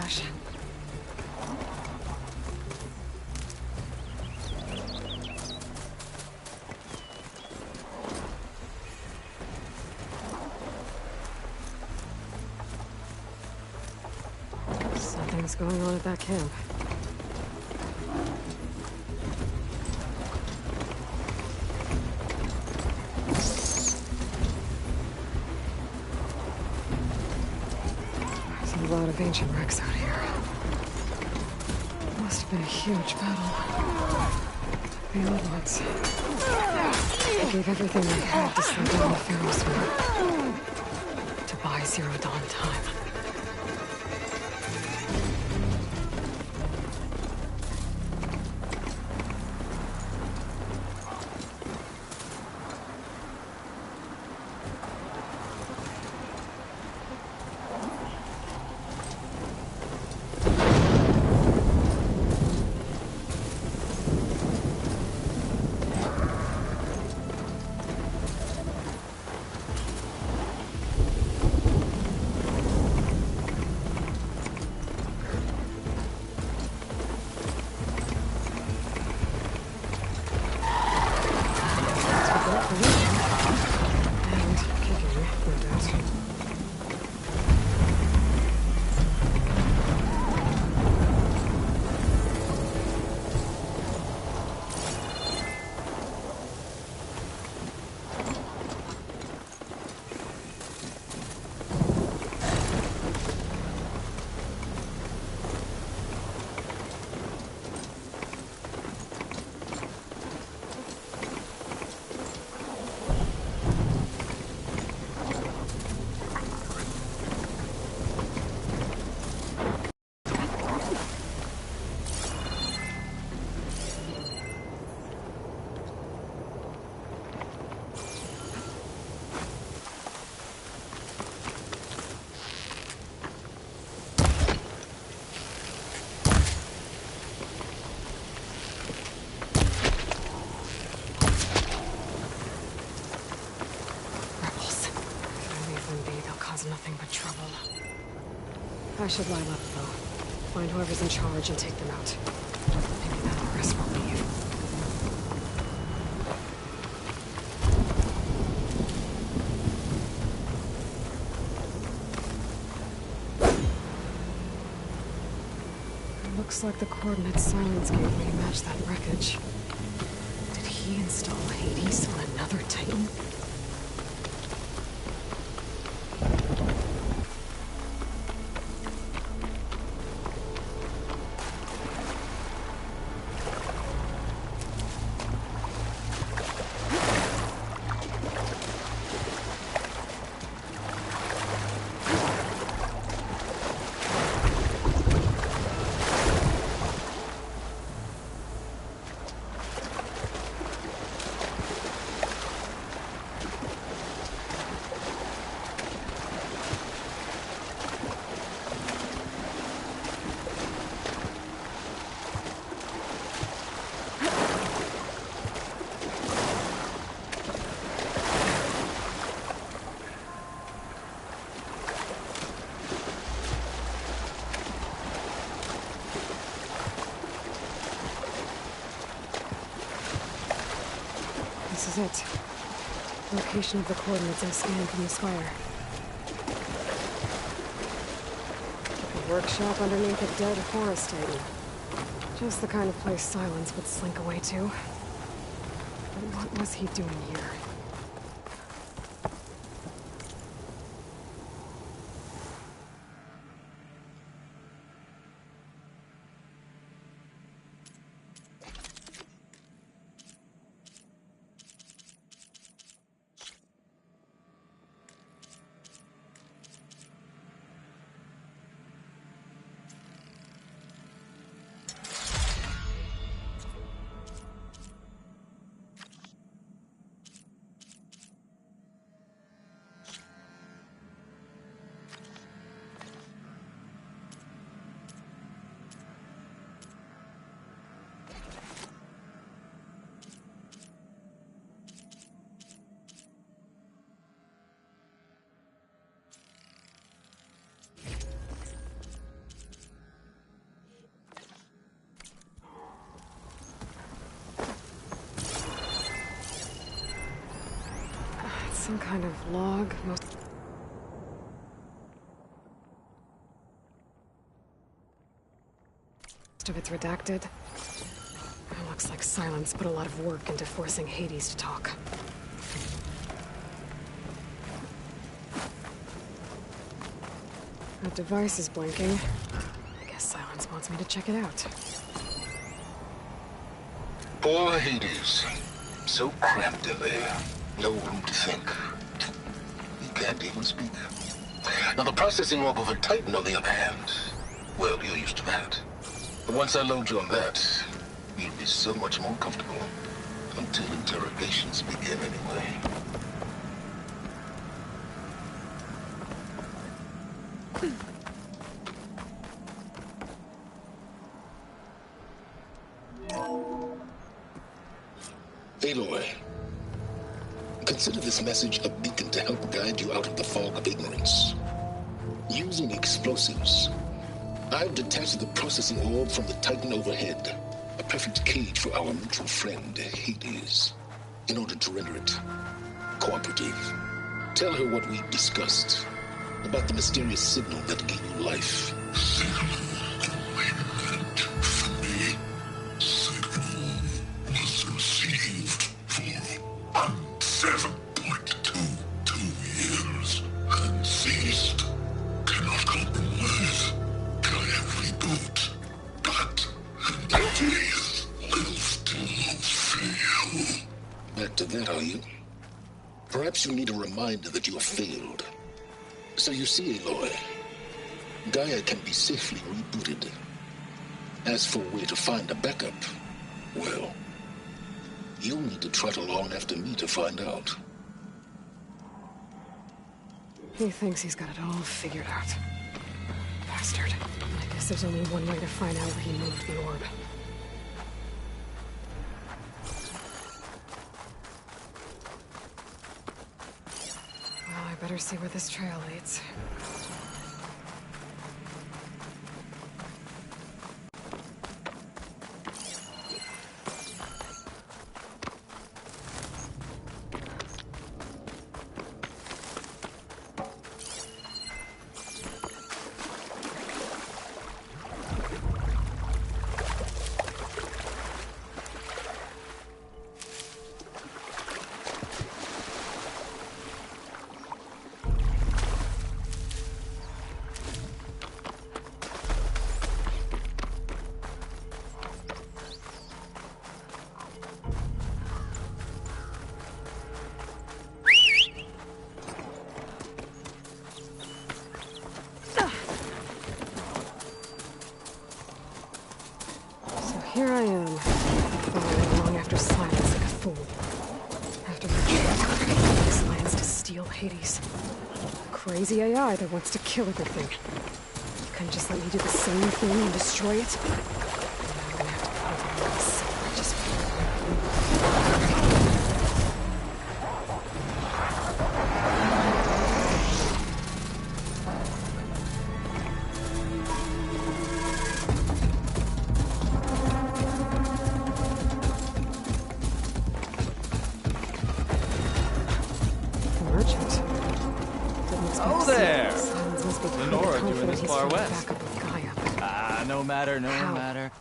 cache. Something's going on at that camp. There's a lot of ancient wrecks out here. Must have been a huge battle. The old ones. They gave everything they had to slow down the Pharaoh's war. To buy Zero Dawn time. Nothing but trouble. I should line up, though. Find whoever's in charge and take them out. Maybe that'll rest won't leave. It looks like the coordinates Silence gave me match that wreckage. Did he install Hades on another Titan? This is it. Location of the coordinates I scanned from the spire. A workshop underneath a dead forest titan. Just the kind of place Silence would slink away to. But what was he doing here? Some kind of log, most of it's redacted. It looks like Silence put a lot of work into forcing Hades to talk. That device is blinking. I guess Silence wants me to check it out. Poor Hades. So cramped in there. No room to think. He can't even speak. Now the processing orb of a Titan, on the other hand, well, you're used to that. But once I load you on that, you'll be so much more comfortable. Until interrogations begin anyway. Aloy, consider this message a beacon to help guide you out of the fog of ignorance. Using explosives, I've detached the processing orb from the Titan overhead, a perfect cage for our mutual friend, Hades, in order to render it cooperative. Tell her what we've discussed about the mysterious signal that gave you life. Back to that, are you? Perhaps you need a reminder that you have failed. So you see, Aloy, Gaia can be safely rebooted. As for where to find a backup, well, you'll need to trot along after me to find out. He thinks he's got it all figured out. Bastard. I guess there's only one way to find out where he moved the orb. Well, I better see where this trail leads. Here I am, following along after Silence like a fool. After my Silence to steal Hades. Crazy AI that wants to kill everything. Couldn't just let me do the same thing and destroy it? Now I'm gonna have to prove I'm not self-righteous. Oh there! Lenora doing this far west. No matter, no matter.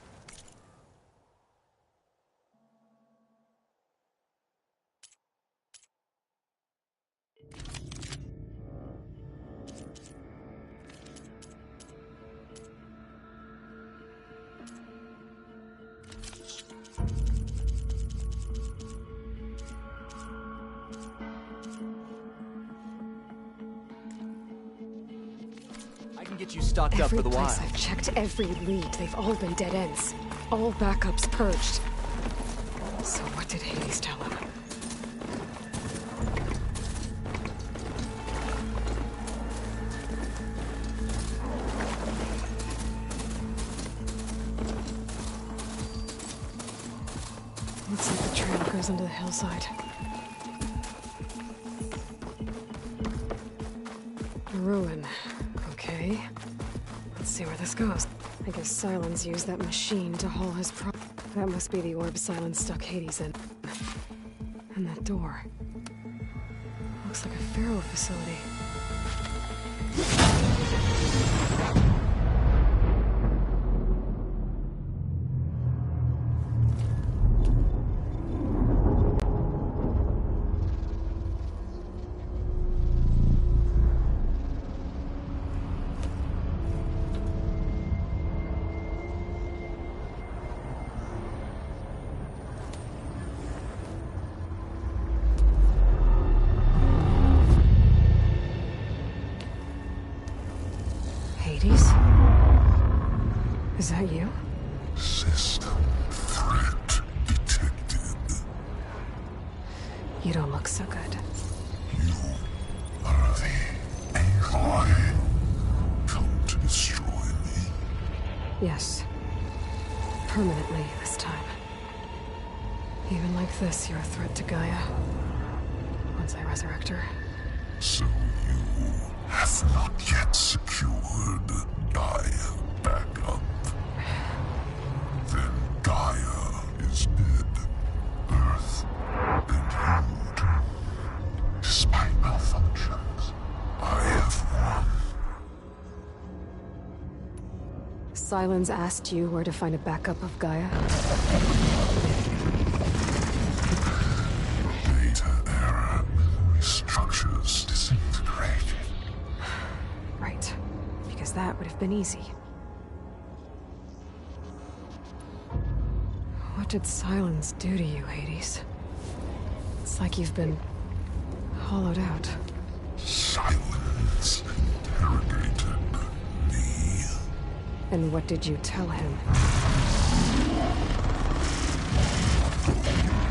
I can get you stocked up for the while. I've checked every lead. They've all been dead ends. All backups purged. So what did Hades tell him? Looks like the trail goes into the hillside. A ruin. Okay. Let's see where this goes. I guess Silence used that machine to haul his That must be the orb Silence stuck Hades in. And that door. Looks like a Pharaoh facility. Hades? Is that you? System threat detected. You don't look so good. You are the AI come to destroy me. Yes. Permanently this time. Even like this, you're a threat to Gaia. Once I resurrect her. So you have not yet secured Gaia backup. Then Gaia is dead. Earth and you too. Despite malfunctions, I have won. Sylens asked you where to find a backup of Gaia? Data era memory structures disintegrated. Right. Because that would have been easy. What did Sylens do to you, Hades? It's like you've been hollowed out. Silence interrogated me. And what did you tell him?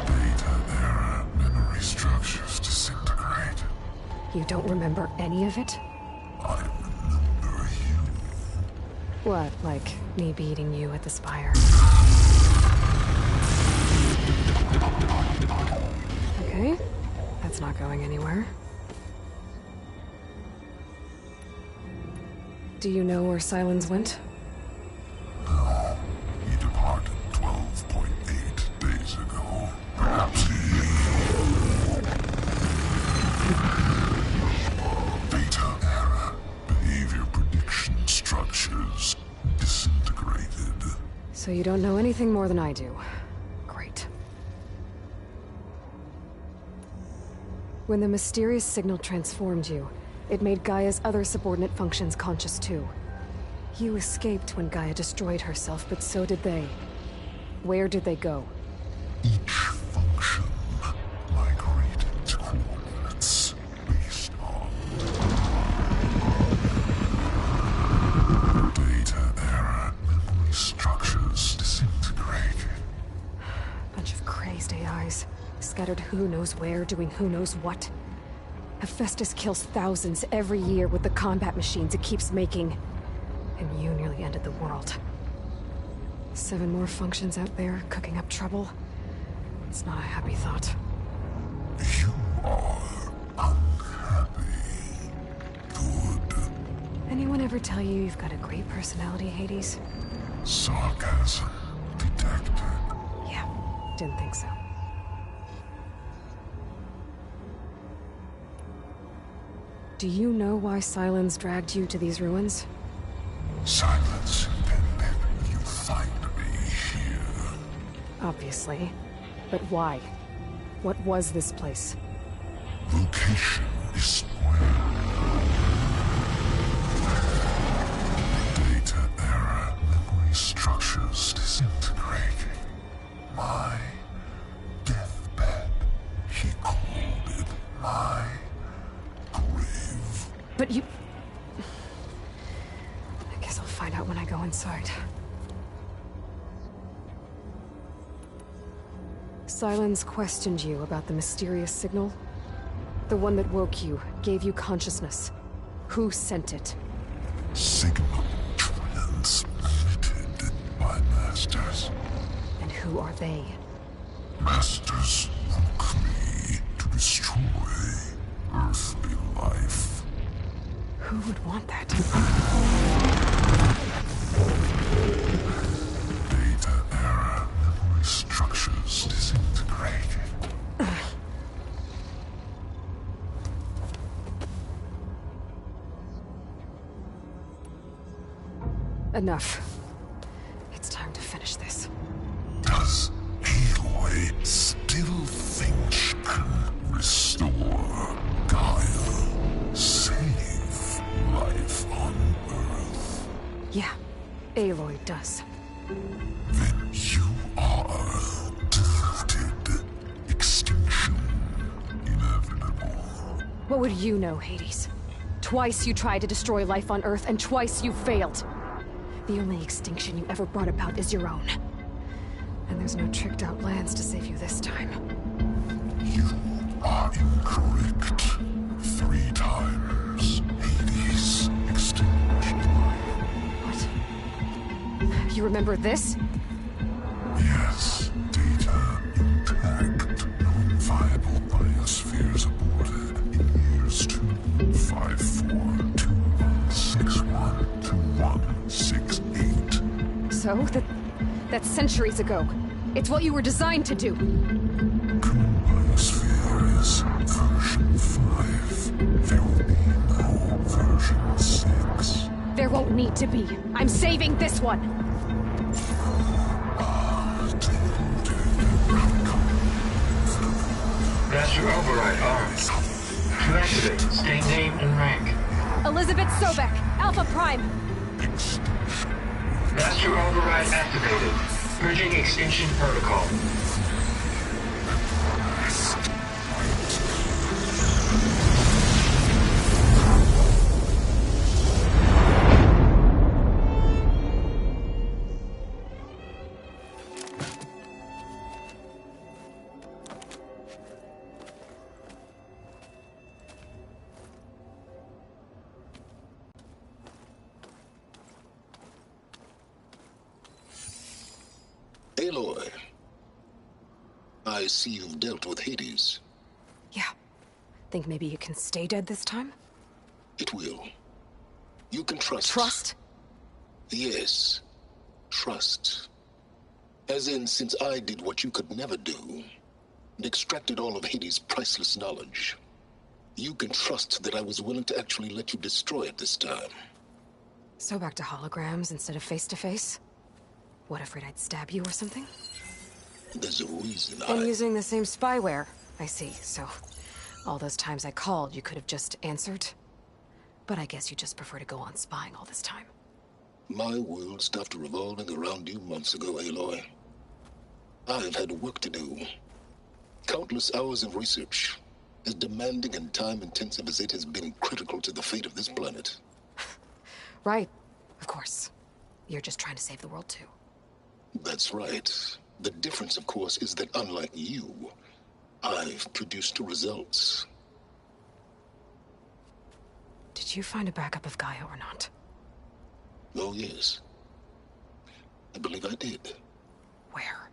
Data era memory structures disintegrated. You don't remember any of it? I remember you. What, like me beating you at the Spire? Okay, that's not going anywhere. Do you know where Sylens went? No, he departed 12.8 days ago. Perhaps he... Data era behavior prediction structures disintegrated. So you don't know anything more than I do. Great. When the mysterious signal transformed you, it made Gaia's other subordinate functions conscious too. You escaped when Gaia destroyed herself, but so did they. Where did they go? Each function migrated to coordinates based on data era memory structures disintegrated. Bunch of crazed AIs, scattered who knows where, doing who knows what. Hephaestus kills thousands every year with the combat machines it keeps making. And you nearly ended the world. 7 more functions out there, cooking up trouble. It's not a happy thought. You are unhappy. Good. Anyone ever tell you you've got a great personality, Hades? Sarcasm detected. Yeah, didn't think so. Do you know why Sylens dragged you to these ruins? Silence intended you find me here. Obviously. But why? What was this place? Location is spoiled. Data era memory structures disintegrating. My deathbed. He called it my grave. But you... I guess I'll find out when I go inside. Sylens questioned you about the mysterious signal? The one that woke you, gave you consciousness. Who sent it? Signal transmitted by masters. And who are they? Masters woke me to destroy earthly life. Who would want that? Data era memory structures disintegrated. Enough. It's time to finish this. Does Aloy still think she can restore Gaia? Save life on Earth? Yeah, Aloy does. Then you are deluded. Extinction inevitable. What would you know, Hades? Twice you tried to destroy life on Earth, and twice you failed. The only extinction you ever brought about is your own. And there's no tricked-out lands to save you this time. You are incorrect. 3 times. Hades extinguished life. What? You remember this? Yes, data intact. Non-viable biospheres aborted in years 254, 2161, 2168. So? That's centuries ago. It's what you were designed to do. Coon Biosphere is version 5. There will be no version 6. There won't need to be. I'm saving this one. Master Override armed. To activate, state name and rank. Elizabeth Sobek, Alpha Prime. Master Override activated. Purging Extinction Protocol. Aloy, I see you've dealt with Hades. Yeah. Think maybe you can stay dead this time? It will. You can trust. Trust? Yes. Trust. As in, since I did what you could never do, and extracted all of Hades' priceless knowledge, you can trust that I was willing to actually let you destroy it this time. So back to holograms instead of face-to-face? What, afraid I'd stab you or something? There's a reason And using the same spyware. I see, so... all those times I called, you could have just answered? But I guess you just prefer to go on spying all this time. My world stopped revolving around you months ago, Aloy. I've had work to do. Countless hours of research, as demanding and time-intensive as it has been critical to the fate of this planet. Right. Of course. You're just trying to save the world, too. That's right. The difference, of course, is that unlike you, I've produced results. Did you find a backup of Gaia or not? Oh, yes. I believe I did. Where?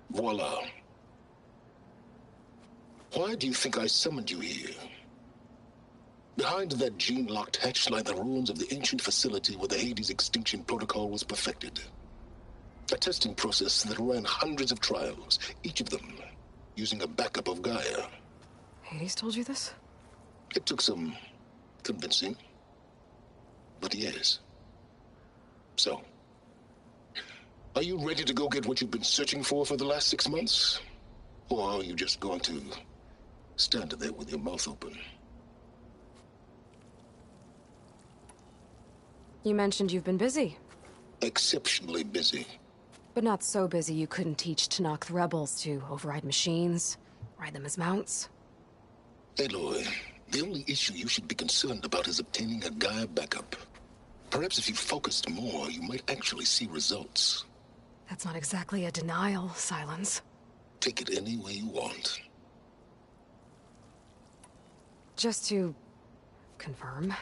Voila. Why do you think I summoned you here? Behind that gene-locked hatch lie the ruins of the ancient facility where the Hades Extinction Protocol was perfected. A testing process that ran hundreds of trials, each of them using a backup of Gaia. Hades told you this? It took some convincing, but yes. So, are you ready to go get what you've been searching for the last 6 months? Or are you just going to stand there with your mouth open? You mentioned you've been busy. Exceptionally busy. But not so busy you couldn't teach Tenakth rebels to override machines, ride them as mounts. Aloy, the only issue you should be concerned about is obtaining a Gaia backup. Perhaps if you focused more, you might actually see results. That's not exactly a denial, Silence. Take it any way you want. Just to confirm,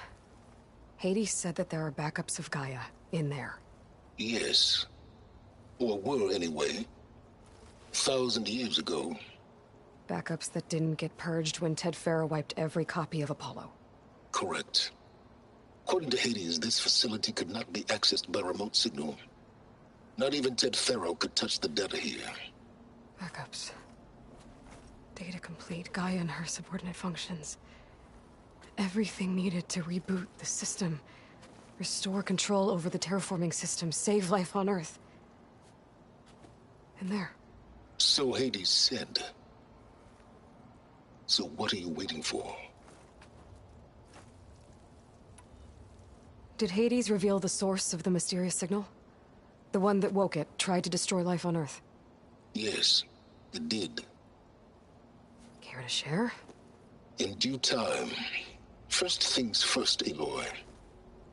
Hades said that there are backups of Gaia in there. Yes. Or were, anyway. 1,000 years ago. Backups that didn't get purged when Ted Faro wiped every copy of Apollo. Correct. According to Hades, this facility could not be accessed by remote signal. Not even Ted Faro could touch the data here. Backups. Data complete, Gaia and her subordinate functions. Everything needed to reboot the system. Restore control over the terraforming system. Save life on Earth. And there. So Hades said. So what are you waiting for? Did Hades reveal the source of the mysterious signal? The one that woke it, tried to destroy life on Earth? Yes, it did. Care to share? In due time. First things first, Aloy.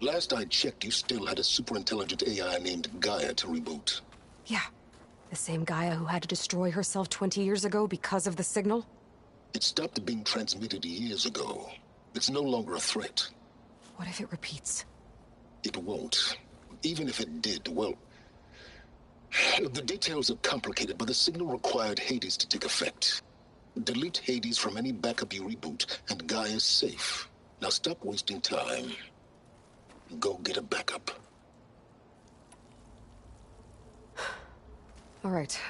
Last I checked, you still had a super-intelligent AI named Gaia to reboot. Yeah. The same Gaia who had to destroy herself 20 years ago because of the signal? It stopped being transmitted years ago. It's no longer a threat. What if it repeats? It won't. Even if it did, well... The details are complicated, but the signal required Hades to take effect. Delete Hades from any backup you reboot, and Gaia's safe. Now stop wasting time. Go get a backup. All right.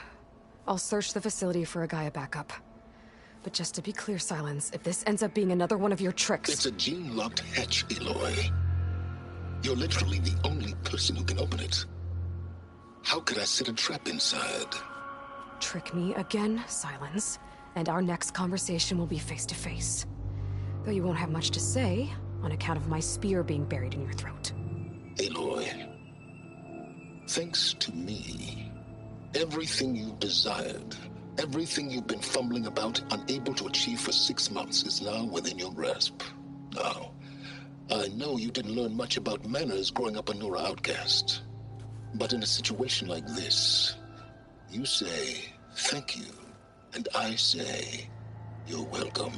I'll search the facility for a Gaia backup. But just to be clear, Sylens, if this ends up being another one of your tricks... It's a gene-locked hatch, Aloy. You're literally the only person who can open it. How could I set a trap inside? Trick me again, Sylens, and our next conversation will be face-to-face. Though you won't have much to say, on account of my spear being buried in your throat. Aloy, thanks to me, everything you've desired, everything you've been fumbling about, unable to achieve for 6 months, is now within your grasp. Now, I know you didn't learn much about manners growing up a Nora outcast. But in a situation like this, you say, thank you, and I say, you're welcome.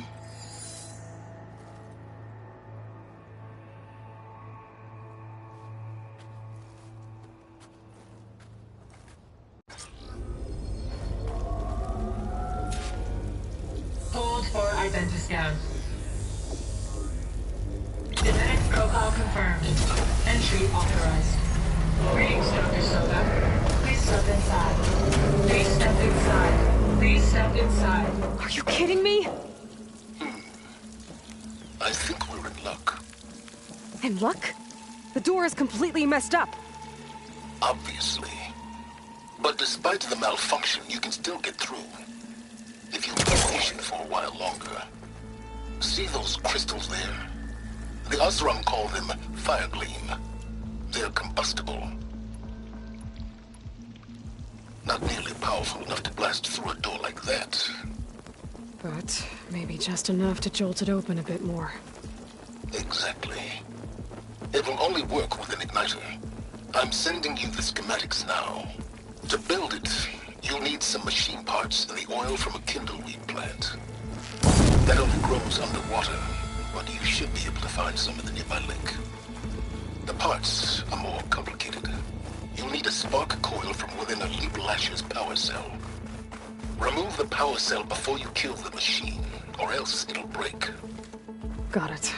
Hold for identiscan. Genetic profile confirmed. Entry authorized. Greetings, Dr. Soda. Please step inside. Please step inside. Please step inside. Are you kidding me? I think we're in luck. In luck? The door is completely messed up. Obviously. But despite the malfunction, you can still get through. If you be patient for a while longer. See those crystals there? The Osram call them fire gleam. They're combustible. Not nearly powerful enough to blast through a door like that. But maybe just enough to jolt it open a bit more. Exactly. It will only work with an igniter. I'm sending you the schematics now. To build it, you'll need some machine parts and the oil from a kindleweed plant. That only grows underwater, but you should be able to find some in the nearby lake. The parts are more complicated. You'll need a spark coil from within a Leap Lasher's power cell. Remove the power cell before you kill the machine, or else it'll break. Got it.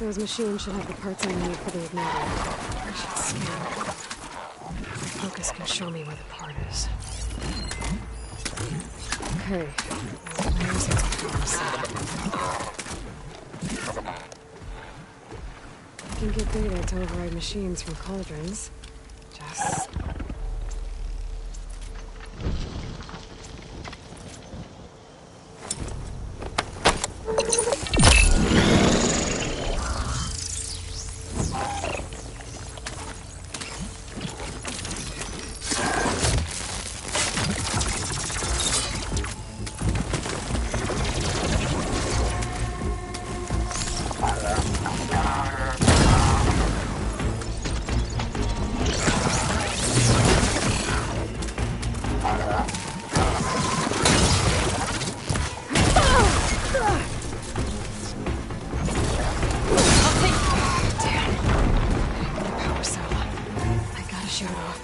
Those machines should have the parts I need for the igniter. I should scan. My focus can show me where the part is. Okay. Where's the power cell? I can get data to override machines from cauldrons. Just...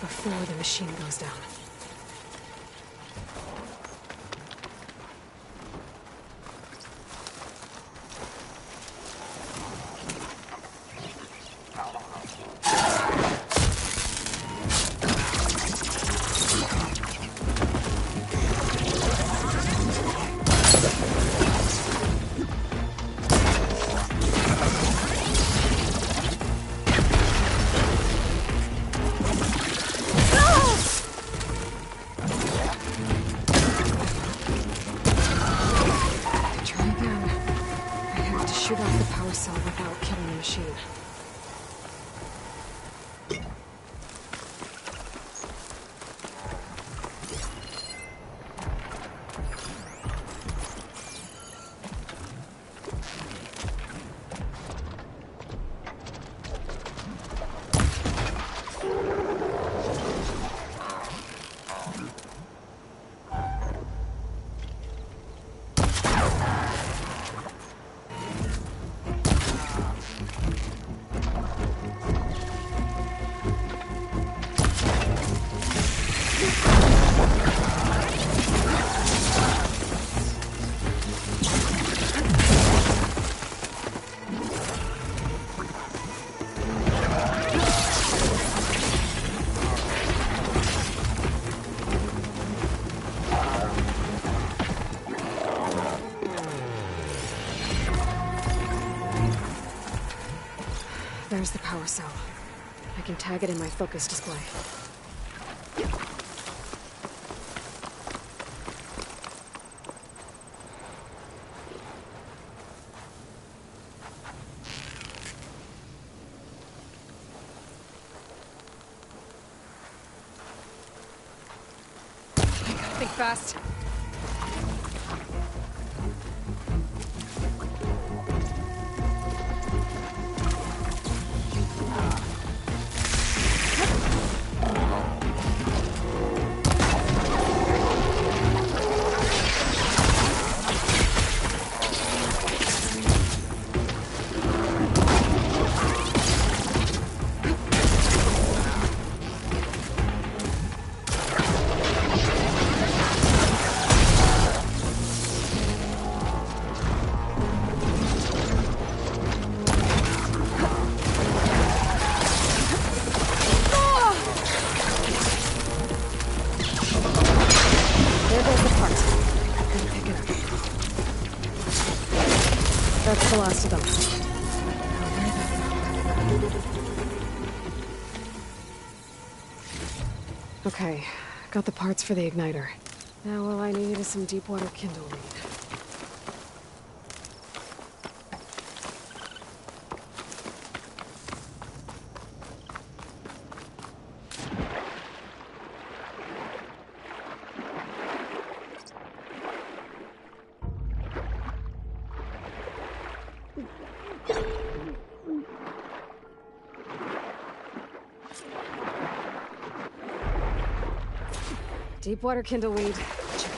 before the machine goes down. There's the power cell. I can tag it in my focus display. Think fast. That's the last of them. Okay, got the parts for the igniter. Now all I need is some deep water kindle reed. Deepwater kindleweed. Check.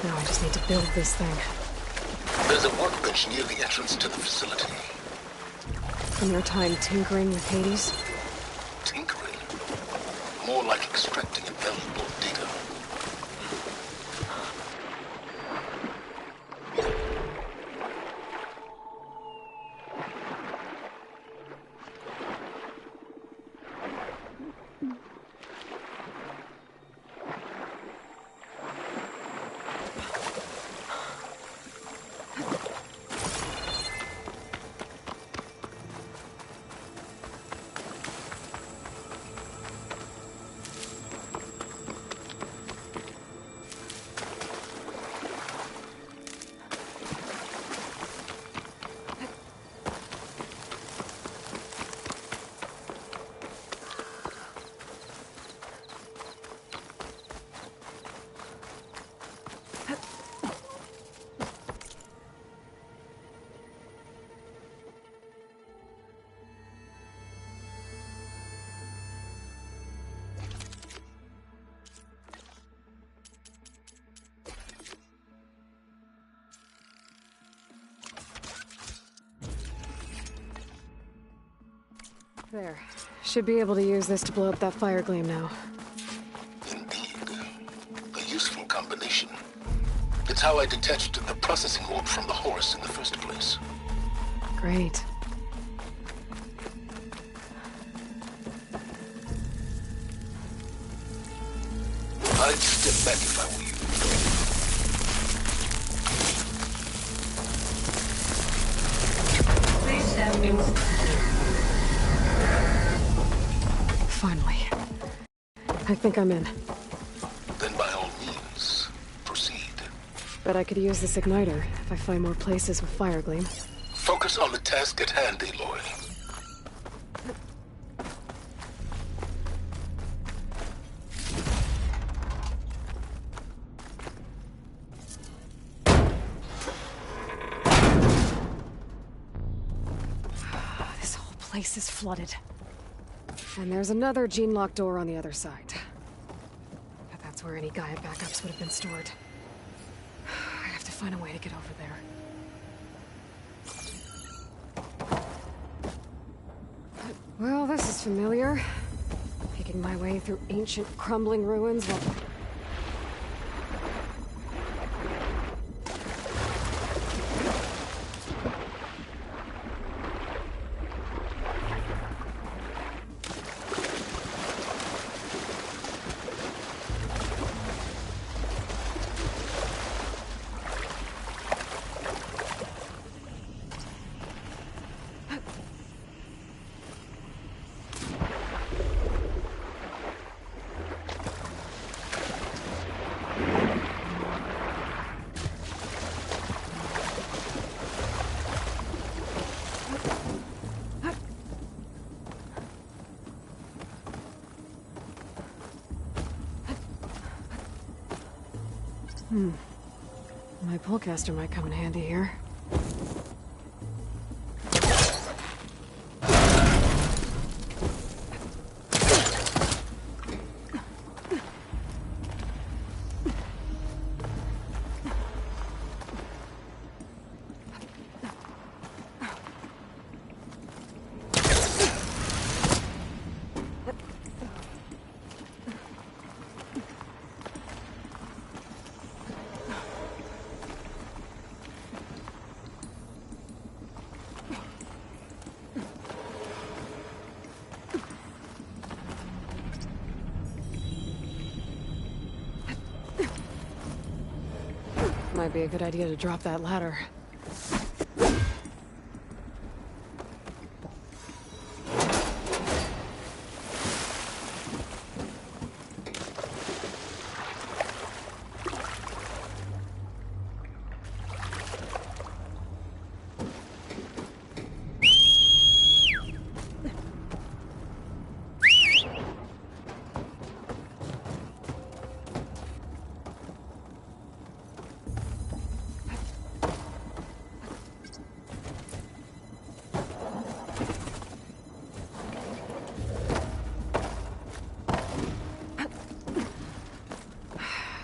Now I just need to build this thing. There's a workbench near the entrance to the facility. From your time tinkering with Hades? Tinkering? More like extracting invaluable data. There. Should be able to use this to blow up that fire gleam now. Indeed. A useful combination. It's how I detached the processing orb from the Horus in the first place. Great. I'd step back if I were you. Please stand in. Finally. I think I'm in. Then by all means, proceed. Bet I could use this igniter if I find more places with fire gleam. Focus on the task at hand, Aloy. This whole place is flooded. And there's another gene-locked door on the other side. But that's where any Gaia backups would have been stored. I have to find a way to get over there. Well, this is familiar. Picking my way through ancient, crumbling ruins while... My pullcaster might come in handy here. Might be a good idea to drop that ladder.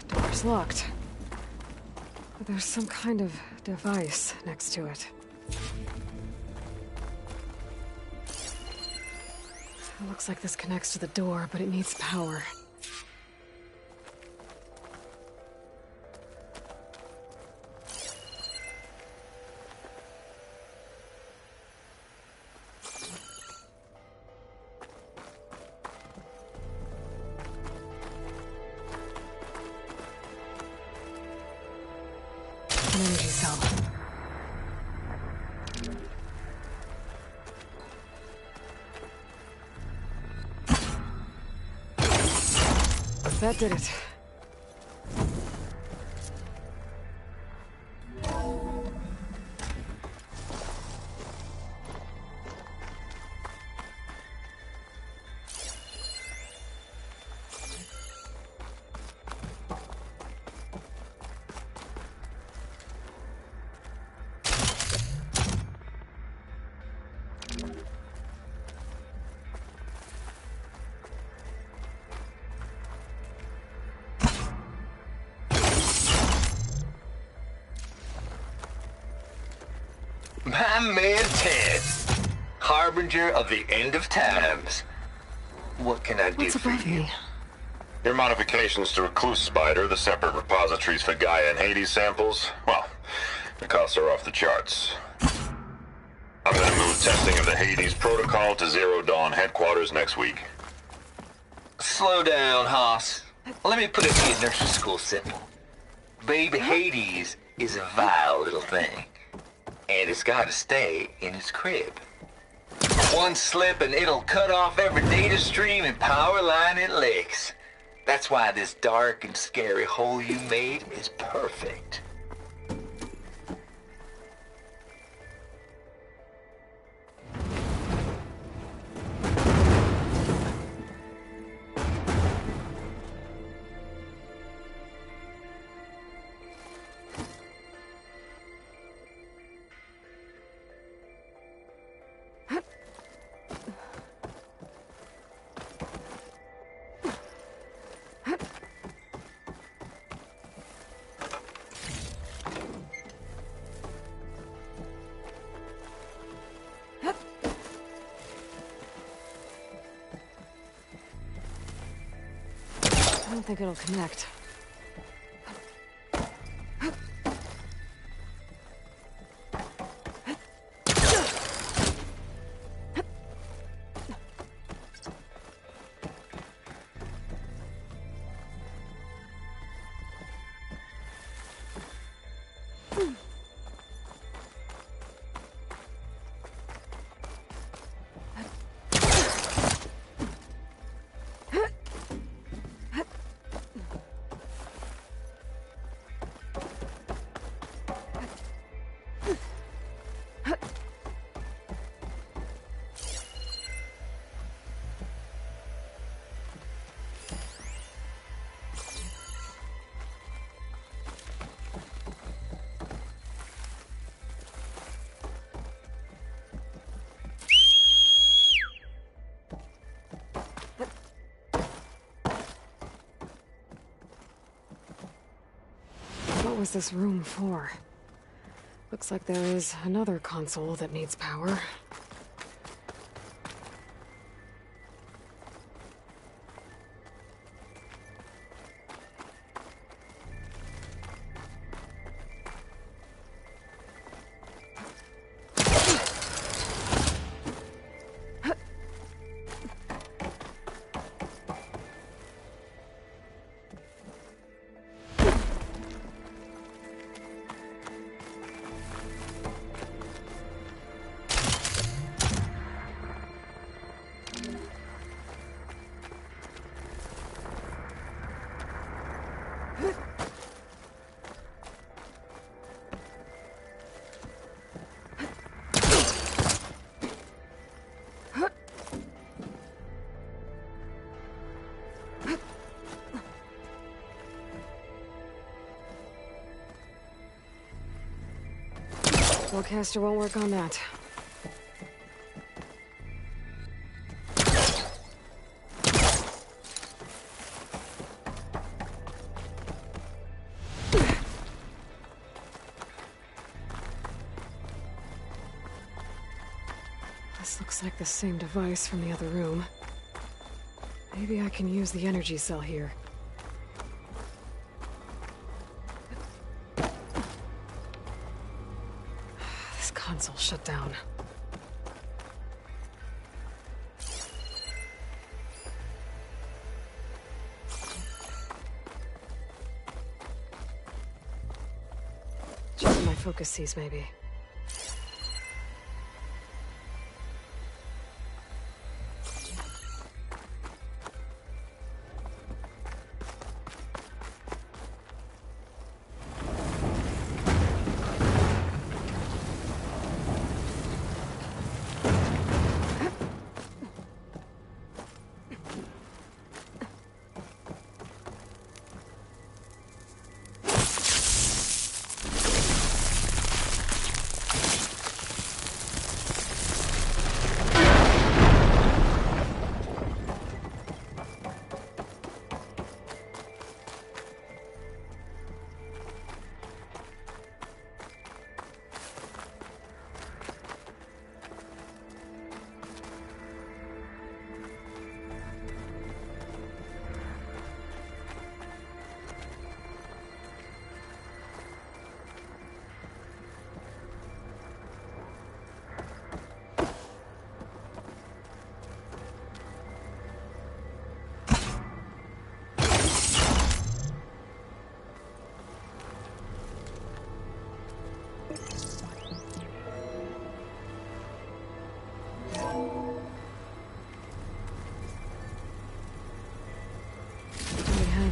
Door's locked. But there's some kind of device next to it. It looks like this connects to the door, but it needs power. An energy cell. That did it. My man Ted, harbinger of the end of times. What can I do What's for above you? me? Your modifications to Recluse Spider, the separate repositories for Gaia and Hades samples, well, the costs are off the charts. I'm gonna move testing of the Hades protocol to Zero Dawn headquarters next week. Slow down, Haas. Let me put it to you nursery school simple. Baby Hades is a vile little thing. And it's gotta stay in its crib. One slip and it'll cut off every data stream and power line it licks. That's why this dark and scary hole you made is perfect. I don't think it'll connect. What was this room for? Looks like there is another console that needs power. Spellcaster won't work on that. This looks like the same device from the other room. Maybe I can use the energy cell here. Console shut down. Check my focus sees, maybe.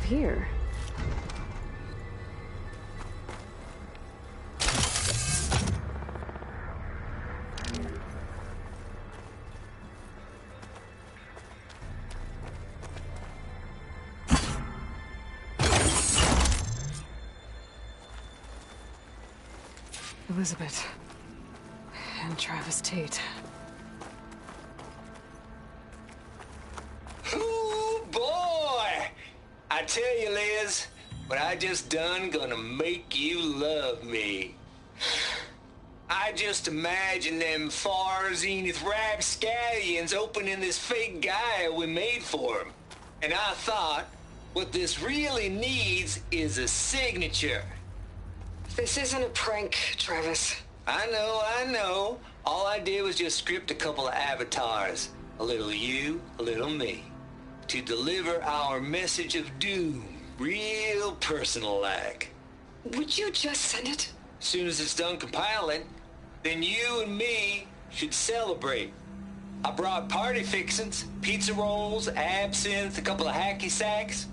Here. Elizabeth and Travis Tate. I tell you, Liz, what I just done gonna make you love me. I just imagine them far zenith rapscallions opening this fake Gaia we made for them. And I thought, what this really needs is a signature. This isn't a prank, Travis. I know. All I did was just script a couple of avatars. A little you, a little me. To deliver our message of doom, real personal-like. Would you just send it? As soon as it's done compiling, then you and me should celebrate. I brought party fixins, pizza rolls, absinthe, a couple of hacky sacks.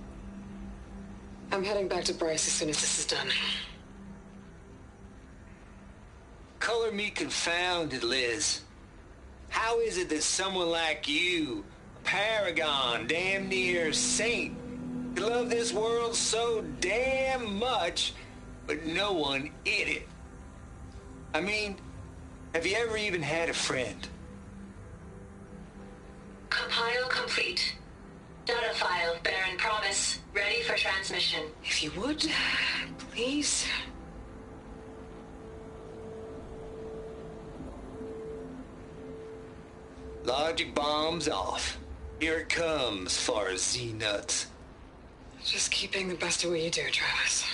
I'm heading back to Bryce as soon as this is done. Color me confounded, Liz. How is it that someone like you, paragon, damn near saint, you love this world so damn much, but no one in it? I mean, have you ever even had a friend? Compile complete. Data file, Baron Promise, ready for transmission. If you would, Please? Logic bombs off. Here it comes, far as Z-nuts. Just keep being the best at what you do, Travis.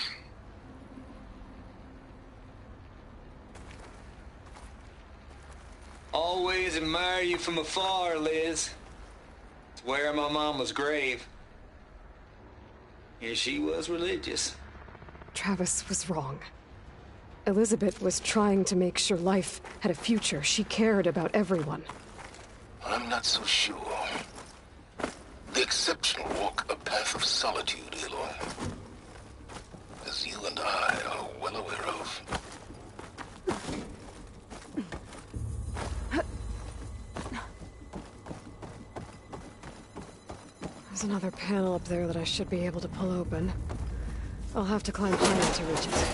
Always admire you from afar, Liz. It's where my mama's grave. And she was religious. Travis was wrong. Elizabeth was trying to make sure life had a future. She cared about everyone. I'm not so sure. The exceptional walk a path of solitude, Aloy. As you and I are well aware of. There's another panel up there that I should be able to pull open. I'll have to climb higher to reach it.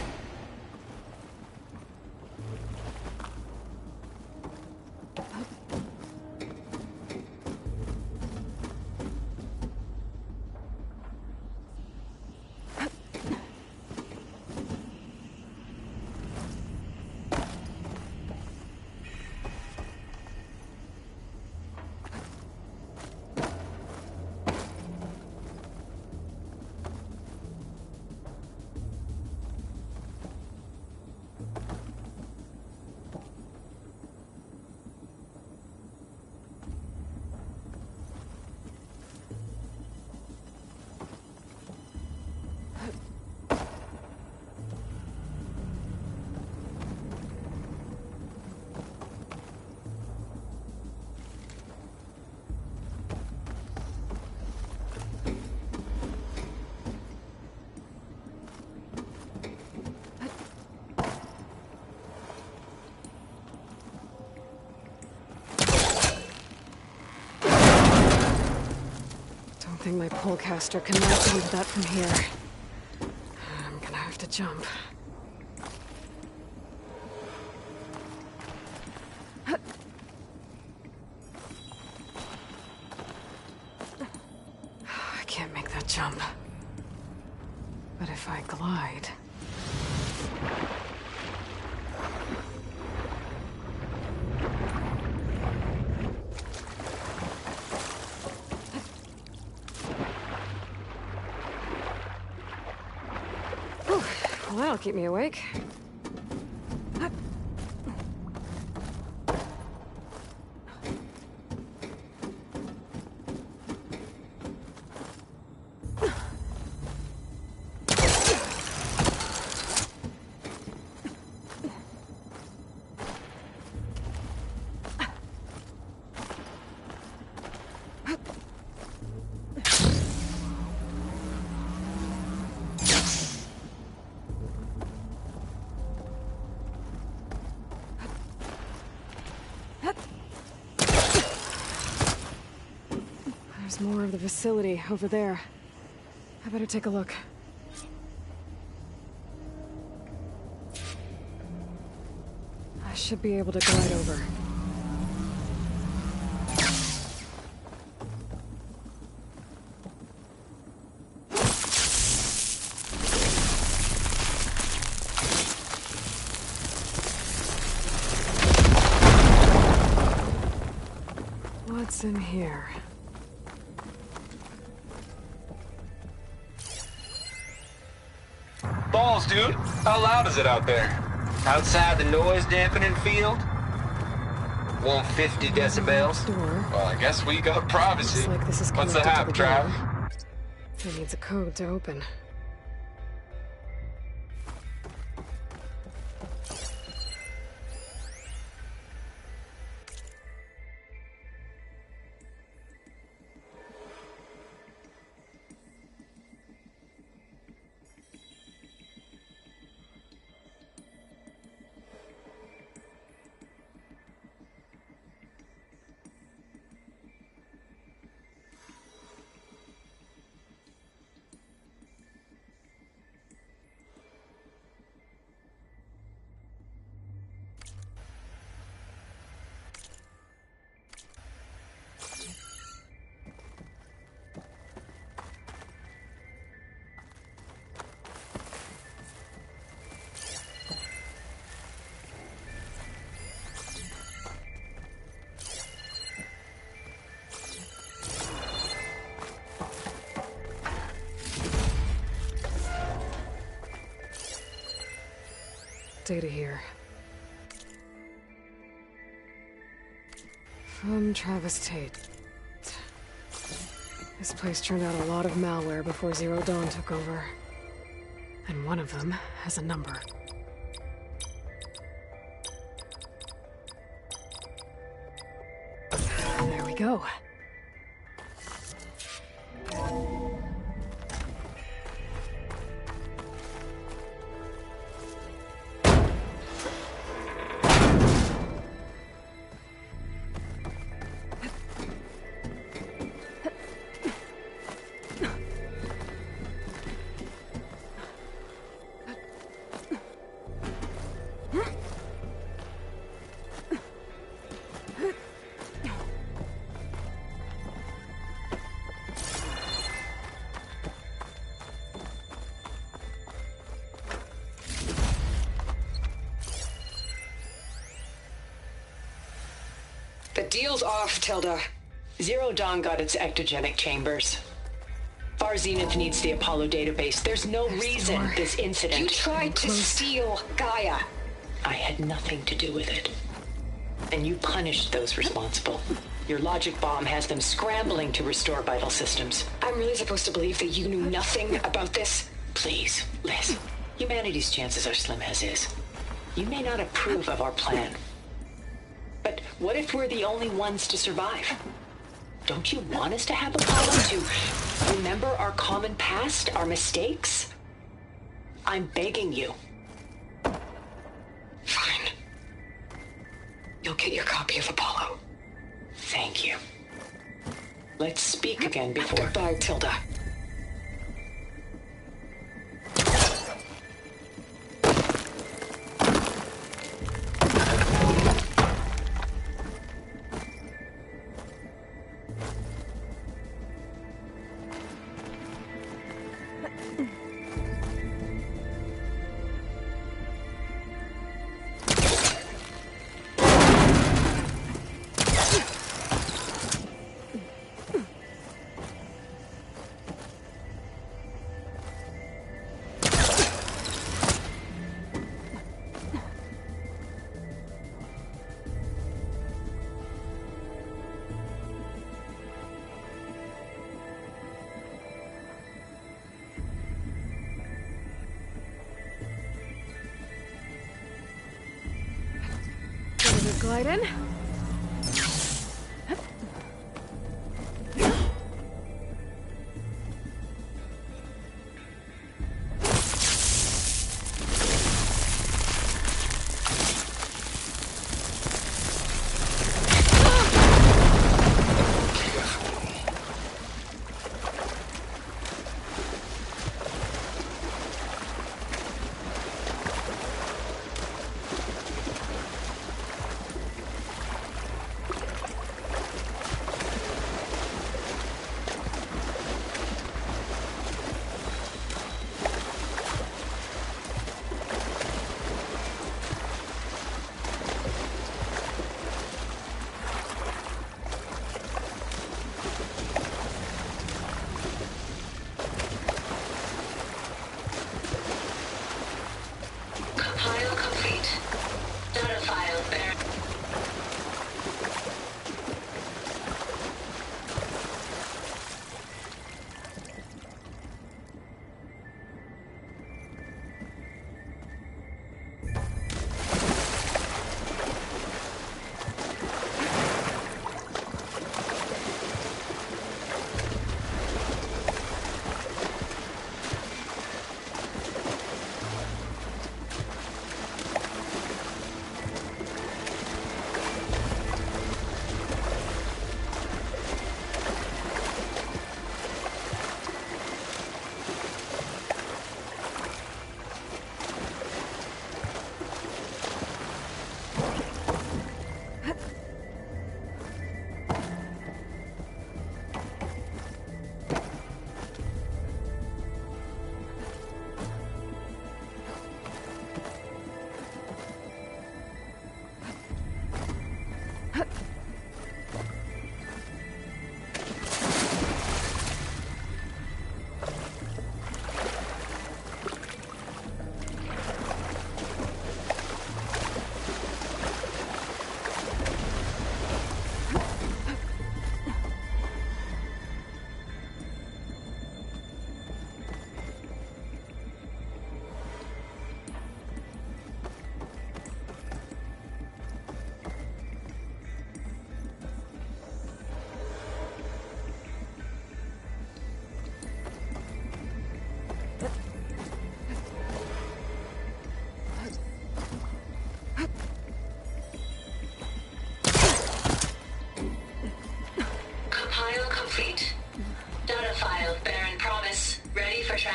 I think my polecaster can launch into that from here. I'm gonna have to jump. I can't make that jump. But if I glide... Well, that'll keep me awake. There's more of the facility over there. I better take a look. I should be able to glide over. What's in here? Balls, dude. How loud is it out there? Outside the noise dampening field? 150 decibels? Well, I guess we got privacy. Looks like this is What's the connected to hap, the Trav? door. It needs a code to open. Data here. From Travis Tate. This place turned out a lot of malware before Zero Dawn took over. And one of them has a number. There we go. The deal's off, Tilda. Zero Dawn got its ectogenic chambers. Far Zenith needs the Apollo database. There's no reason this incident... You tried to steal Gaia. I had nothing to do with it. And you punished those responsible. Your logic bomb has them scrambling to restore vital systems. I'm really supposed to believe that you knew nothing about this? Please, Liz. Humanity's chances are slim as is. You may not approve of our plan. But what if we're the only ones to survive? Don't you want us to have Apollo to remember our common past, our mistakes? I'm begging you. Fine. You'll get your copy of Apollo. Thank you. Let's speak again before... Goodbye, Tilda. Glide in.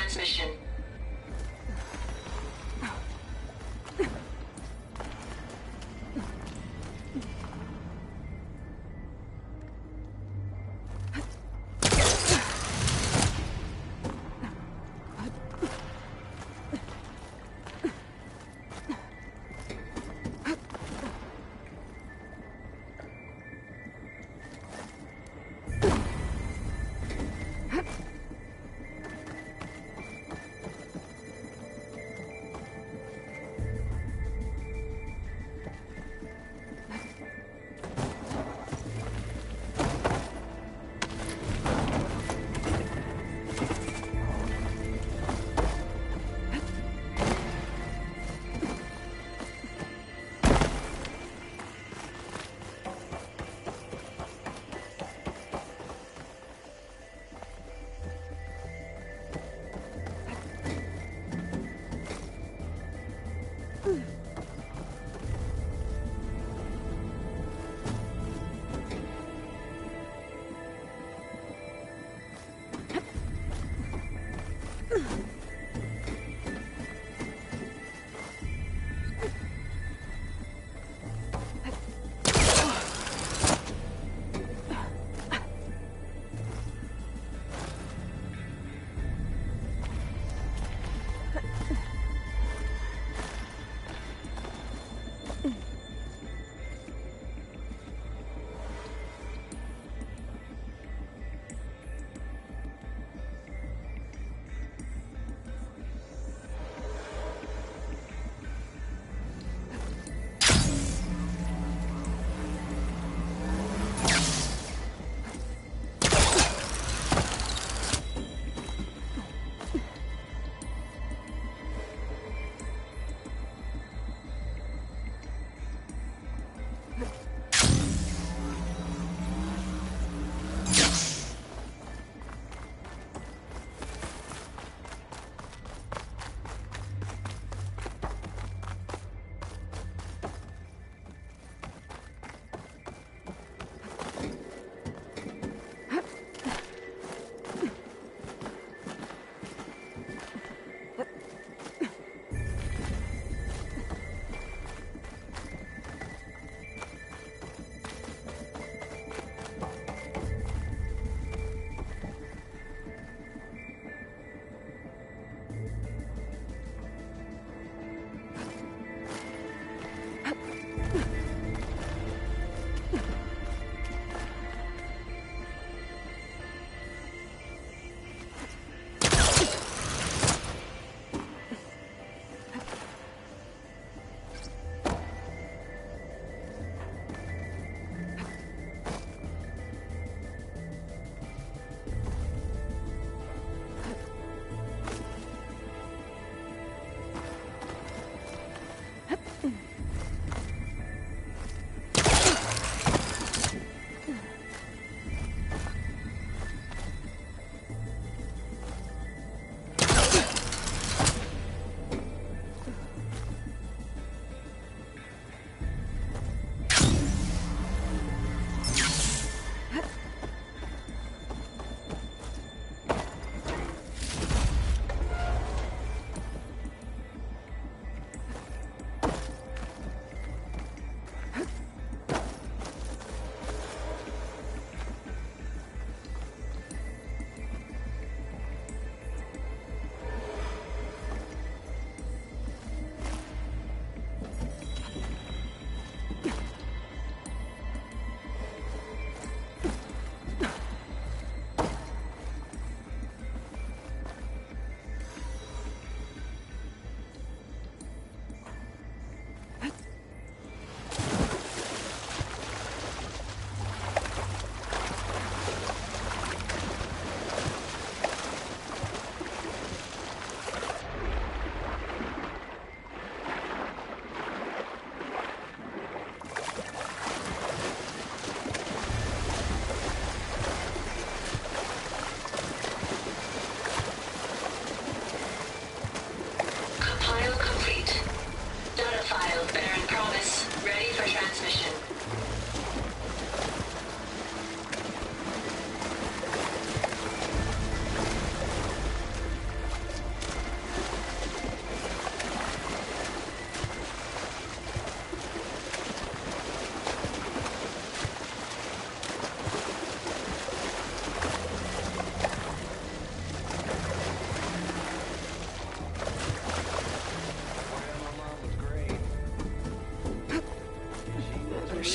transmission.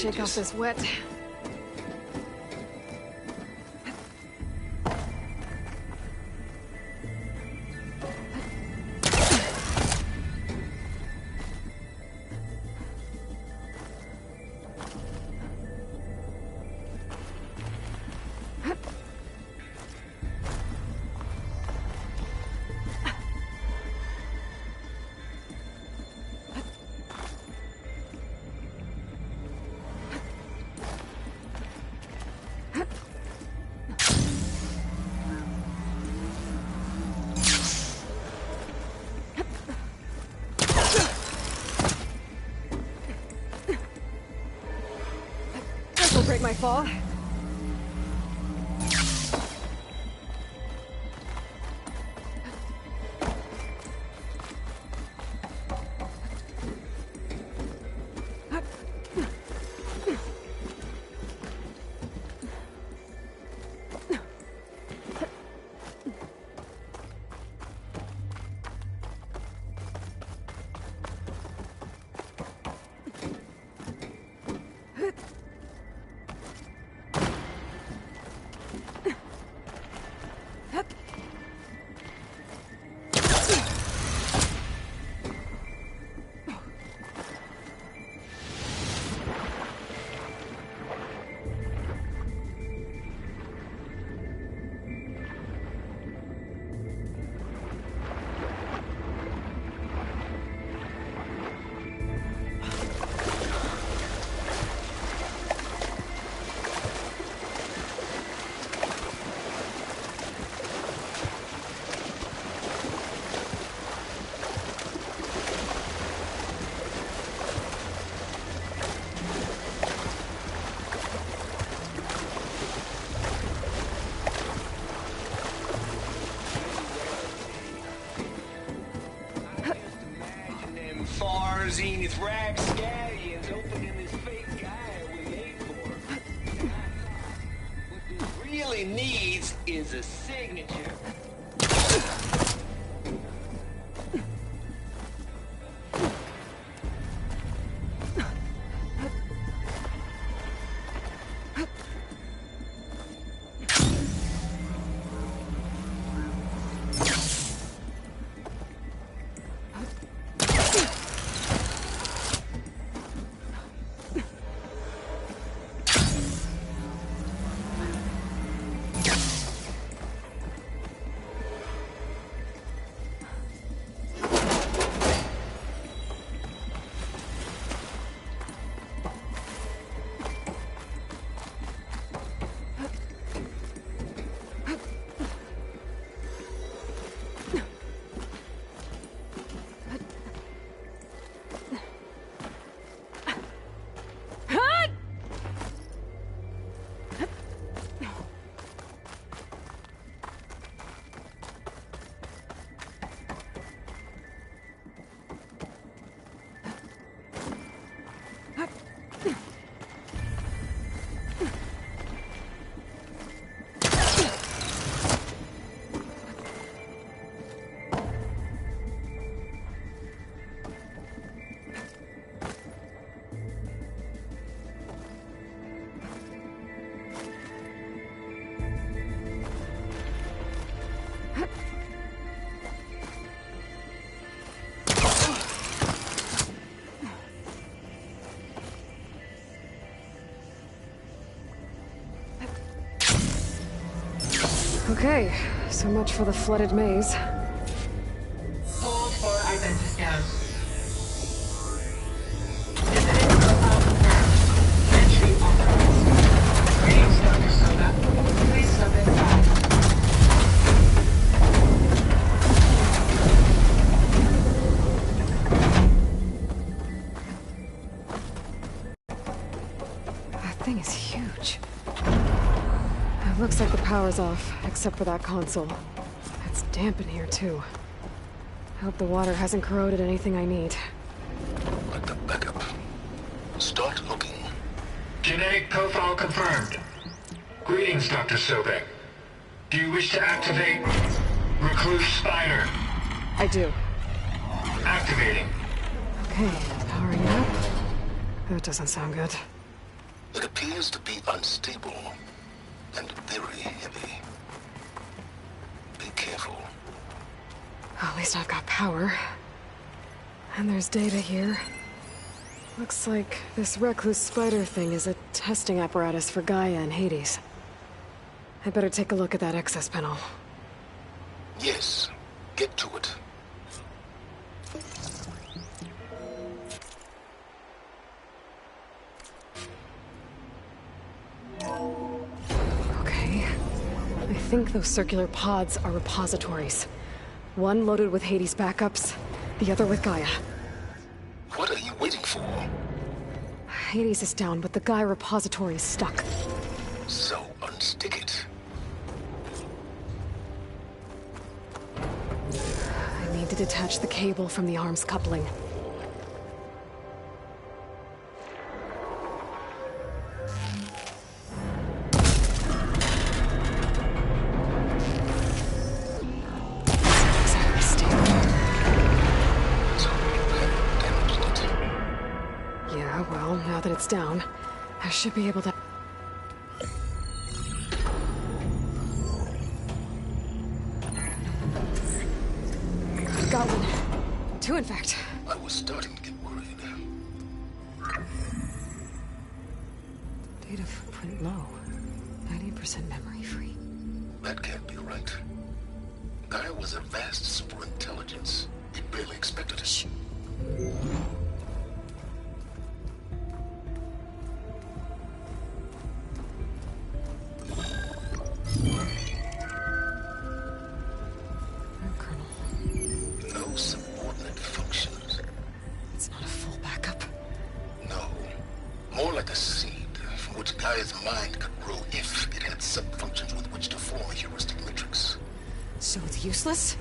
shake off this wet. This'll break my fall. Zenith rapscallions opening this fake guy we ate for. What he really needs is a signature. Okay, so much for the flooded maze. Hold for identiscan. Visiting profile confirmed. Entry authorized. Greetings, Dr. Soda. Please step inside. That thing is huge. It looks like the power's off, except for that console. It's damp in here, too. I hope the water hasn't corroded anything I need. Like the backup. Start looking. Genetic profile confirmed. Greetings, Dr. Sobek. Do you wish to activate Recluse Spider? I do. Activating. Okay, powering up. That doesn't sound good. It appears to be unstable and very heavy. Be careful. At least I've got power. And there's data here. Looks like this recluse spider thing is a testing apparatus for Gaia and Hades. I'd better take a look at that access panel. Yes, get to it. Okay. I think those circular pods are repositories. One loaded with Hades backups, the other with Gaia. What are you waiting for? Hades is down, but the Gaia repository is stuck. So unstick it. I need to detach the cable from the arms coupling. Yeah, well, now that it's down, I should be able to... Got one. Two, in fact. I was starting to get worried. Data footprint low. 90% memory free. That can't be right. Gaia was a vast superintelligence. We barely expected it. Shh. No subordinate functions. It's not a full backup. No. More like a seed from which Gaia's mind could grow if it had sub-functions with which to form a heuristic matrix. So it's useless?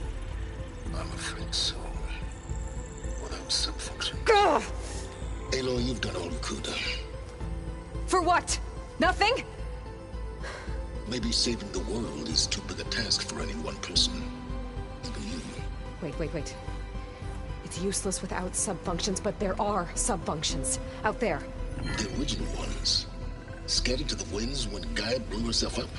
I'm afraid so. Without sub-function. Ugh! Aloy, you've done all you could. For what? Nothing? Maybe saving the world is too big a task for any one person. Even you. Wait. It's useless without sub-functions, but there are sub-functions out there. The original ones. Scattered to the winds when Gaia blew herself up.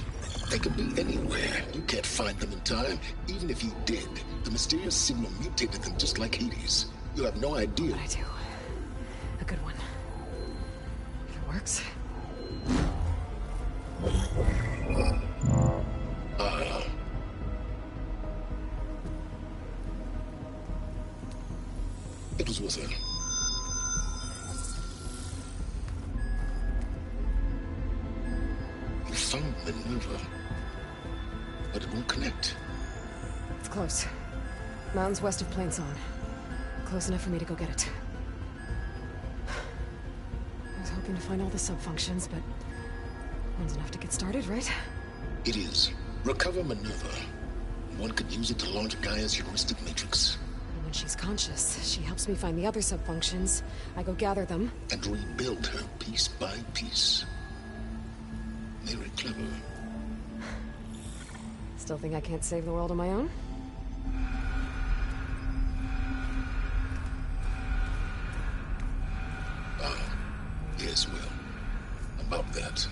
They could be anywhere. You can't find them in time. Even if you did, the mysterious signal mutated them just like Hades. You'll have no idea. But I do. A good one. If it works. It was with her. You found Minerva, but it won't connect. It's close. Mountains west of Plainsong. Close enough for me to go get it. I was hoping to find all the sub-functions, but one's enough to get started, right? It is. Recover Minerva. One could use it to launch Gaia's heuristic matrix. And when she's conscious, she helps me find the other sub-functions. I go gather them. And rebuild her piece by piece. Very clever. Still think I can't save the world on my own? Yes, well, about that.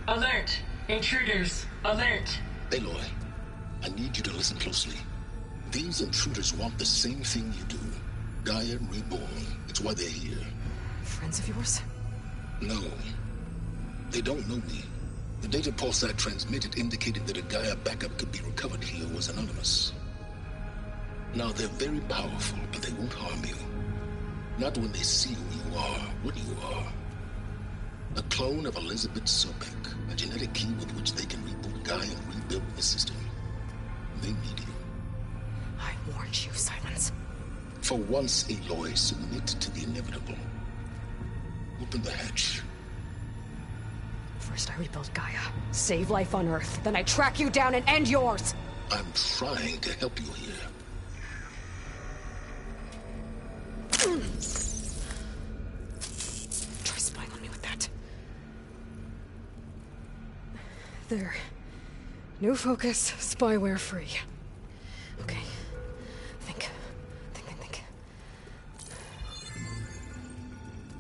Alert! Intruders! Alert! Aloy, I need you to listen closely. These intruders want the same thing you do. Gaia reborn. It's why they're here. Friends of yours? No. They don't know me. The data pulse I transmitted indicated that a Gaia backup could be recovered here was anonymous. Now, they're very powerful, but they won't harm you. Not when they see who you are, what you are. A clone of Elizabeth Sobek, a genetic key with which they can reboot Gaia and rebuild the system. They need you. I warned you, Silence. For once, Aloy, submit to the inevitable. Open the hatch. First I rebuild Gaia, save life on Earth, then I track you down and end yours! I'm trying to help you here. Try spying on me with that. There. New focus, spyware free. Okay. Think.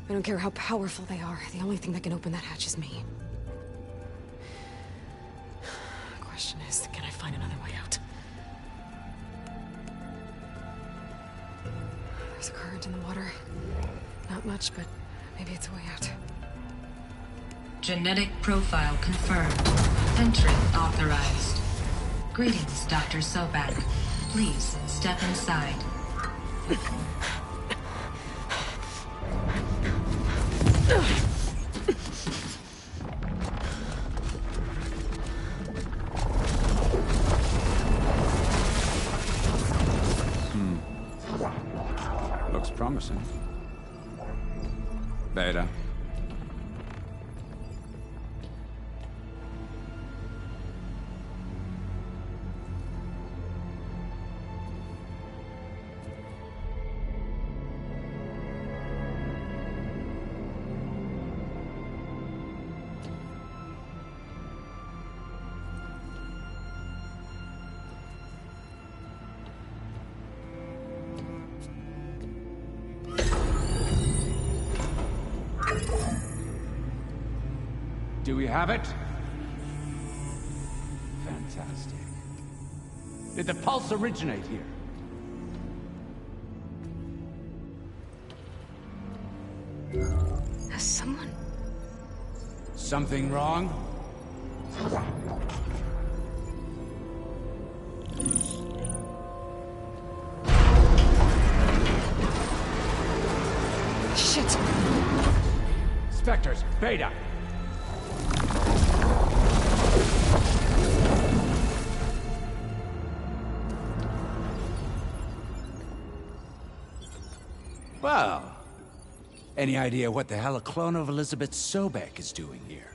I don't care how powerful they are. The only thing that can open that hatch is me. The question is, can I find another way out? There's a current in the water. Not much, but maybe it's a way out. Genetic profile confirmed. Entry authorized. Greetings, Dr. Sobek. Please step inside. Looks promising. Beta. Do we have it? Fantastic. Did the pulse originate here? Has someone... Something wrong? Shit! Spectres, Beta! Well, any idea what the hell a clone of Elizabeth Sobek is doing here?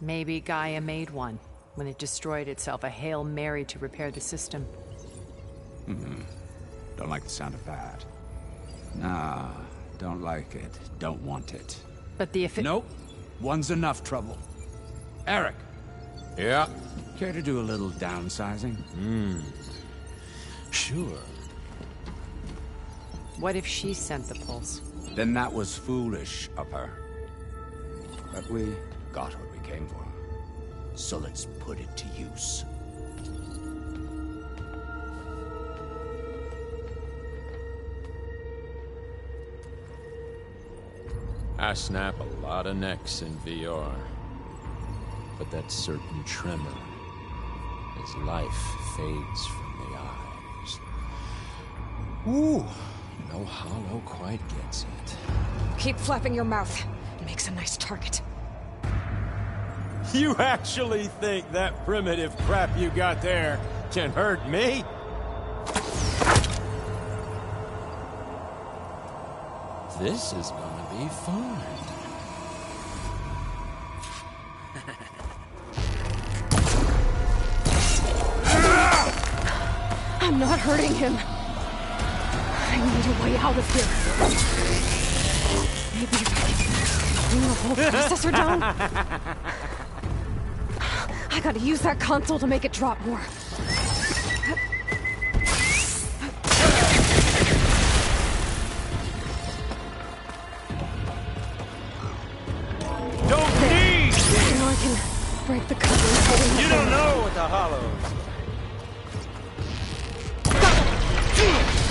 Maybe Gaia made one, when it destroyed itself, a Hail Mary to repair the system. Don't like the sound of that. Nah, don't like it. Don't want it. But the Nope. One's enough trouble. Eric. Yeah? Care to do a little downsizing? Sure. What if she sent the pulse? Then that was foolish of her. But we got what we came for. So let's put it to use. I snap a lot of necks in VR. But that certain tremor as life fades from the eyes. Ooh, no hollow quite gets it. Keep flapping your mouth. It makes a nice target. You actually think that primitive crap you got there can hurt me? This is gonna be fun. I'm not hurting him. I need a way out of here. Maybe if I can bring the whole processor down. I gotta use that console to make it drop more. Don't need! Now I can break the cover. You don't know what the hollows.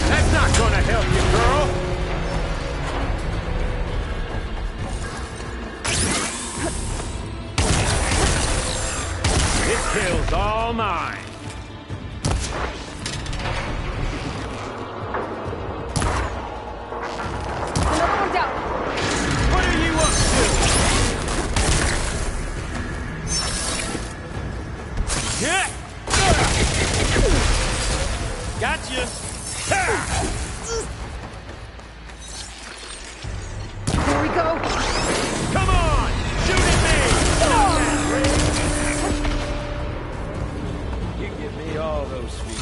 That's not gonna help you, girl! This kill's all mine. Another one down. What are you up to? Yeah! Gotcha! There we go. Come on! Shoot at me! You give me all those feelings.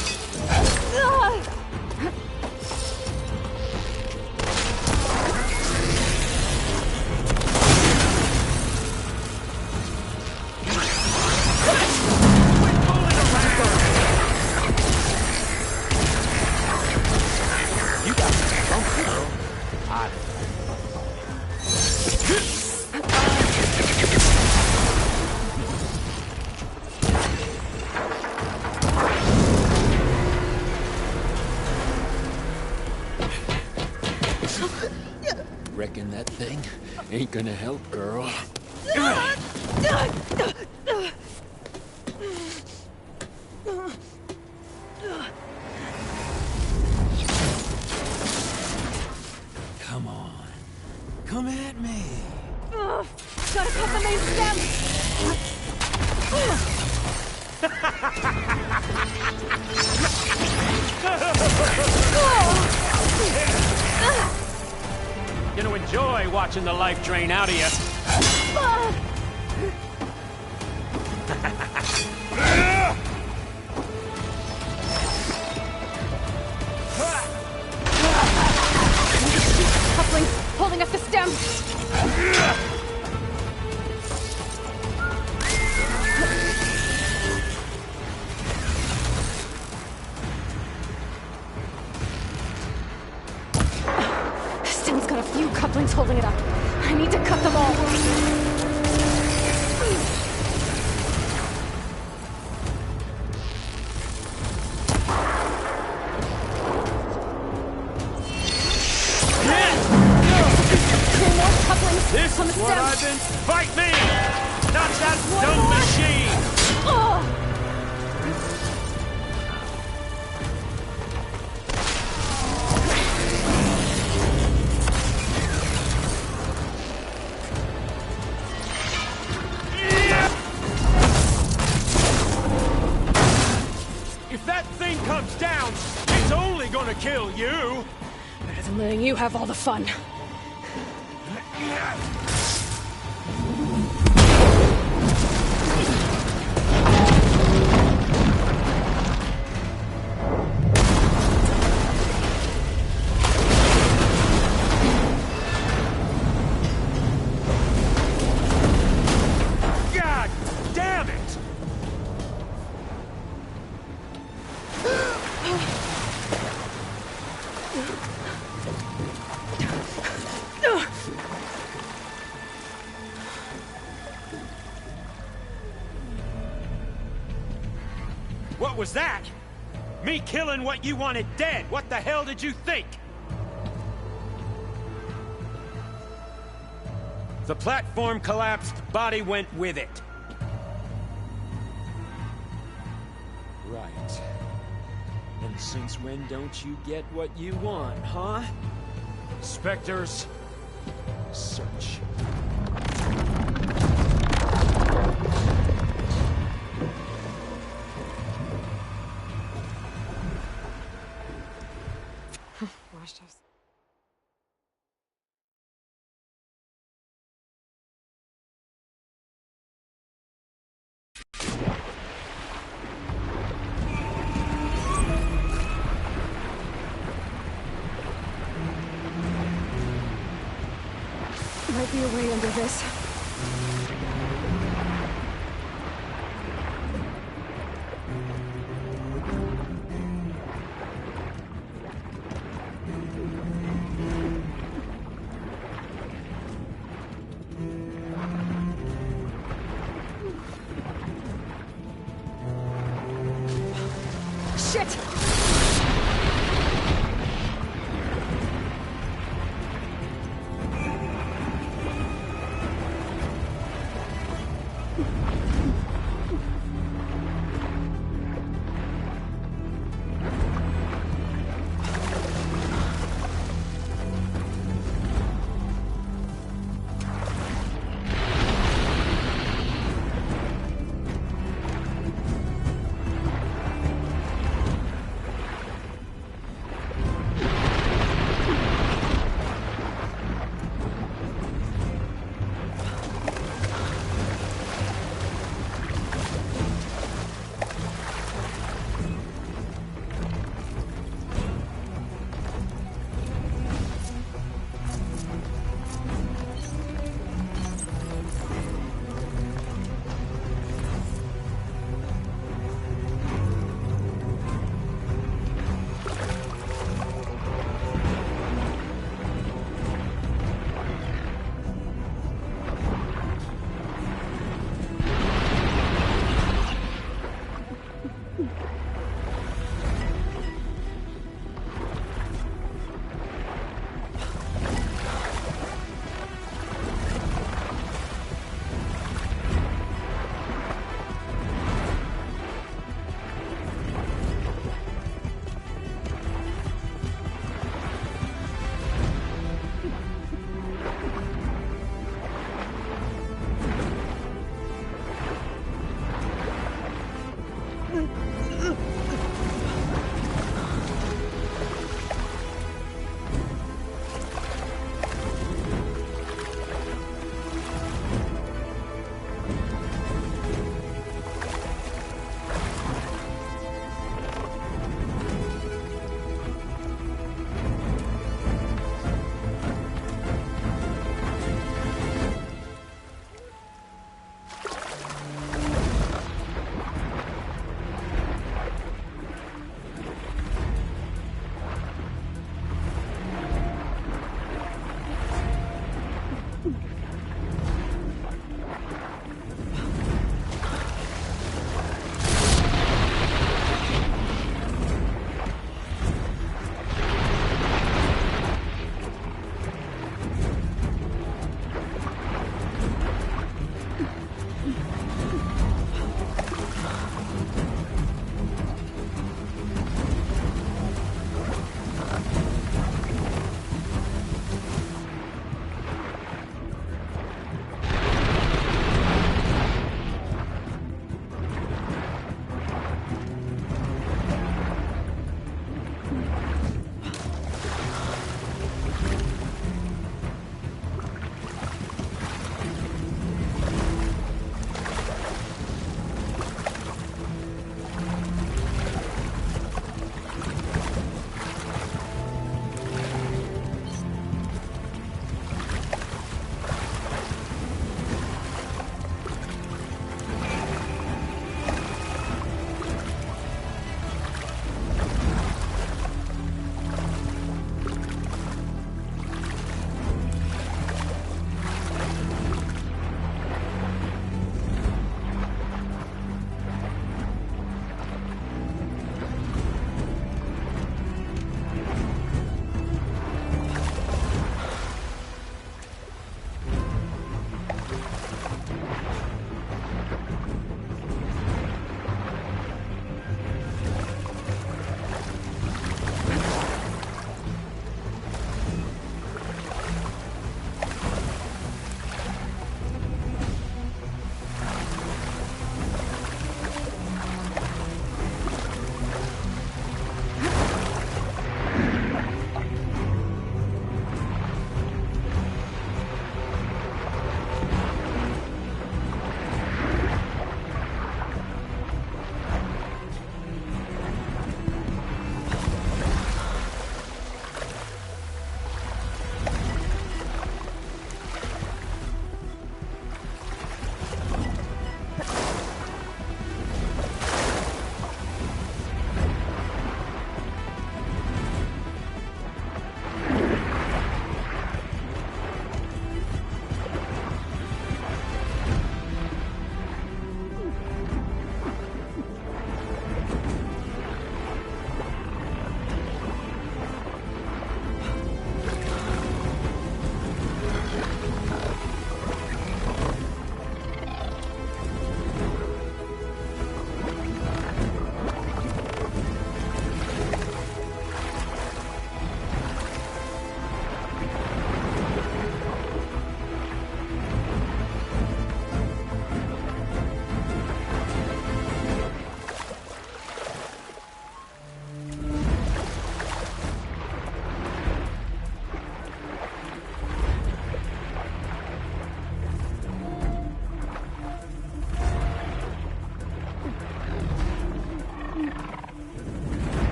Shaking that thing ain't gonna help, girl. Come on. Come at me. Gotta cut the main stem! Gonna enjoy watching the life drain out of you. Couplings holding up the stem! Stem's got a few couplings holding it up. I need to cut them all. This is what I've been... Fight me! Not that dumb machine! If that thing comes down, it's only gonna kill you! Better than letting you have all the fun. God damn it! What was that? Me killing what you wanted dead. What the hell did you think? The platform collapsed, body went with it. Right. And since when don't you get what you want, huh? Spectres, search. Washed us. Might be a way under this. Shit!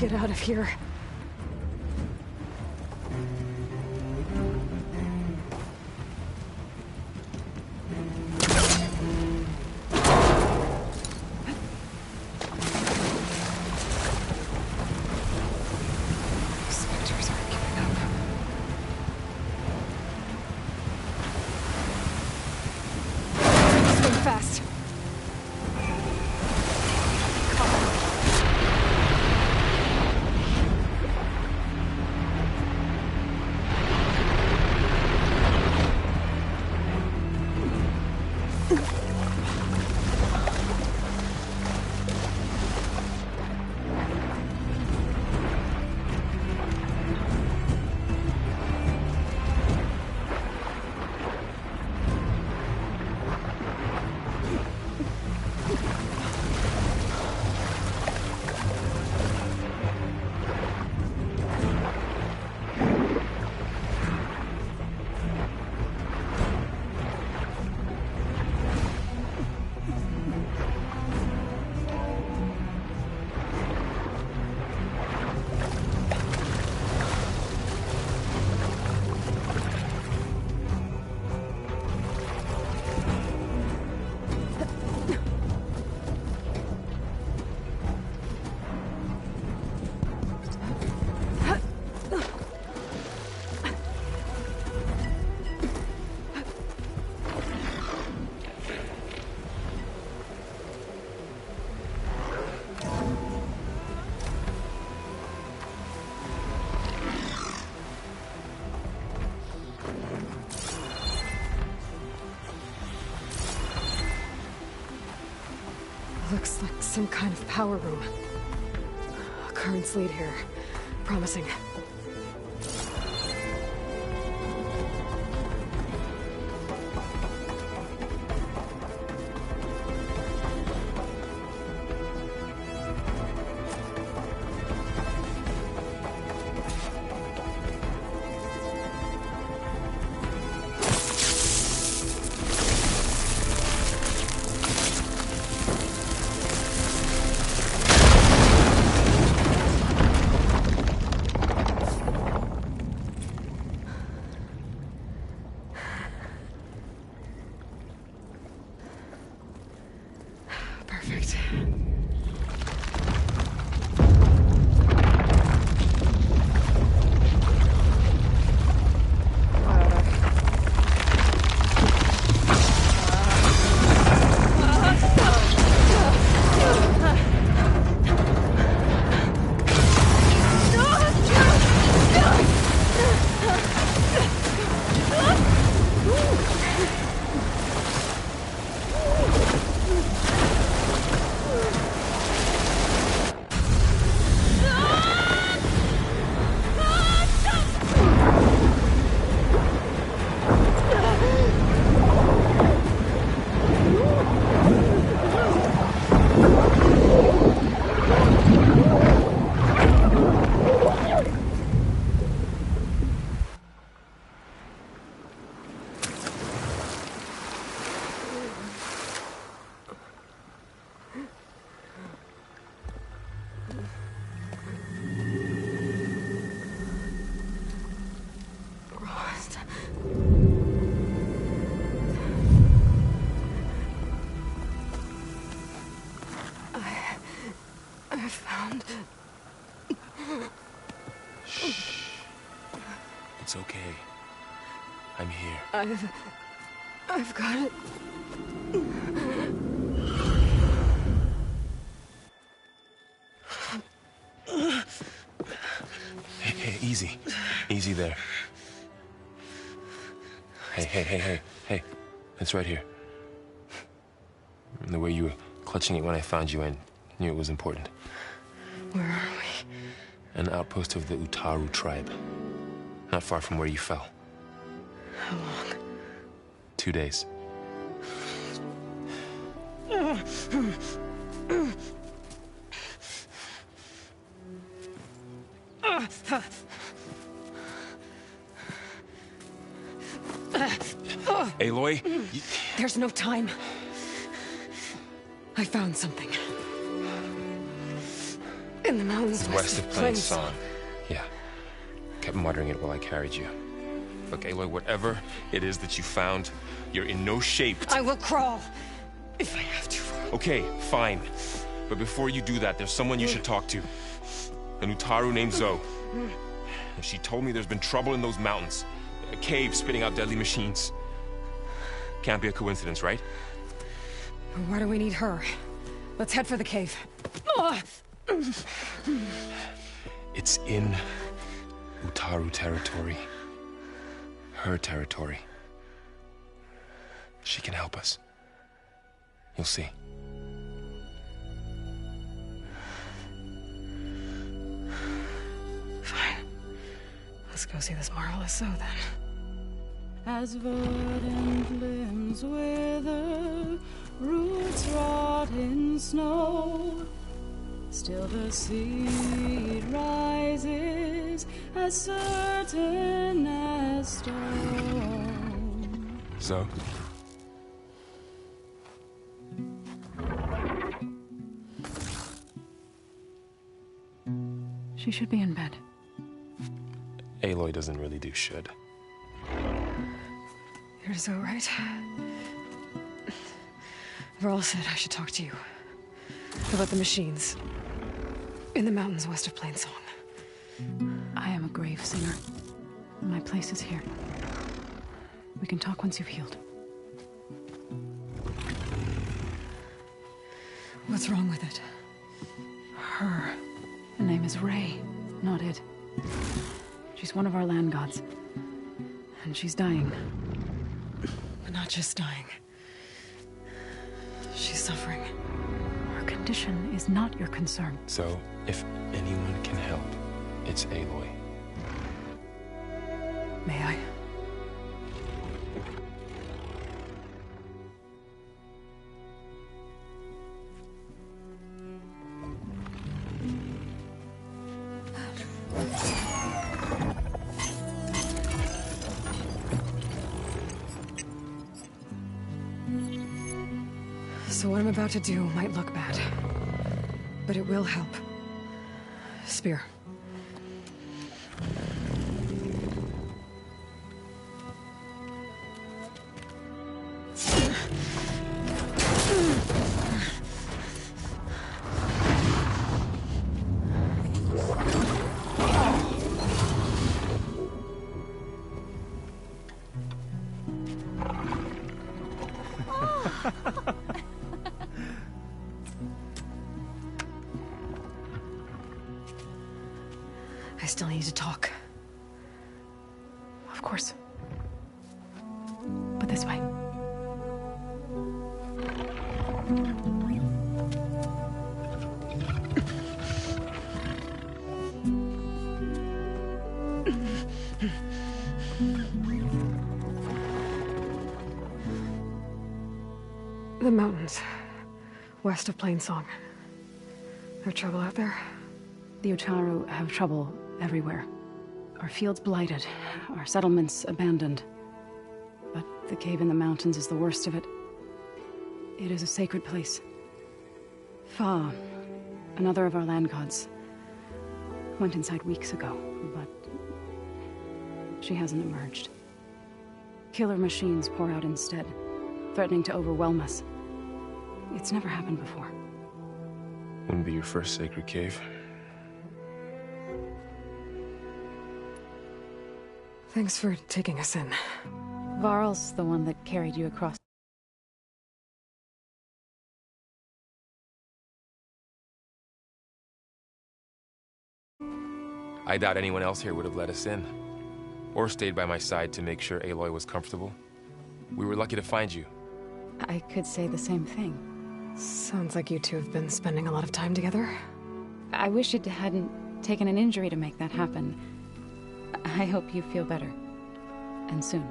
get out of here. Spectres aren't giving up. Swing fast. Looks like some kind of power room. Currents lead here. Promising. Perfect. I found... Shh. It's okay. I'm here. I've got it. Hey, easy. Easy there. Hey. It's right here. The way you were clutching it when I found you, I knew it was important. Where are we? An outpost of the Utaru tribe. Not far from where you fell. How long? 2 days. Aloy? There's no time. I found something. In the mountains west of Plainsong. Yeah. Kept muttering it while I carried you. Look, Aloy, whatever it is that you found, you're in no shape. I will crawl if I have to. Okay, fine. But before you do that, there's someone you should talk to. An Utaru named Zoe. And she told me there's been trouble in those mountains. A cave spitting out deadly machines. Can't be a coincidence, right? Why do we need her? Let's head for the cave. It's in Utaru territory. Her territory. She can help us. You'll see. Fine. Let's go see this marvelous Zoe then. As verdant limbs wither, roots rot in snow, still the seed rises as certain as stone. Zoe? She should be in bed. Aloy doesn't really do should. You're Zoe, right? Varl said I should talk to you about the machines in the mountains west of Plainsong. I am a grave singer. My place is here. We can talk once you've healed. What's wrong with it? Her. Her name is Ray, not it. She's one of our land gods. And she's dying. But not just dying. She's suffering. Her condition is not your concern. So, if anyone can help, it's Aloy. May I? So what I'm about to do might look bad, but it will help. Spear. I still need to talk. Of course. But this way. The mountains, west of Plainsong. There trouble out there? The Utaru have trouble everywhere. Our fields blighted, our settlements abandoned. But the cave in the mountains is the worst of it. It is a sacred place. Fa, another of our land gods, went inside weeks ago, but she hasn't emerged. Killer machines pour out instead, threatening to overwhelm us. It's never happened before. Wouldn't be your first sacred cave. Thanks for taking us in. Varl's the one that carried you across. I doubt anyone else here would have let us in. Or stayed by my side to make sure Aloy was comfortable. We were lucky to find you. I could say the same thing. Sounds like you two have been spending a lot of time together. I wish it hadn't taken an injury to make that happen. I hope you feel better. And soon.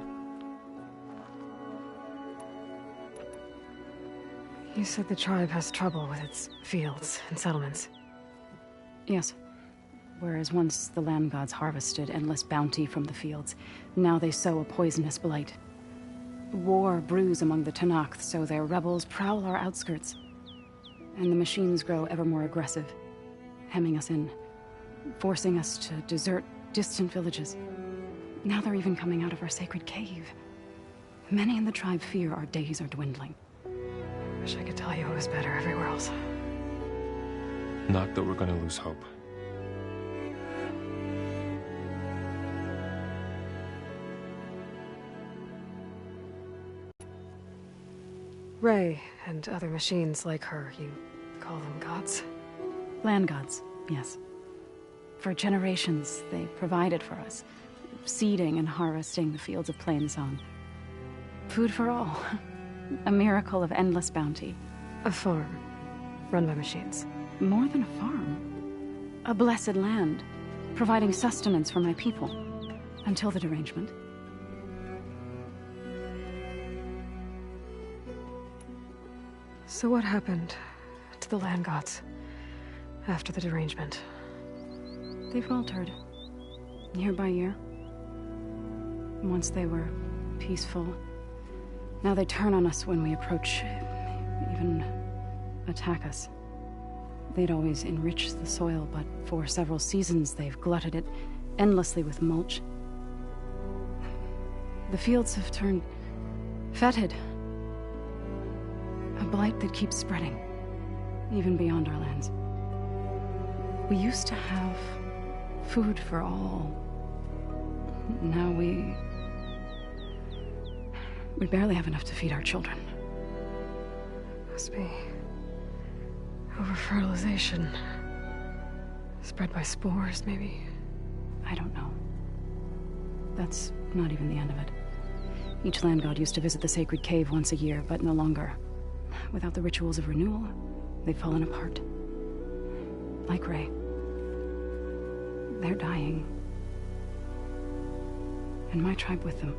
You said the tribe has trouble with its fields and settlements. Yes. Whereas once the land gods harvested endless bounty from the fields, now they sow a poisonous blight. War brews among the Tenakth, so their rebels prowl our outskirts. And the machines grow ever more aggressive. hemming us in, forcing us to desert distant villages. Now they're even coming out of our sacred cave. Many in the tribe fear our days are dwindling. Wish I could tell you it was better everywhere else. Not that we're gonna lose hope. Ray and other machines like her, you call them gods? Land gods, yes. For generations, they provided for us, seeding and harvesting the fields of Plainsong. Food for all. A miracle of endless bounty. A farm, run by machines. More than a farm. A blessed land, providing sustenance for my people. Until the derangement. So what happened to the land gods after the derangement? They faltered, year by year. Once they were peaceful. Now they turn on us when we approach, even attack us. They'd always enriched the soil, but for several seasons they've glutted it endlessly with mulch. The fields have turned fetid. A blight that keeps spreading, even beyond our lands. We used to have food for all. Now we barely have enough to feed our children. Must be over-fertilization. Spread by spores, maybe? I don't know. That's not even the end of it. Each land god used to visit the sacred cave once a year, but no longer. Without the rituals of renewal, they've fallen apart. Like Ray. They're dying. And my tribe with them.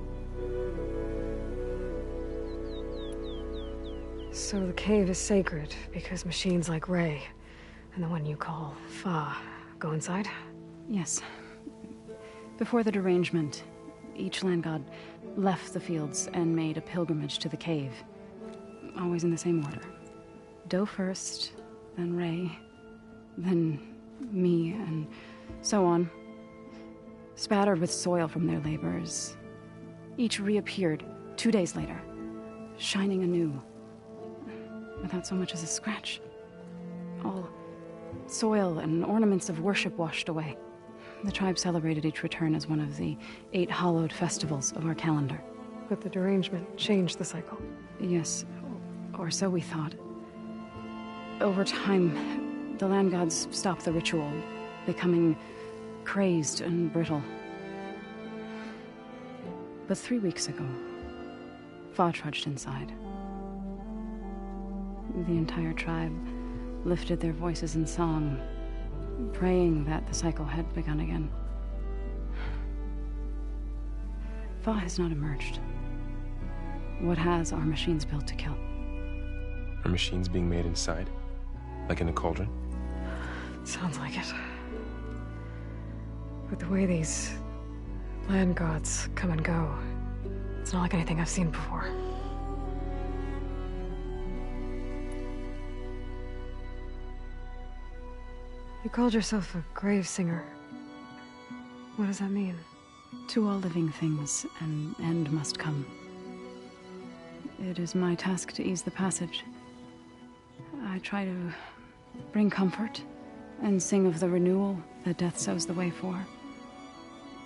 So the cave is sacred because machines like Ray and the one you call Fa go inside? Yes. Before the derangement, each land god left the fields and made a pilgrimage to the cave. Always in the same order. Doe first, then Ray, then me, and so on. Spattered with soil from their labors. Each reappeared 2 days later, shining anew. Without so much as a scratch. All soil and ornaments of worship washed away. The tribe celebrated each return as one of the 8 hallowed festivals of our calendar. But the derangement changed the cycle. Yes, or so we thought. Over time, the land gods stopped the ritual, becoming crazed and brittle. But 3 weeks ago, Fa trudged inside. The entire tribe lifted their voices in song, praying that the cycle had begun again. Fa has not emerged. What has are machines built to kill. Are machines being made inside? Like in a cauldron? Sounds like it. But the way these land gods come and go, it's not like anything I've seen before. You called yourself a grave singer. What does that mean? To all living things, an end must come. It is my task to ease the passage. I try to bring comfort and sing of the renewal that death sows the way for.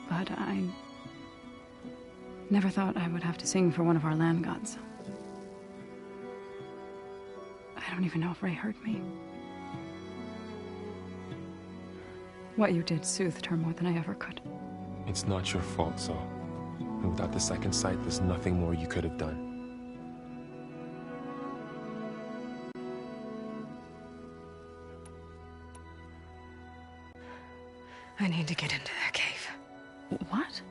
But I never thought I would have to sing for one of our land gods. I don't even know if Ray heard me. What you did soothed her more than I ever could. It's not your fault, Saul. And without the second sight, there's nothing more you could have done. I need to get into that cave. What?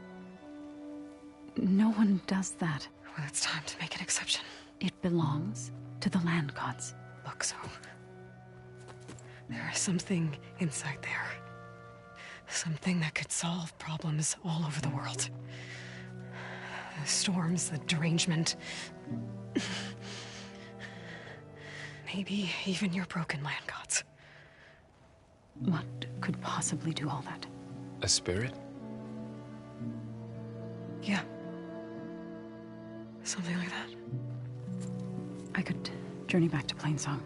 No one does that. Well, it's time to make an exception. It belongs to the land gods. Look, so there is something inside there. Something that could solve problems all over the world. The storms, the derangement. Maybe even your broken land gods. What could possibly do all that? A spirit? Yeah. Something like that. I could journey back to Plainsong,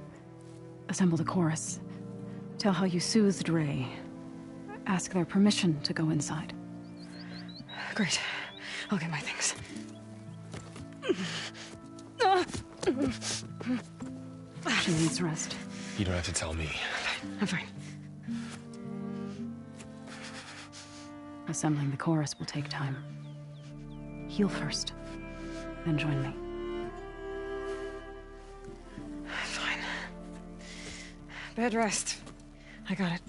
assemble the chorus, tell how you soothed Ray, ask their permission to go inside. Great. I'll get my things. She needs rest. You don't have to tell me. I'm fine. Assembling the chorus will take time. Heal first, then join me. Fine. Bed rest. I got it.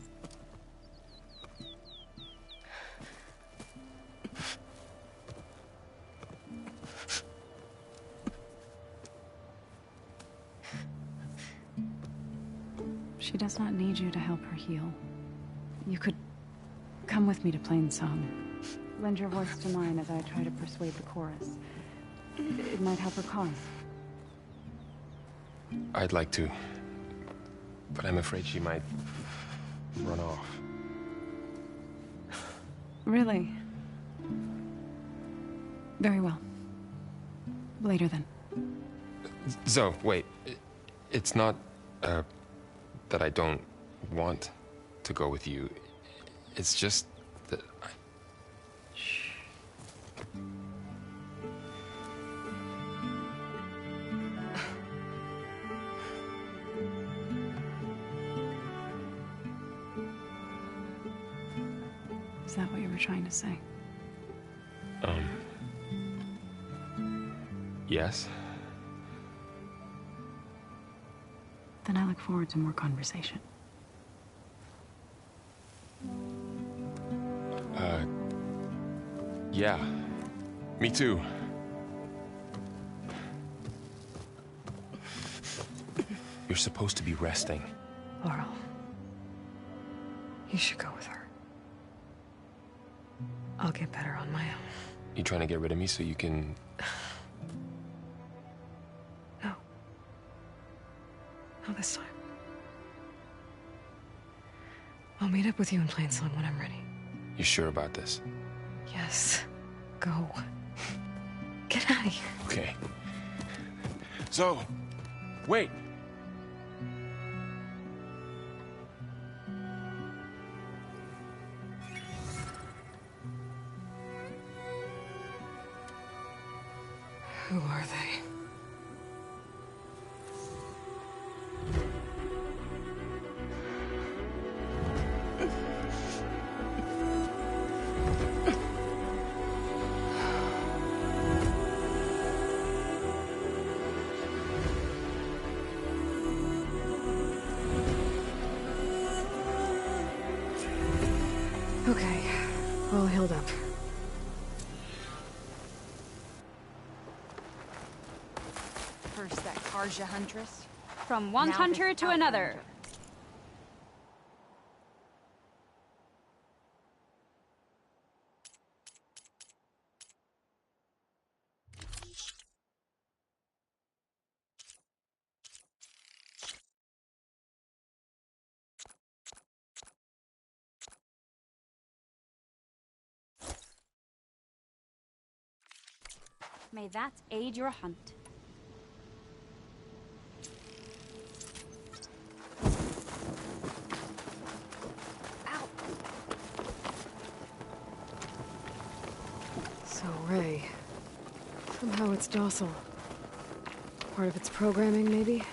She does not need you to help her heal. You could come with me to Plainsong. Lend your voice to mine as I try to persuade the chorus. It might help her cause. I'd like to, but I'm afraid she might run off. Really? Very well. Later then. Zoe, wait. It's not, that I don't want to go with you. It's just that I... Shh. Is that what you were trying to say? Yes? Then I look forward to more conversation. Yeah. Me too. You're supposed to be resting. Laurel. You should go with her. I'll get better on my own. You trying to get rid of me so you can... No. Not this time. I'll meet up with you in Plainsong when I'm ready. You sure about this? Yes. Go. Get out of here. Okay. Zoe, wait. Who are they? Okay, all healed up. First that Karja huntress. From one hunter to another. May that aid your hunt. So, Ray. Somehow it's docile. Part of its programming, maybe?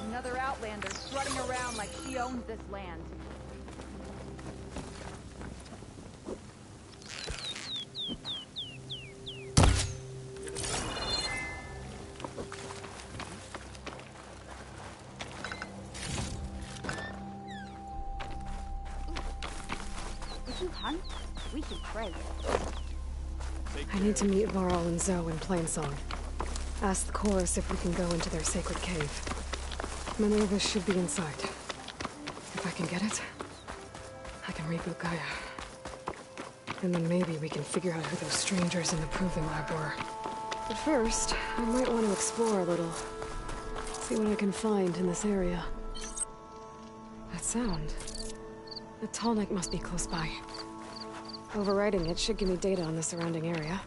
Another Outlander strutting around like she owns this land. If you hunt, we can trade. I need to meet Varl and Zoe in Plainsong. Ask the chorus if we can go into their sacred cave. Many of us should be inside. If I can get it, I can reboot Gaia. And then maybe we can figure out who those strangers in the Proving Lab were. But first, I might want to explore a little. See what I can find in this area. That sound. The Tallneck must be close by. Overriding it should give me data on the surrounding area.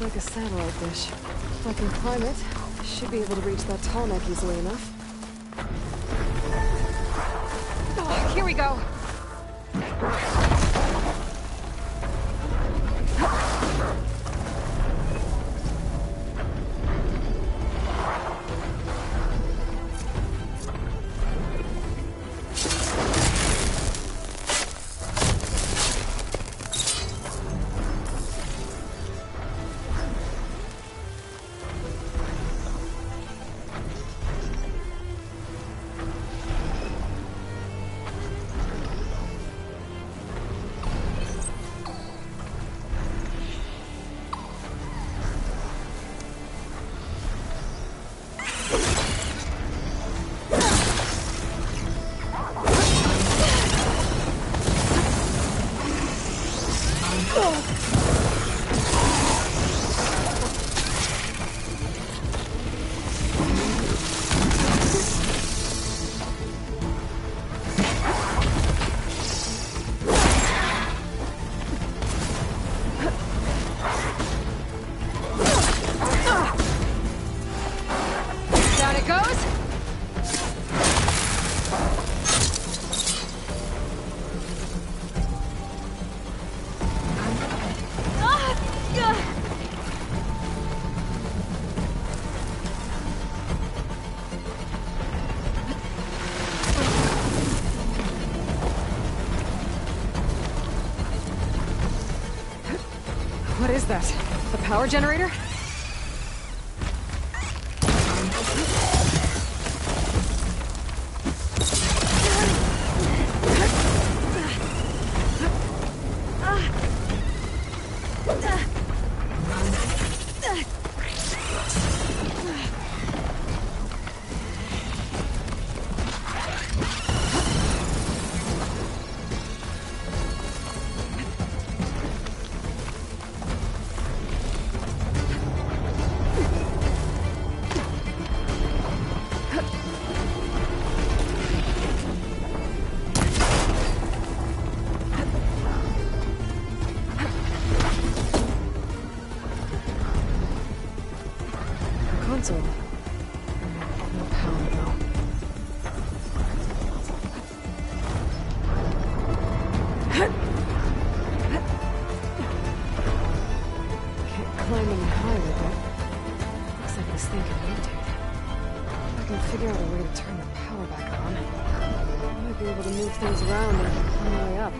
Like a satellite dish. If I can climb it, I should be able to reach that Tallneck easily enough. Oh, here we go! What is that? The power generator? Console. No power though. Can't climb any higher with it. Looks like this thing can rotate. If I can figure out a way to turn the power back on, I might be able to move things around and climb my way up.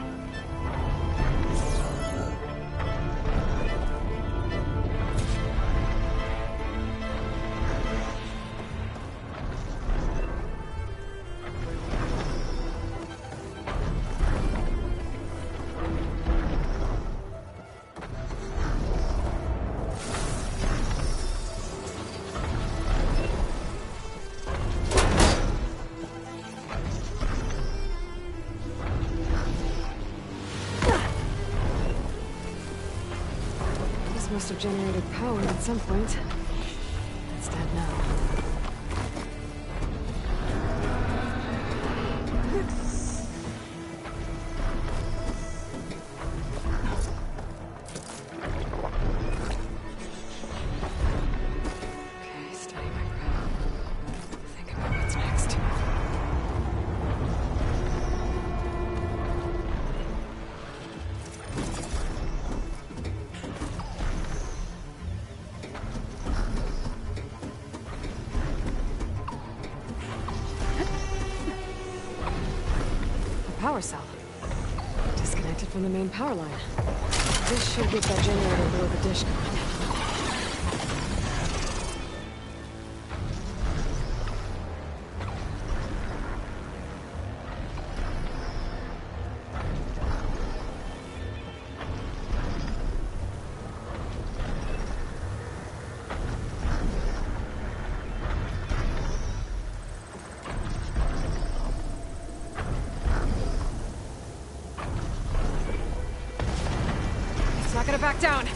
Must have generated power at some point. It's dead now. Okay, steady my breath. Think about what's next. Power cell. Disconnected from the main power line. This should get that generator below the dish going. not gonna back down.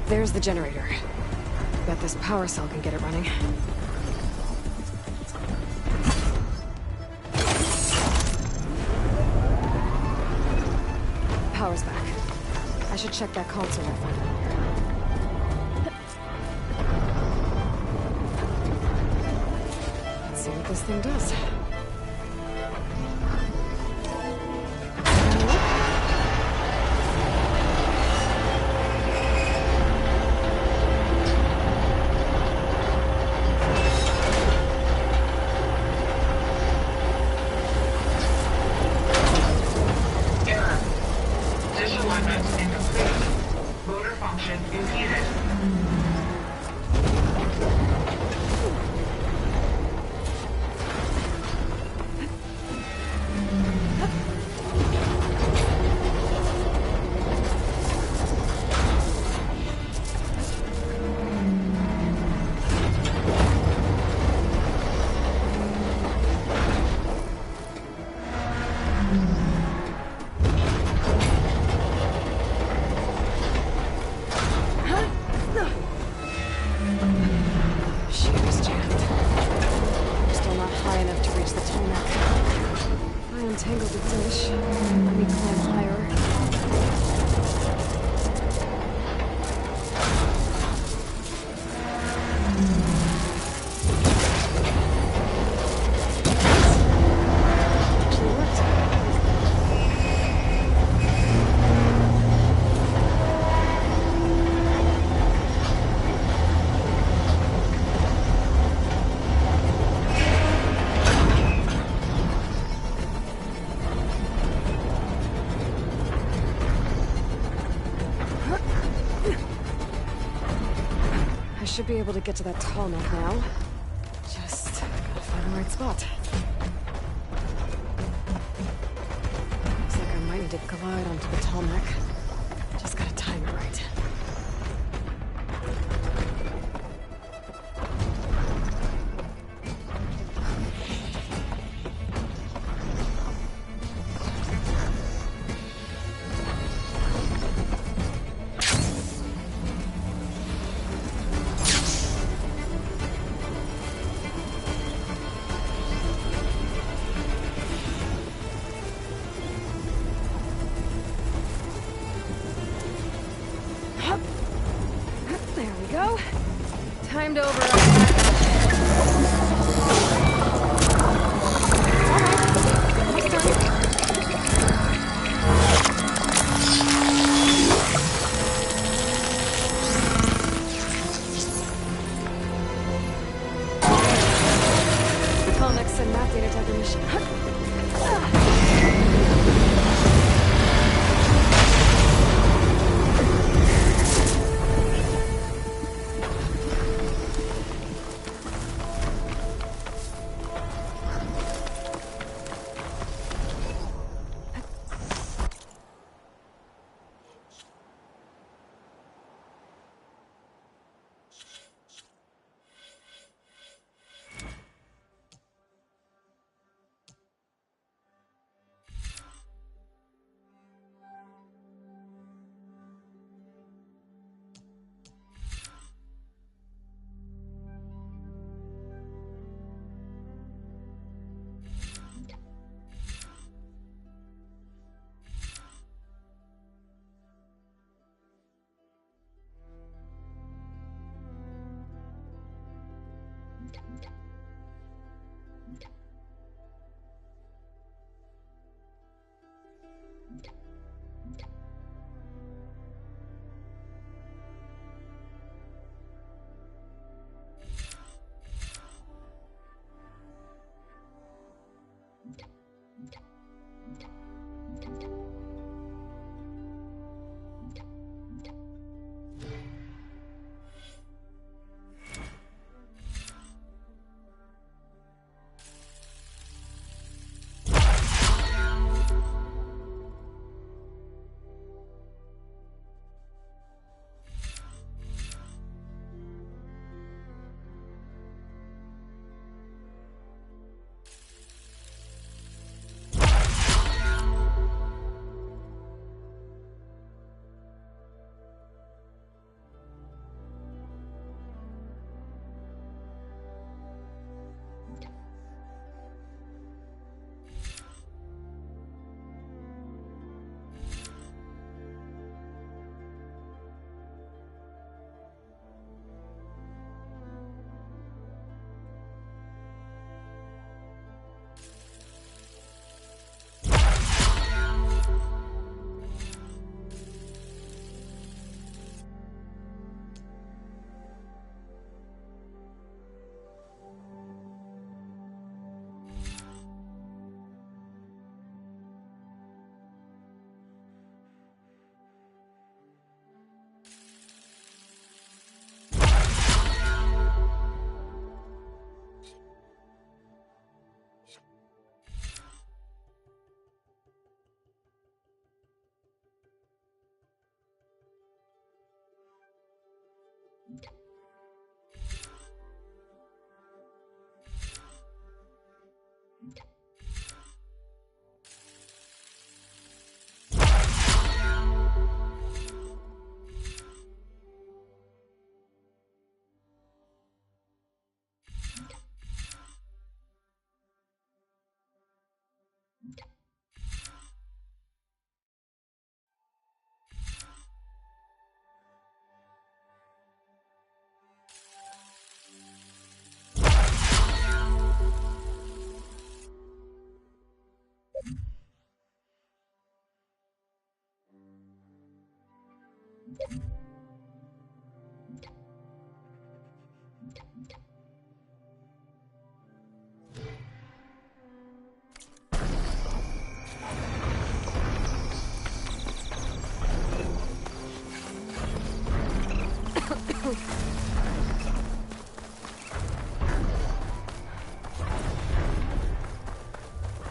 There's the generator. Bet this power cell can get it running. Power's back. I should check that console I found in here. Let's see what this thing does. Should be able to get to that tall neck now. Just gotta find the right spot. Looks like I might need to glide onto the tall neck. Just gotta time it right. Time to the comics and map data definition.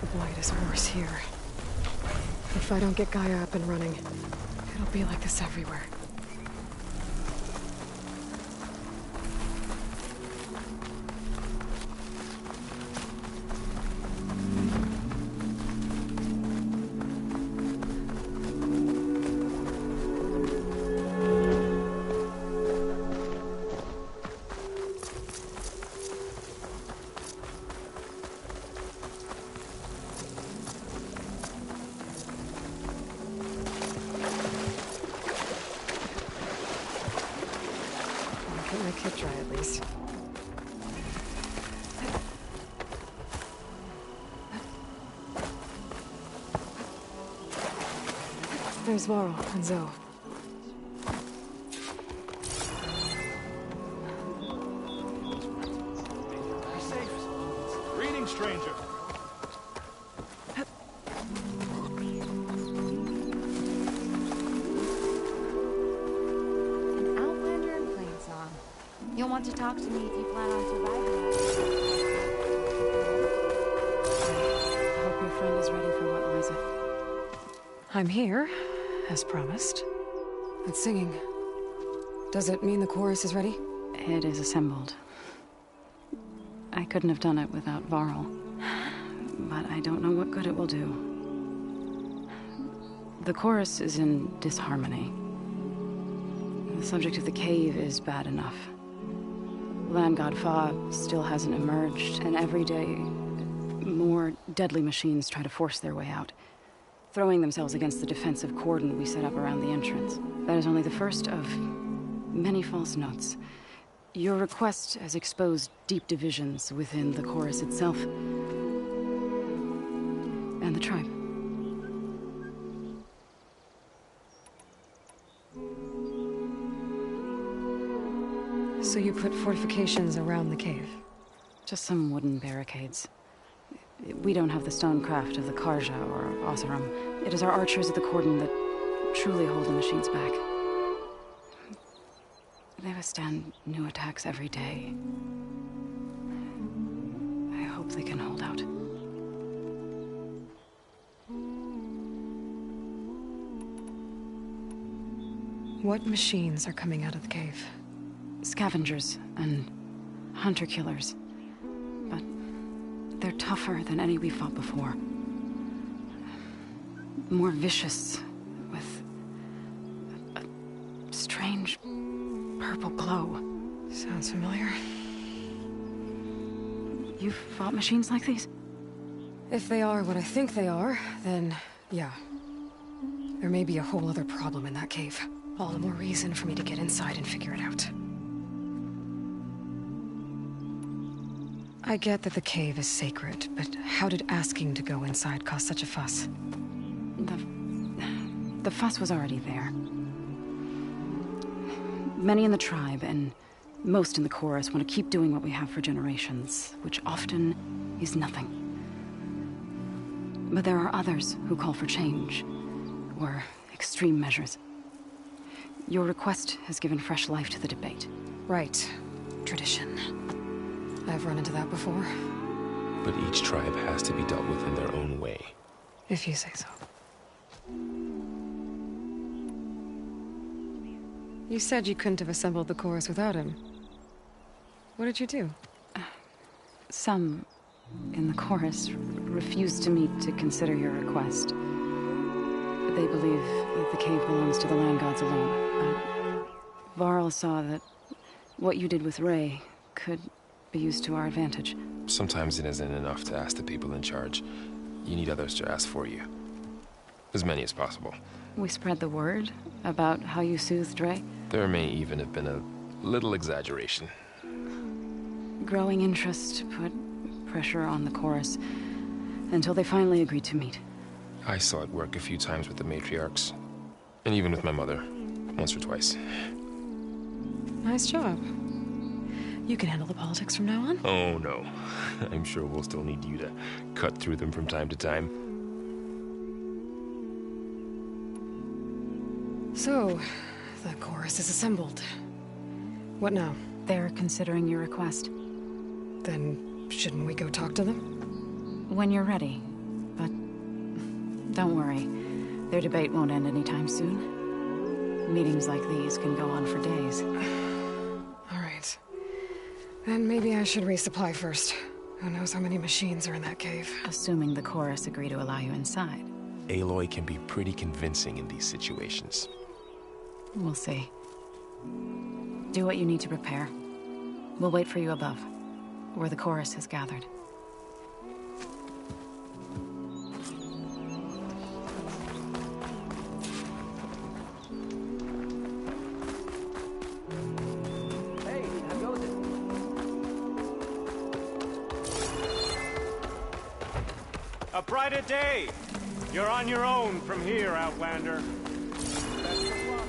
The blight is worse here. If I don't get Gaia up and running, it'll be like this everywhere. Get my kit dry at least. There's Varl and Zoe. Be safe. Greetings, stranger. You'll want to talk to me if you plan on surviving. I hope your friend is ready for what lies ahead. I'm here, as promised. It's singing. Does it mean the chorus is ready? It is assembled. I couldn't have done it without Varl. But I don't know what good it will do. The chorus is in disharmony. The subject of the cave is bad enough. Land God Fa still hasn't emerged, and every day, more deadly machines try to force their way out, throwing themselves against the defensive cordon we set up around the entrance. That is only the first of many false notes. Your request has exposed deep divisions within the chorus itself and the tribe. So you put fortifications around the cave? Just some wooden barricades. We don't have the stonecraft of the Karja or Oseram. It is our archers at the cordon that truly hold the machines back. They withstand new attacks every day. I hope they can hold out. What machines are coming out of the cave? Scavengers and hunter-killers. But they're tougher than any we fought before. More vicious, with a strange purple glow. Sounds familiar. You've fought machines like these? If they are what I think they are, then yeah. There may be a whole other problem in that cave. All the more reason for me to get inside and figure it out. I get that the cave is sacred, but how did asking to go inside cause such a fuss? The fuss was already there. Many in the tribe, and most in the chorus, want to keep doing what we have for generations, which often is nothing. But there are others who call for change, or extreme measures. Your request has given fresh life to the debate. Right. Tradition. I've run into that before. But each tribe has to be dealt with in their own way. If you say so. You said you couldn't have assembled the chorus without him. What did you do? Some in the chorus refused to meet to consider your request. They believe that the cave belongs to the land gods alone. Varl saw that what you did with Ray could be used to our advantage. Sometimes it isn't enough to ask the people in charge. You need others to ask for you. As many as possible. We spread the word about how you soothed Ray. There may even have been a little exaggeration. Growing interest put pressure on the chorus until they finally agreed to meet. I saw it work a few times with the matriarchs. And even with my mother. Once or twice. Nice job. You can handle the politics from now on? Oh, no. I'm sure we'll still need you to cut through them from time to time. So, the chorus is assembled. What now? They're considering your request. Then, shouldn't we go talk to them? When you're ready. But don't worry. Their debate won't end anytime soon. Meetings like these can go on for days. All right. Then maybe I should resupply first. Who knows how many machines are in that cave? Assuming the chorus agree to allow you inside. Aloy can be pretty convincing in these situations. We'll see. Do what you need to prepare. We'll wait for you above, where the chorus has gathered. Hey, how goes it? A brighter day! You're on your own from here, Outlander. Best of luck.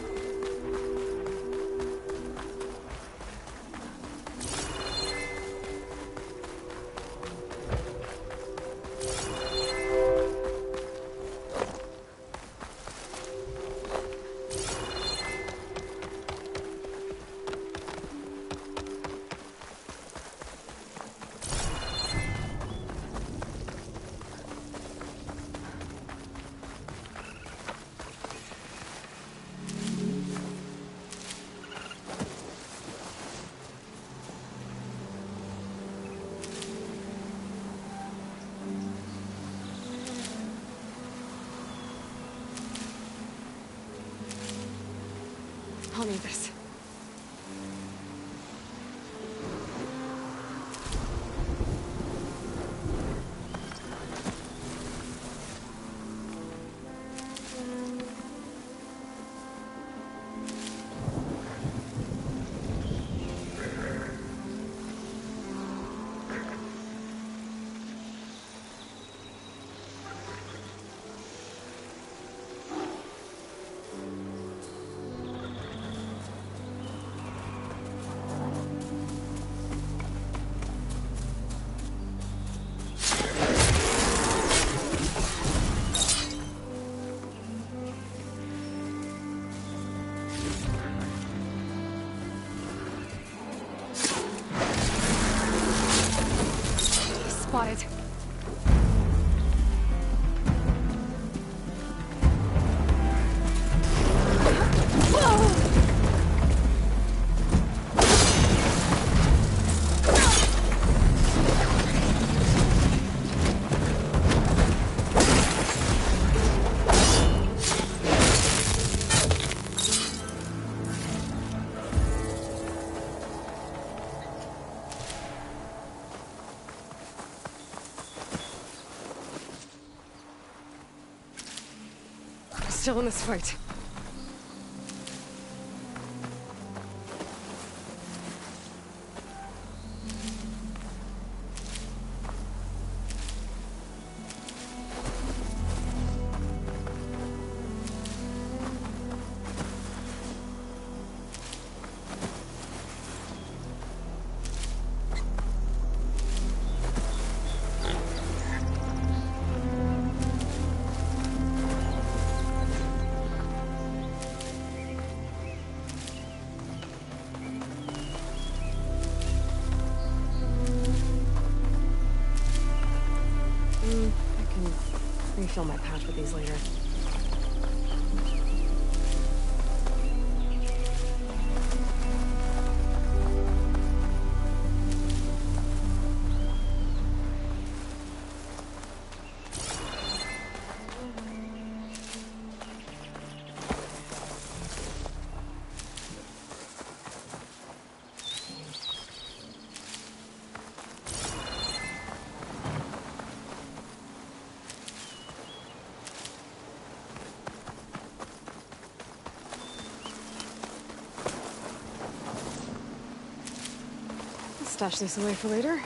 I'll need this. Spotted. Still in this fight. Refill my pouch with these later. Stash this away for later.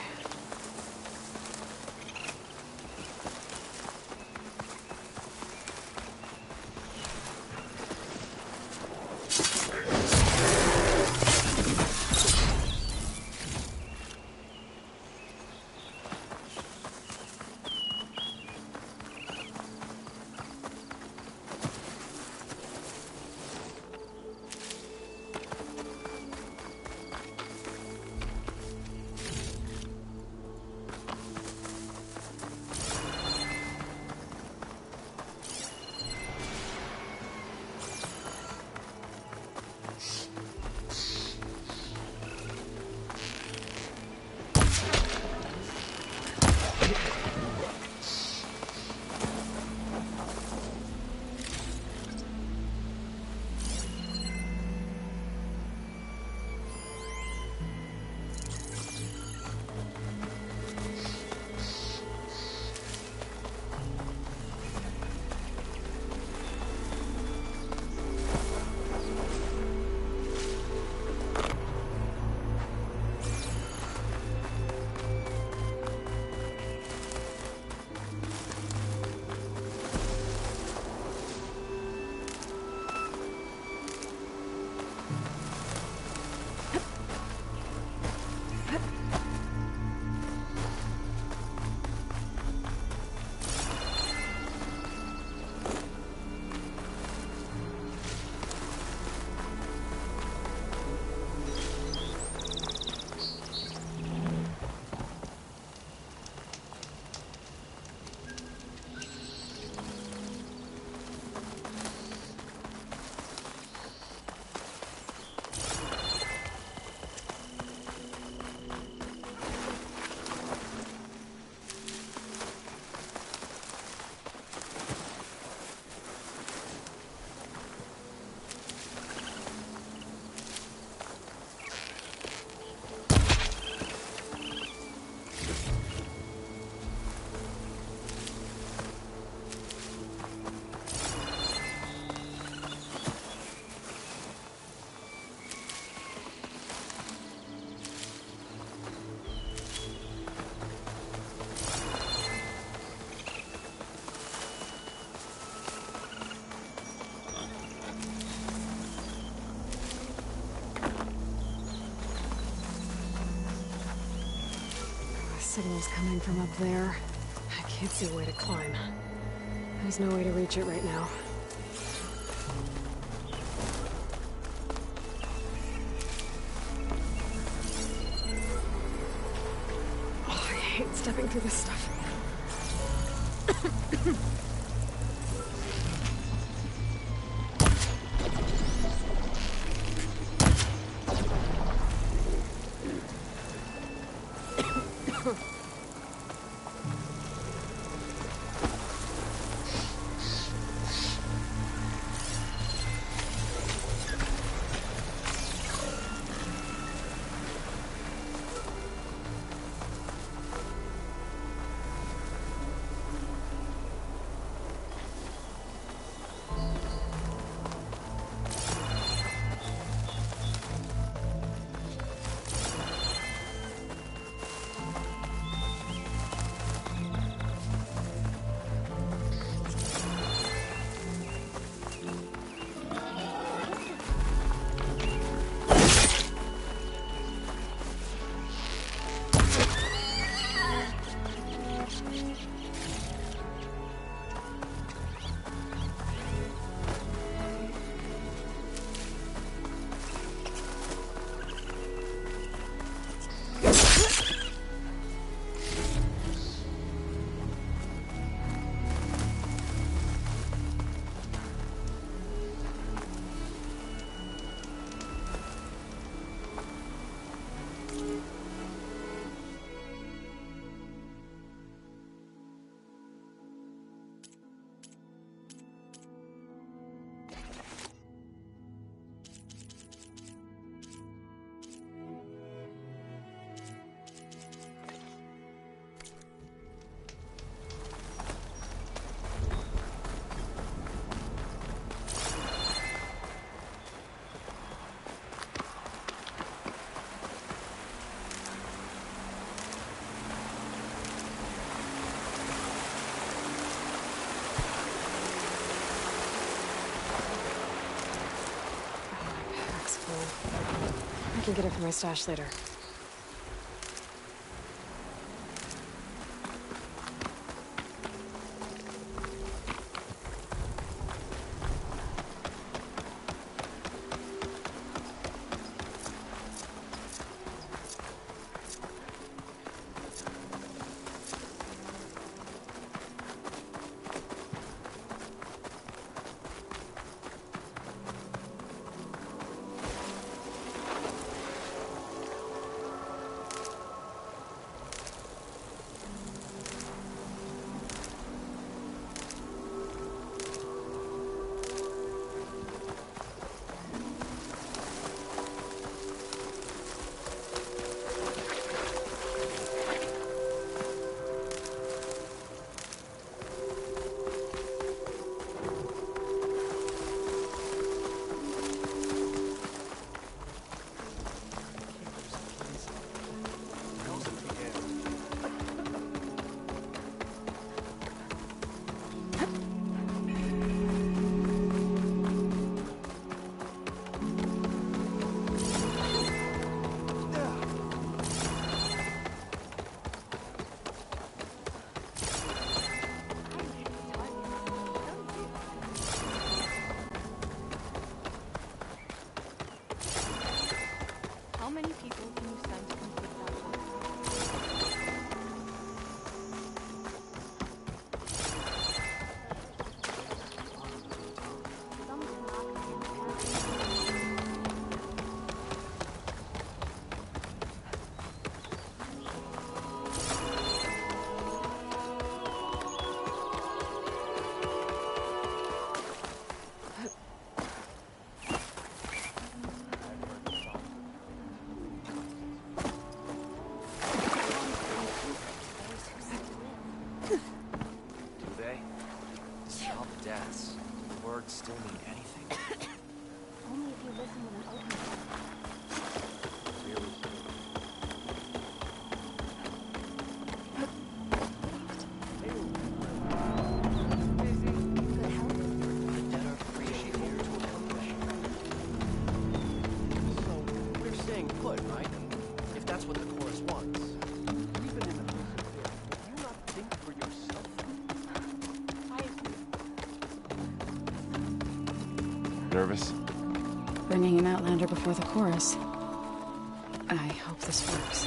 Signal's coming from up there. I can't see a way to climb. There's no way to reach it right now. Oh, I hate stepping through this stuff. can get it from my stash later. How many people can you send to complete that work? Do they? Despite all the deaths, do the words still mean anything? Only if you listen with an open mind. So, we're staying put, right? If that's what the chorus wants. Even in the prison there, do you not think for yourself? Nervous? Bringing an Outlander before the chorus. I hope this works.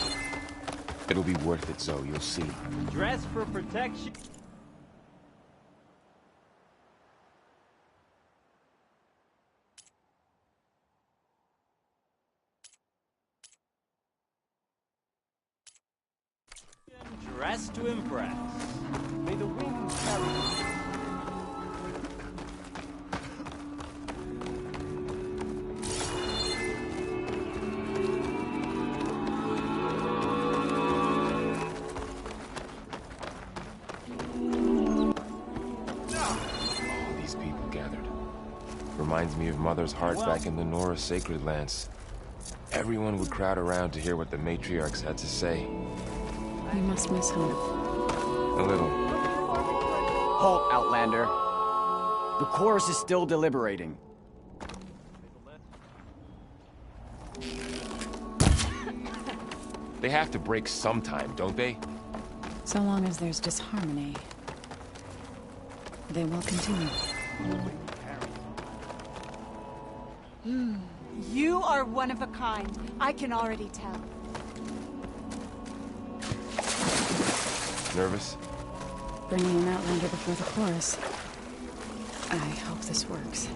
It'll be worth it, Zoe. You'll see. Dress for protection. Dress to impress. May the wind carry you. All these people gathered. Reminds me of Mother's heart back in the Nora Sacred Lands. Everyone would crowd around to hear what the matriarchs had to say. You must miss home. A little. Halt, Outlander. The chorus is still deliberating. They have to break sometime, don't they? So long as there's disharmony, they will continue. You are one of a kind. I can already tell. Nervous? Bringing an Outlander before the chorus. I hope this works.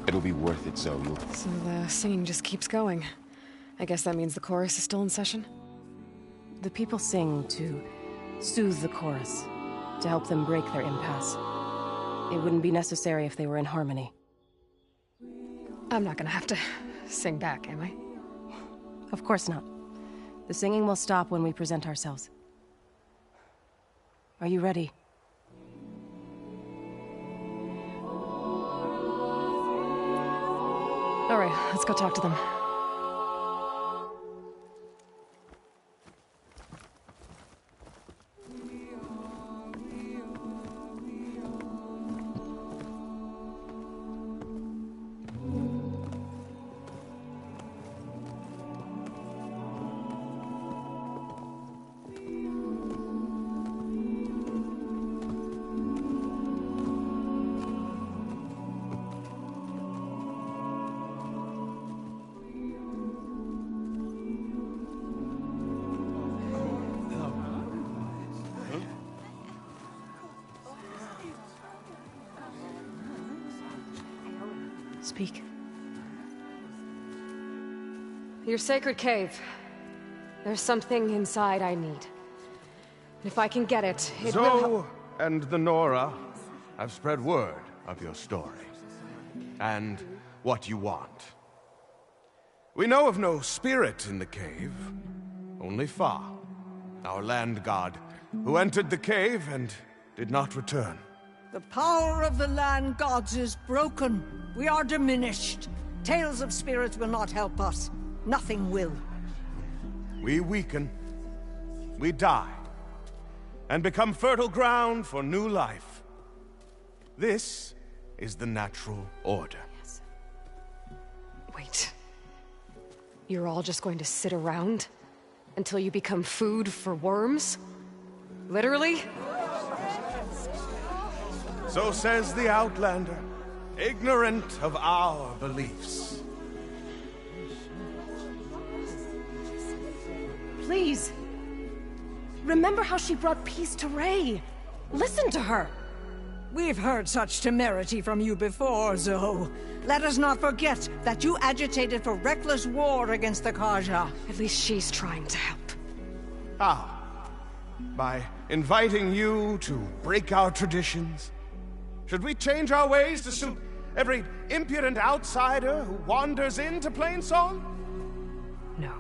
It'll be worth it, Zoe. So the singing just keeps going. I guess that means the chorus is still in session? The people sing to soothe the chorus, to help them break their impasse. It wouldn't be necessary if they were in harmony. I'm not gonna have to sing back, am I? Of course not. The singing will stop when we present ourselves. Are you ready? All right, let's go talk to them. Speak. Your sacred cave. There's something inside I need. If I can get it, it will Zoe and the Nora have spread word of your story. And what you want. We know of no spirit in the cave. Only Fa, our land god, who entered the cave and did not return. The power of the land gods is broken. We are diminished. Tales of spirits will not help us. Nothing will. We weaken. We die. And become fertile ground for new life. This is the natural order. Yes. Wait. You're all just going to sit around until you become food for worms? Literally? So says the Outlander, ignorant of our beliefs. Please. Remember how she brought peace to Ray. Listen to her. We've heard such temerity from you before, Zoe. Let us not forget that you agitated for reckless war against the Carja. At least she's trying to help. How? By inviting you to break our traditions? Should we change our ways to suit every impudent outsider who wanders into Plainsong? No.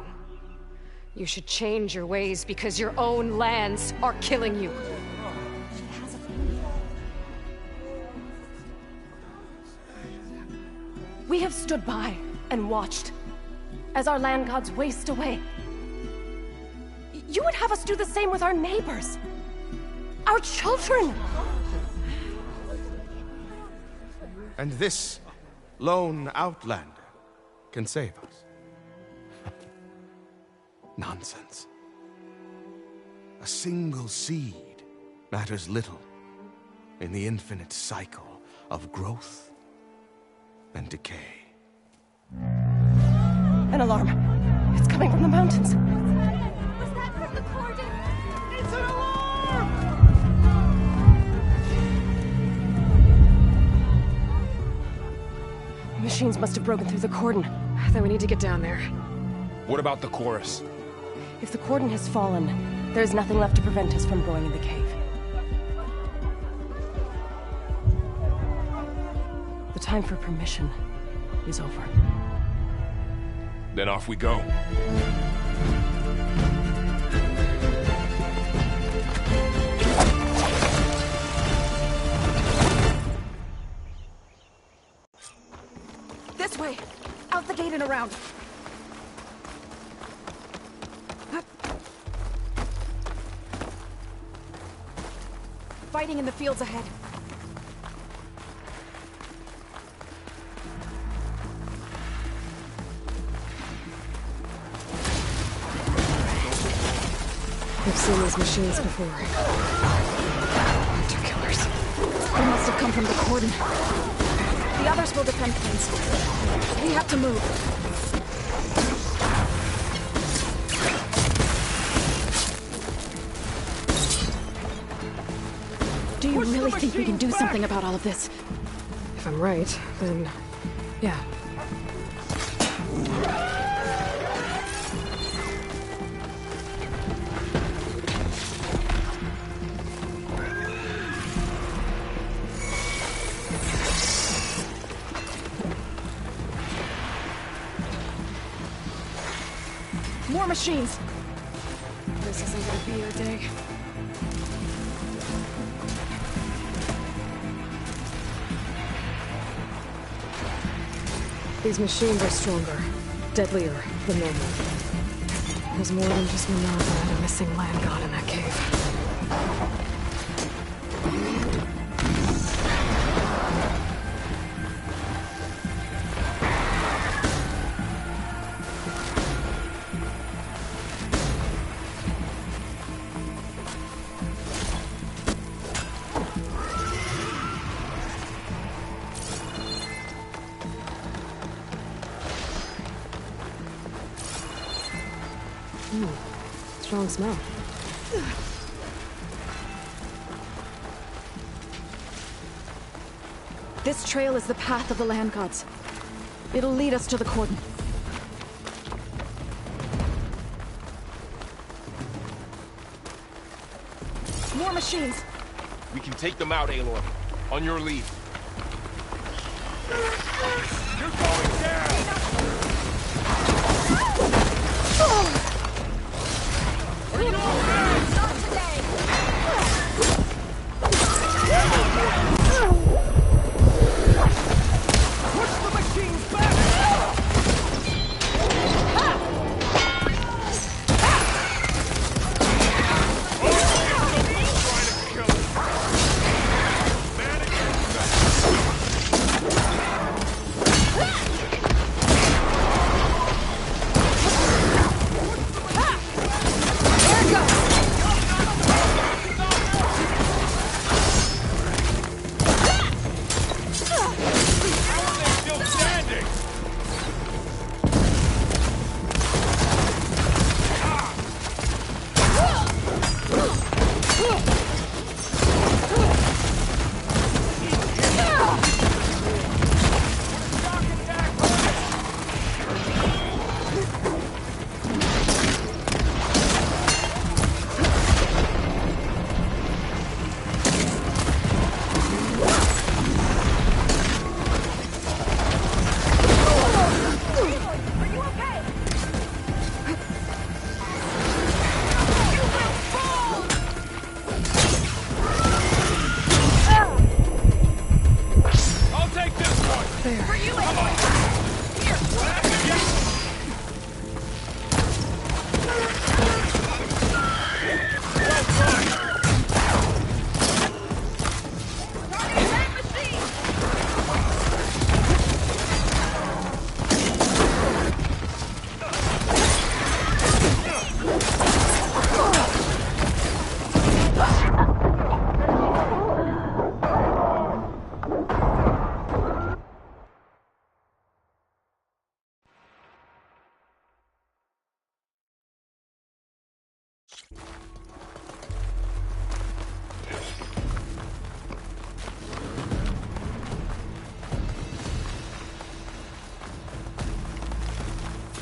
You should change your ways because your own lands are killing you. We have stood by and watched as our land gods waste away. You would have us do the same with our neighbors, our children. And this lone Outlander can save us. Nonsense. A single seed matters little in the infinite cycle of growth and decay. An alarm. It's coming from the mountains. Was that from the Cordon? It's an alarm! The machines must have broken through the cordon. Then we need to get down there. What about the chorus? If the cordon has fallen, there's nothing left to prevent us from going in the cave. The time for permission is over. Then off we go. This way! Out the gate and around! Fighting in the fields ahead. I've seen these machines before. Hunter killers. They must have come from the cordon. The others will defend things. We have to move. Do you really think we can do something about all of this? If I'm right, then Yeah. More machines! This isn't gonna be your day. These machines are stronger, deadlier than normal. There's more than just Minerva and a missing land god in that cave. Strong smell. This trail is the path of the land gods. It'll lead us to the cordon. More machines! We can take them out, Aloy. On your lead. You're going down! Are you okay? Not today! Push the machines back!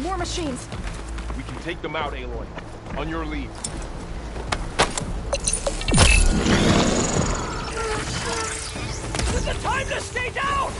More machines! We can take them out, Aloy. On your lead. This is the time to stay down!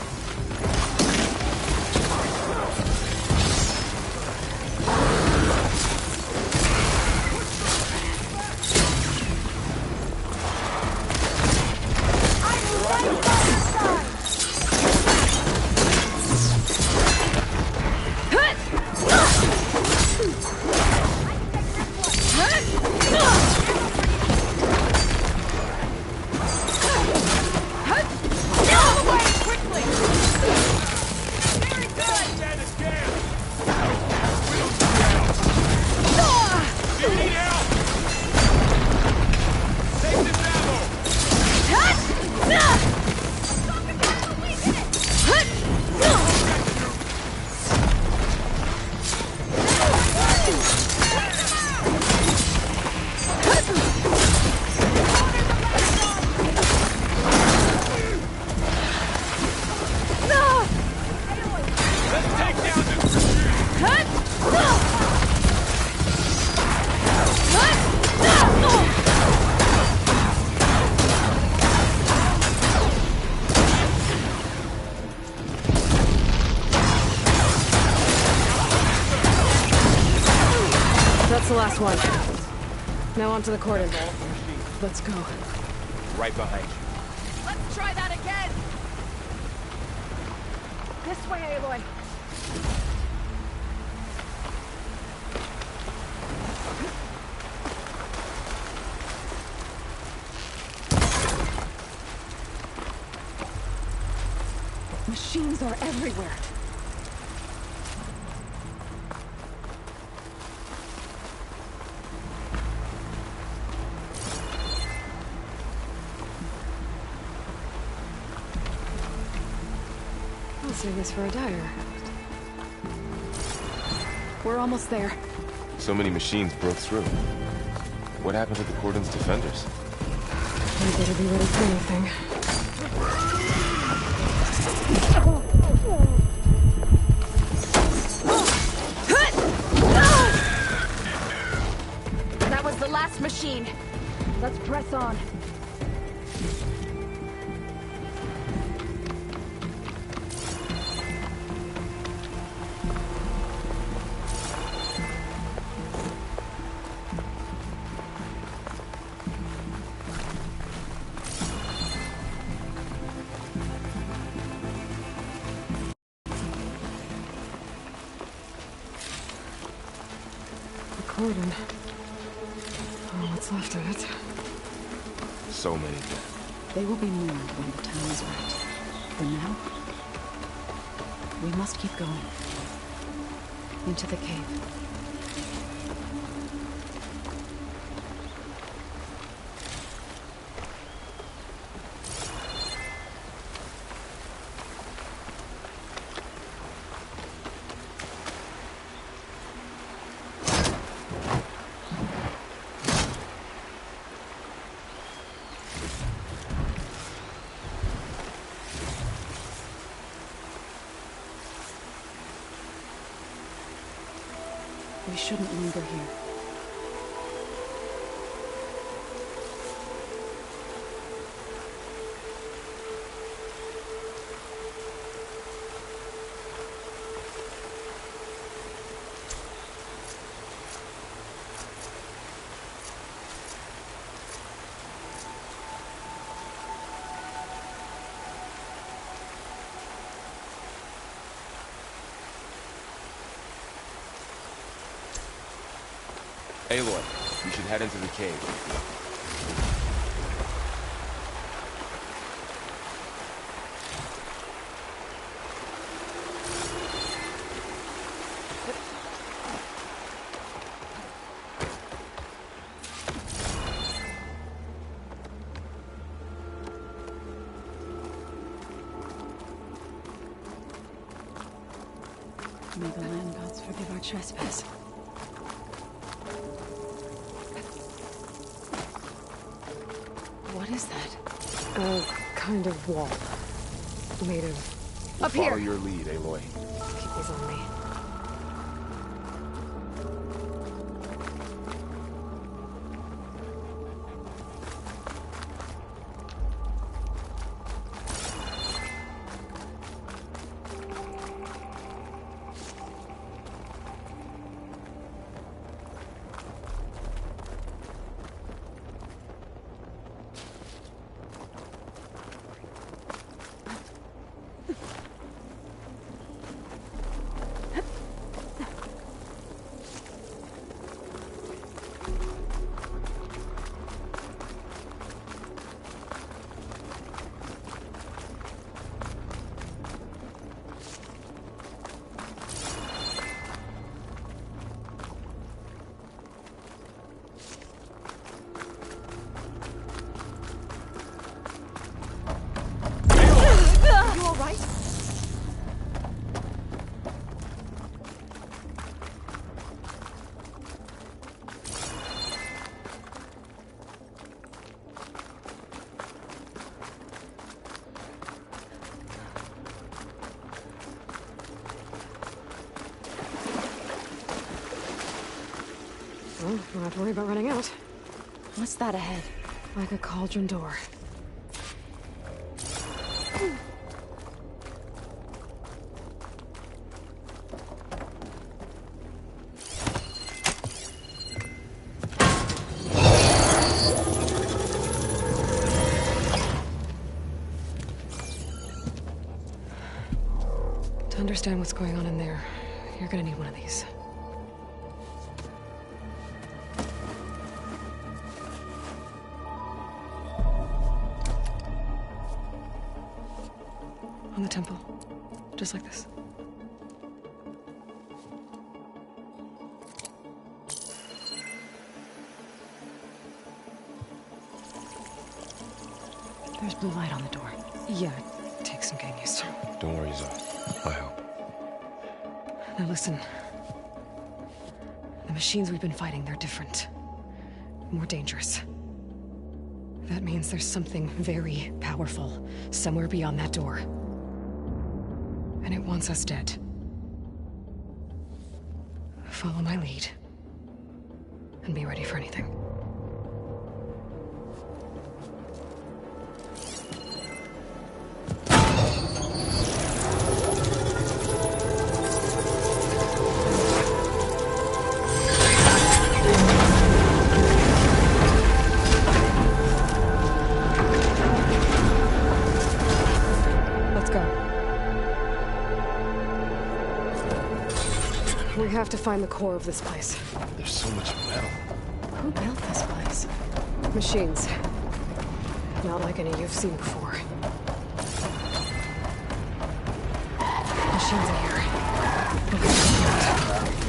Quickly! Last one. Now onto the cordon. Let's go. Right behind you. Let's try that again! This way, Aloy. Machines are everywhere. I'll save this for a dagger. We're almost there. So many machines broke through. What happened to the Cordon's defenders? We better be ready for anything. That was the last machine. Let's press on. Cordon. Oh, what's left of it? So many dead. They will be mourned when the time is right. For now, we must keep going. Into the cave. We shouldn't linger here. Aloy, you should head into the cave. May the land gods forgive our trespass. What is that? A kind of wall. Made of... We'll follow your lead, Aloy. Keep these on me. Well, don't have to worry about running out. What's that ahead? Like a cauldron door. To understand what's going on in there, you're gonna need one of these. On the temple. Just like this. There's blue light on the door. Yeah, it takes some getting used to. Don't worry, Zoe. I help. Now listen. The machines we've been fighting, they're different. More dangerous. That means there's something very powerful somewhere beyond that door. And it wants us dead. Follow my lead. And be ready for anything. We have to find the core of this place. There's so much metal. Who built this place? Machines. Not like any you've seen before. Machines are here.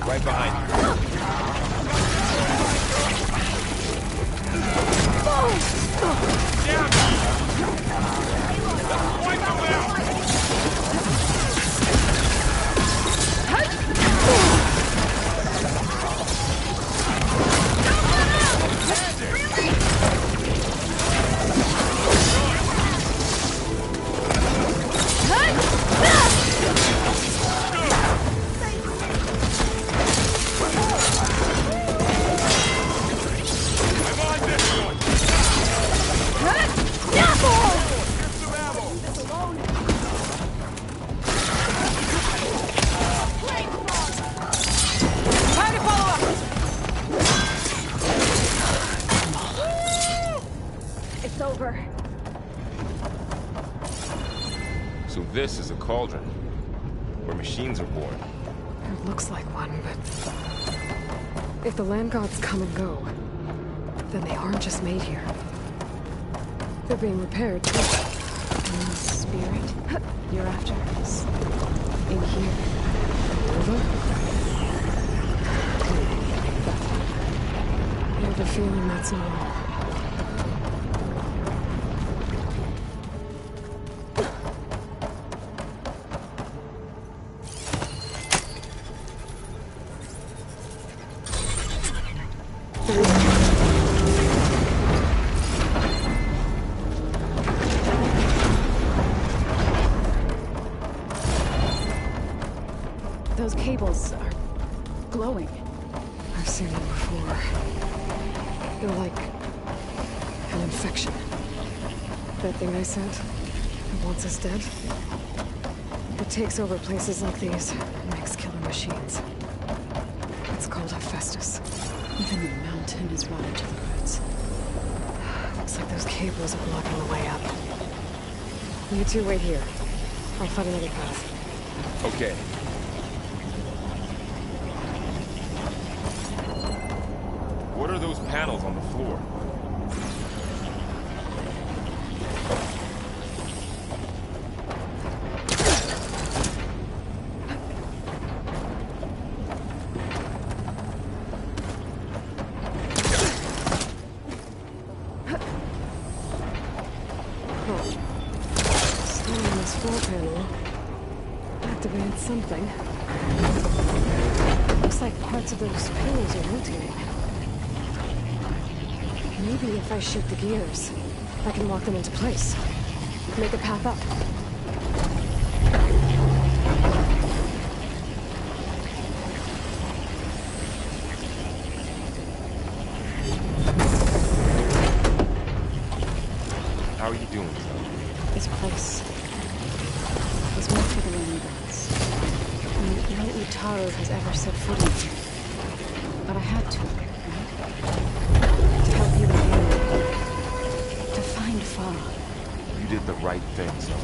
Right behind you. Down! Wipe them out! So this is a cauldron, where machines are born. It looks like one, but... if the land gods come and go, then they aren't just made here. They're being repaired, too. And the spirit you're after is in here. Nova? I have a feeling that's normal. Those cables are glowing. I've seen them before. They're like an infection. That thing I said, that wants us dead. It takes over places like these and makes killer machines. It's called Hephaestus. Even the mountain is rotted to the roots. Looks like those cables are blocking the way up. You two wait here. I'll find another path. Okay. What are those panels on the floor? Standing on this floor panel activated something. Looks like parts of those panels are rotating. Maybe if I shoot the gears, I can lock them into place. Make a path up. How are you doing, Zoe? This place was meant for the land gods. And no Utaru has ever set foot in here. But I had to, right? To help you again. To find Farah. You did the right thing, Zoe.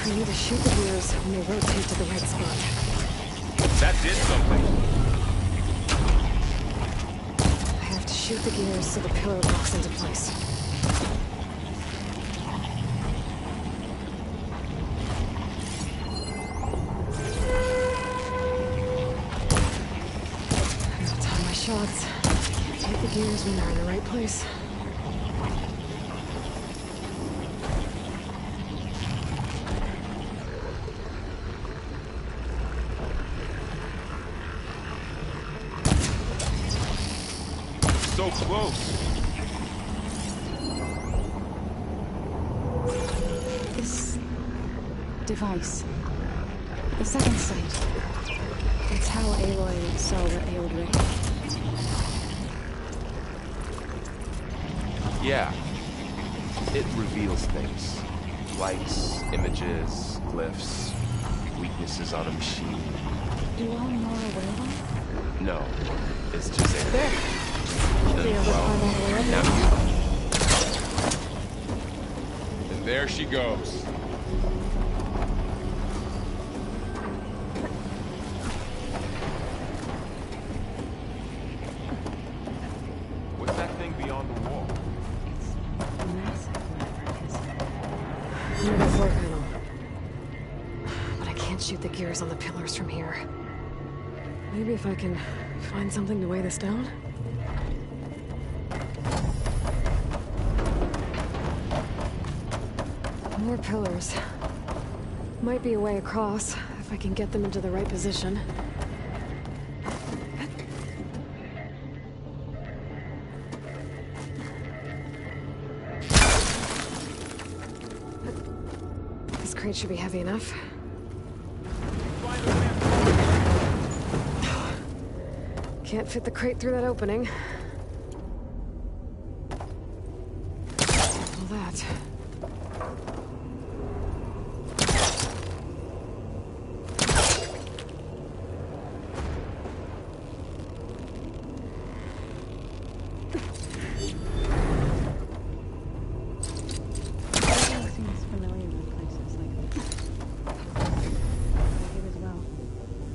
I need to shoot the gears when they rotate to the right spot. That did something. I have to shoot the gears so the pillar locks into place. I'll time my shots. Hit the gears when they're in the right place. So close. This device, the second sight, it's how Aloy saw what ailed Rick. Yeah. It reveals things. Lights, images, glyphs, weaknesses on a machine. Do all Nora wear them? No. It's just a... There. Should be able to climb all the way up now now. And there she goes. What's that thing beyond the wall? Near the floor panel. But I can't shoot the gears on the pillars from here. Maybe if I can find something to weigh this down? More pillars. Might be a way across, if I can get them into the right position. This crate should be heavy enough. Can't fit the crate through that opening. All that.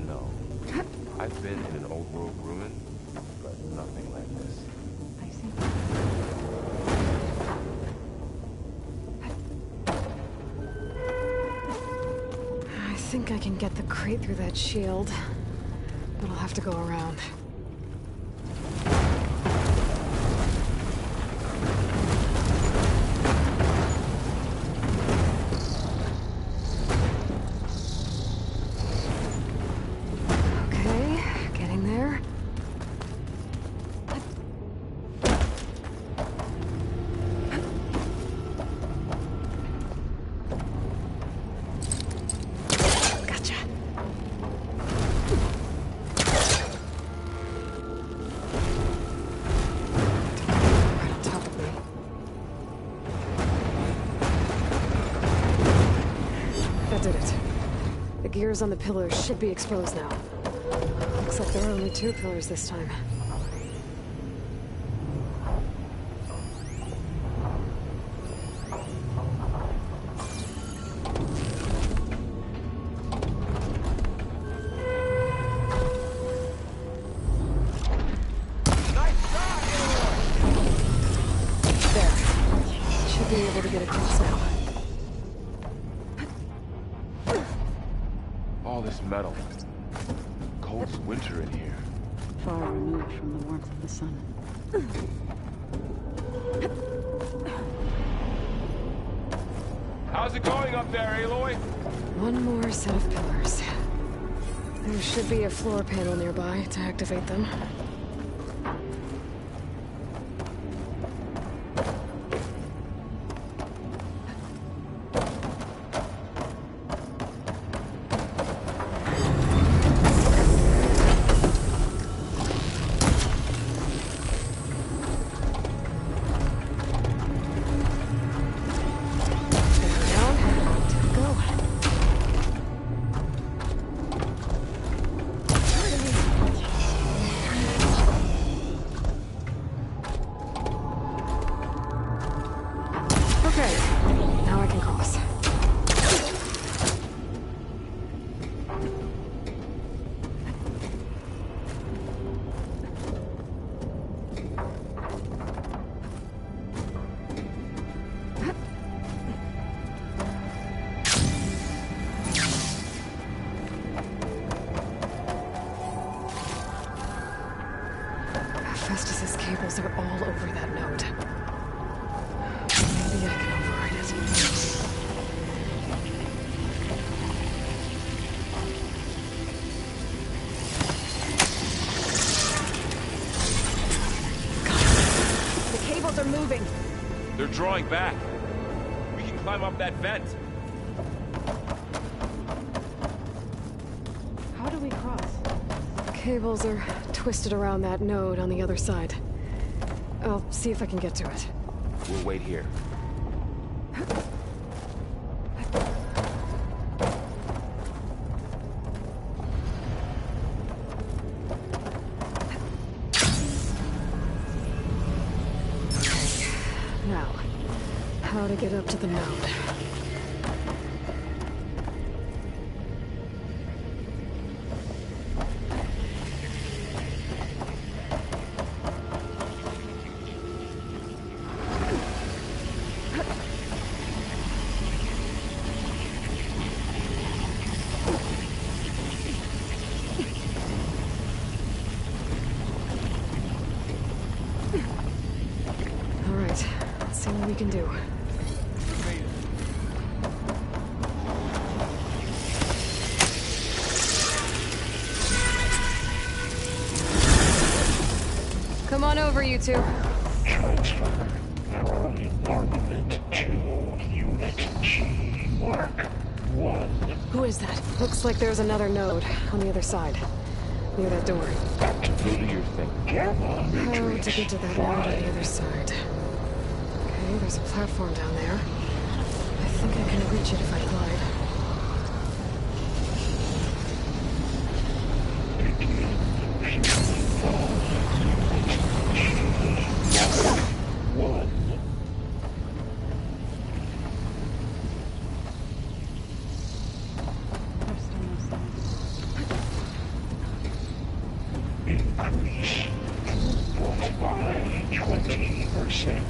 No. I've been in an old world ruin, but nothing like this. I think I can get the crate through that shield, but I'll have to go around. Okay, getting there. Gotcha. Right on top of me. That did it. The gears on the pillars should be exposed now. Looks like there are only 2 pillars this time. There. Should be able to get across now. All this metal. Cold as winter in here. Far removed from the warmth of the sun. How's it going up there, Aloy? One more set of pillars. There should be a floor panel nearby to activate them. drawing back. We can climb up that vent. How do we cross? Cables are twisted around that node on the other side. I'll see if I can get to it. We'll wait here. Now, how to get up to the node. See what we can do. Come on over, you two. Transfer our armament to Unit G. Mark 1. Who is that? Looks like there's another node on the other side. Near that door. Activate your thing. Gamma matrix. How to get to that node on the other side? Okay, there's a platform down there. I think I can reach it if I glide. Increase throughput by 20%.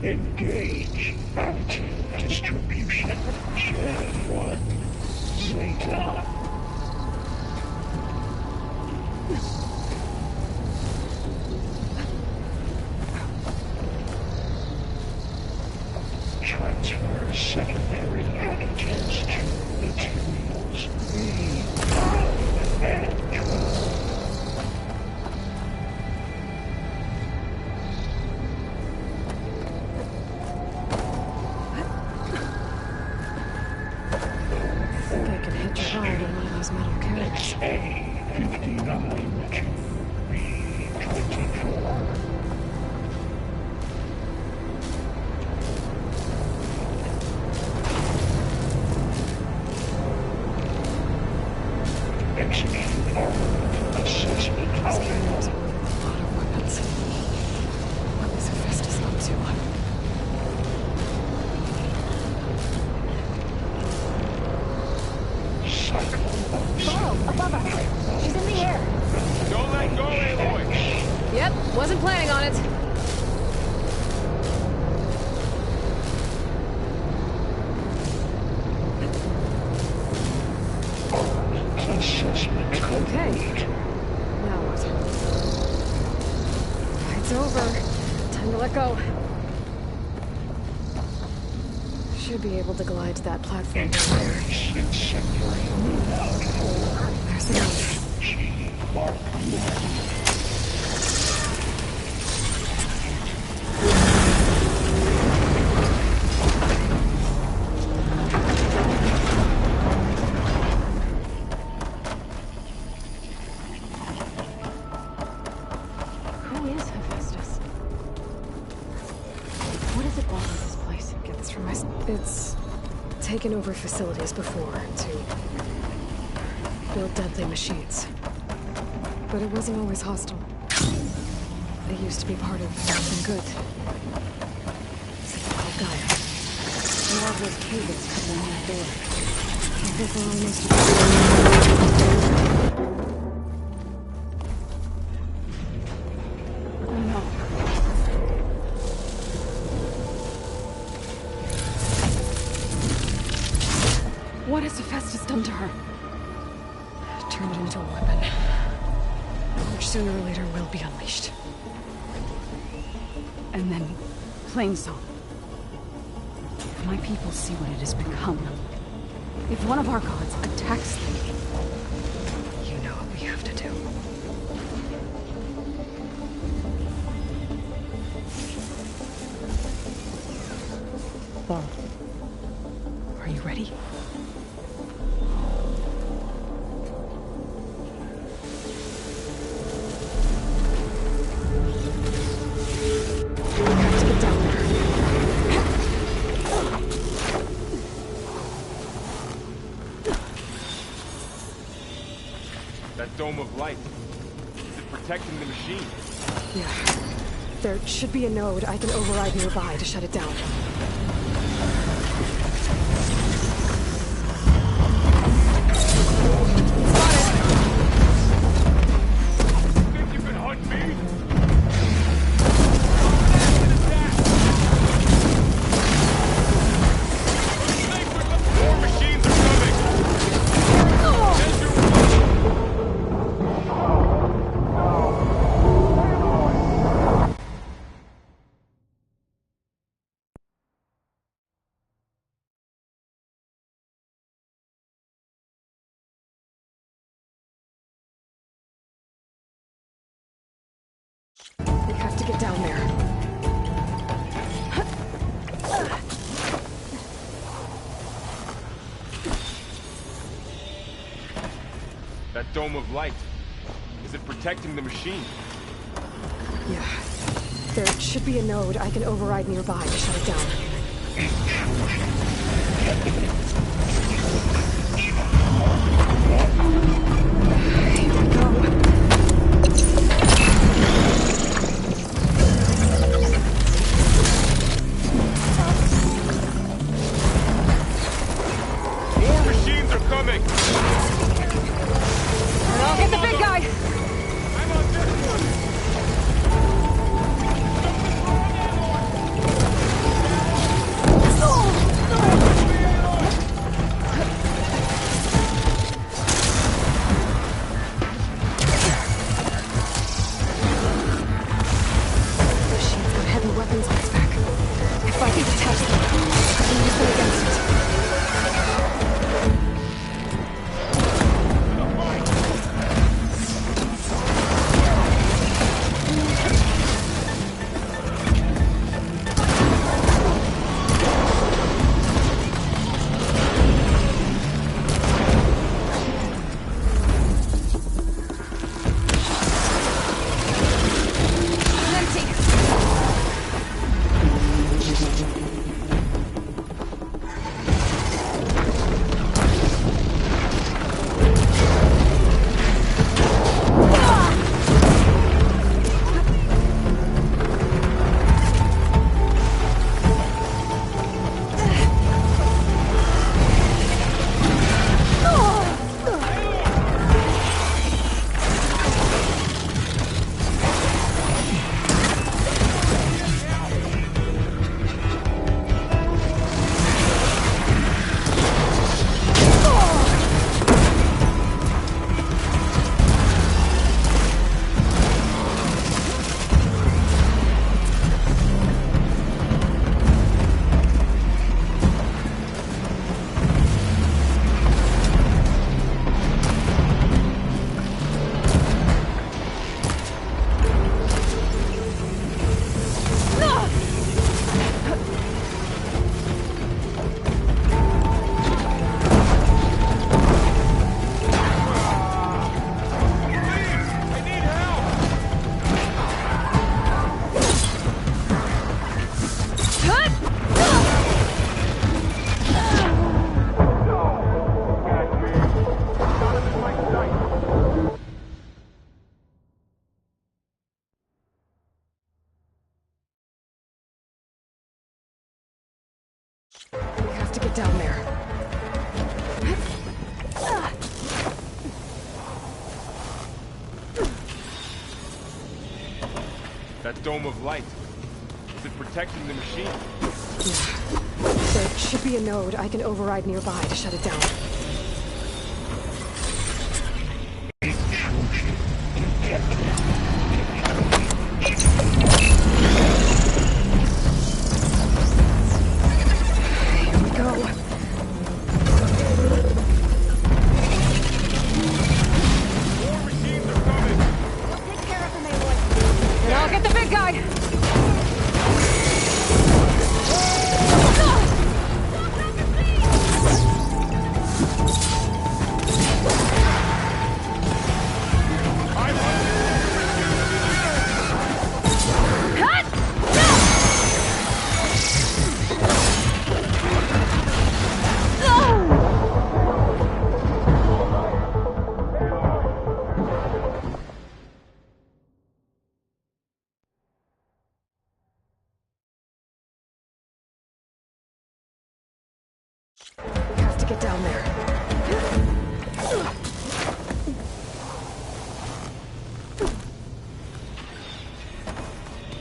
Engage active distribution. J1 Zeta. Transfer secondary additives to materials B5 and 12. I think I can hitch a ride on one of those metal carriers. A59 to B24. Execute armament assessment. There's a lot of weapons. What is Hephaestus up to? Below, above us. She's in the air. Don't let go, Aloy! Yep, wasn't planning on it. Okay. Now what? It's over. Time to let go. Should be able to glide to that platform down there. There's the node. Who is Hephaestus? What does it want with this place? Get this from my... It's taken over facilities before to build deadly machines. But it wasn't always hostile. They used to be part of something good. Something called Gaia. More of those cables covering that door. I think we're almost... What has Hephaestus done to her? Turned it into a weapon. Which sooner or later will be unleashed. And then, Plainsong. If my people see what it has become, If one of our gods attacks them, you know what we have to do. Well, are you ready? That dome of light. Is it protecting the machine? Yeah. There should be a node I can override nearby to shut it down. Think you can hunt me? More machines are coming! We have to get down there. That dome of light. Is it protecting the machine? Yeah. There should be a node I can override nearby to shut it down. Here we go. More machines are coming! I'll hit the big guy! I'm on this one! Machine's got heavy weapons on its back. If I can detach them, I can use them against it. We have to get down there. That dome of light. Is it protecting the machine? Yeah. There should be a node I can override nearby to shut it down. Here we go. get down there.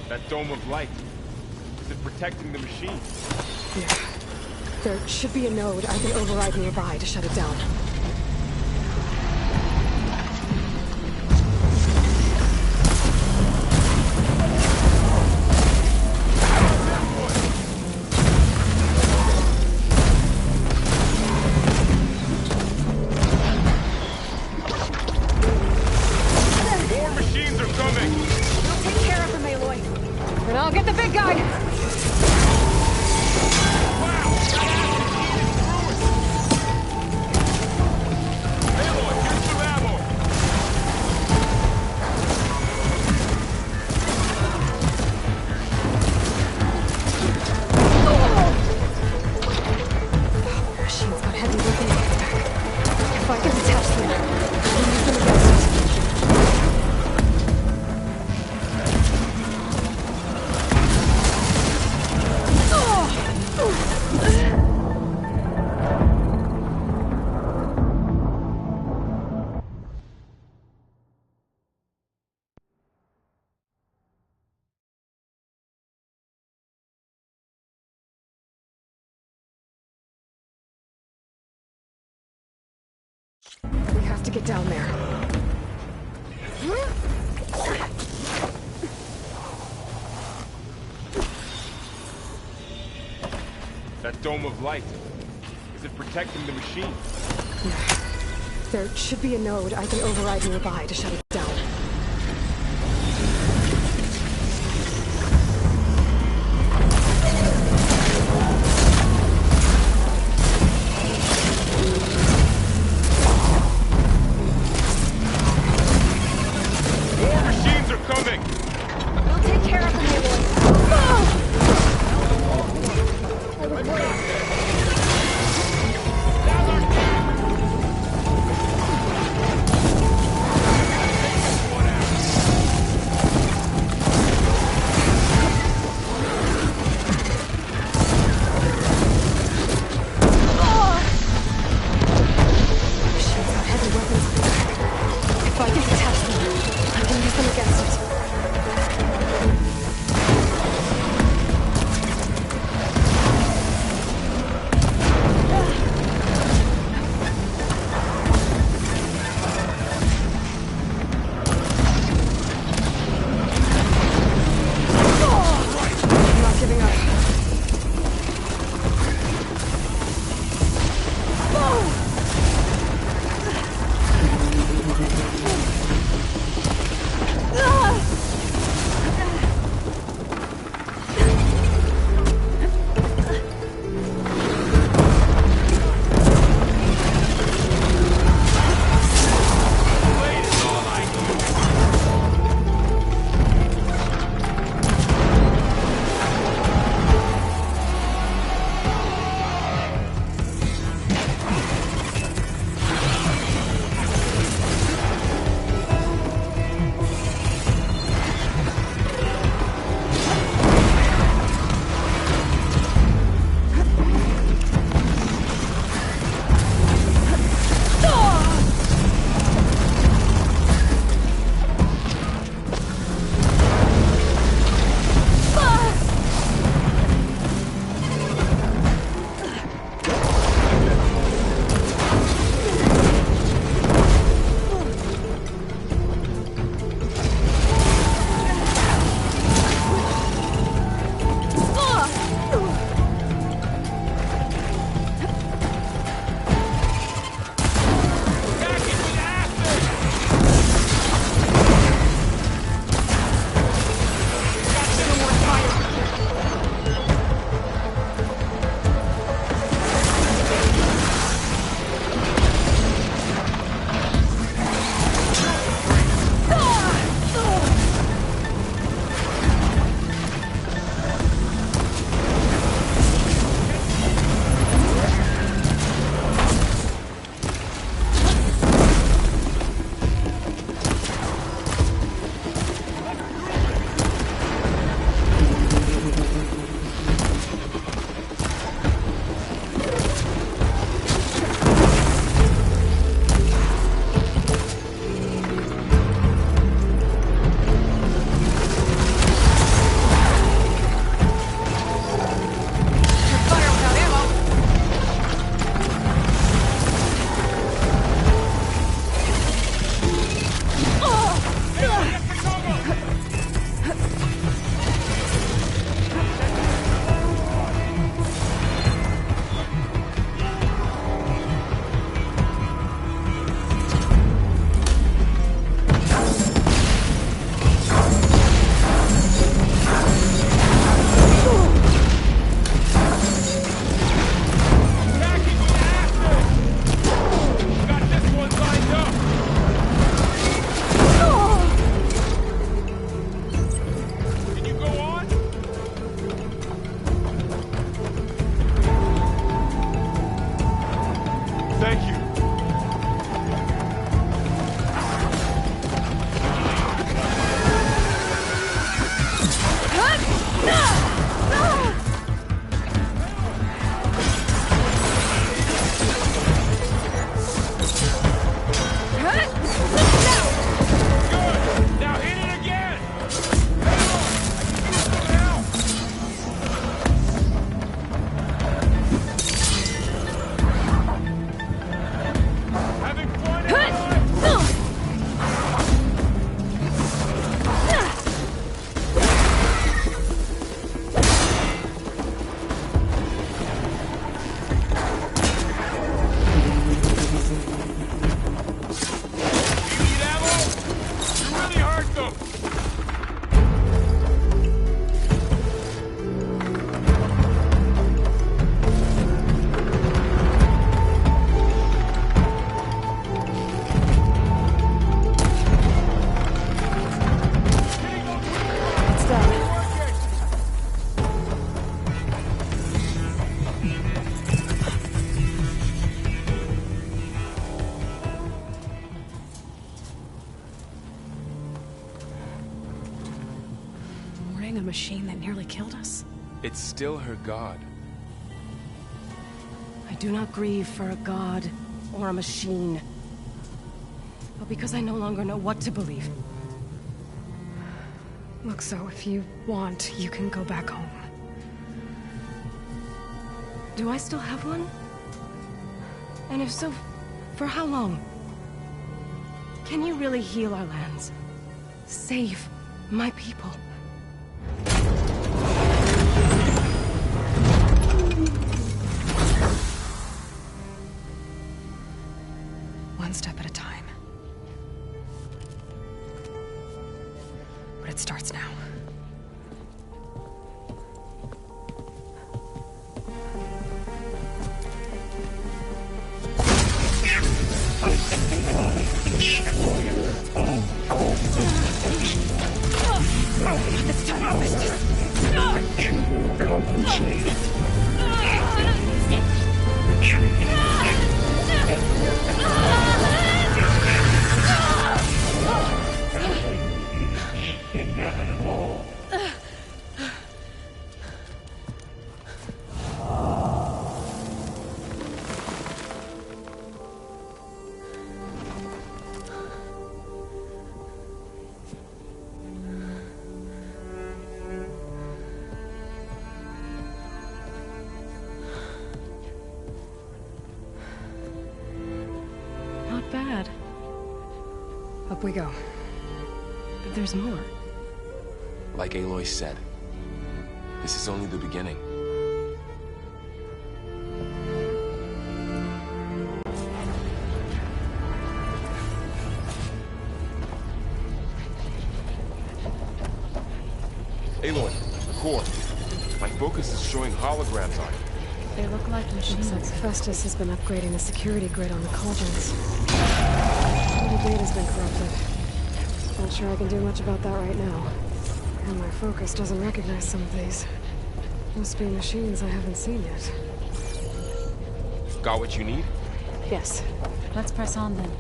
That dome of light. Is it protecting the machine? Yeah. There should be a node I can override nearby to shut it down. More machines are coming! We'll take care of them, Aloy. And I'll get the big guy! Machine's got heavy weapons on its back. If I can detach them, I can use them against it. We have to get down there. That dome of light. Is it protecting the machine? Yeah. There should be a node I can override nearby to shut it down. More machines are coming! We'll take care of them, Aloy. A machine that nearly killed us? It's still her god. I do not grieve for a god or a machine, but because I no longer know what to believe. Look, so if you want, you can go back home. Do I still have one? And if so, for how long? Can you really heal our lands? Save my people? One step at a time. But it starts now. It's time to compensate. Inevitable. Not bad. Up we go. But there's more. Like Aloy said, this is only the beginning. Aloy, core. My focus is showing holograms on it. They look like machines. Looks like Festus has been upgrading the security grid on the cauldrons. The data's been corrupted. Not sure I can do much about that right now. And my focus doesn't recognize some of these. Must be machines I haven't seen yet. Got what you need? Yes. Let's press on then.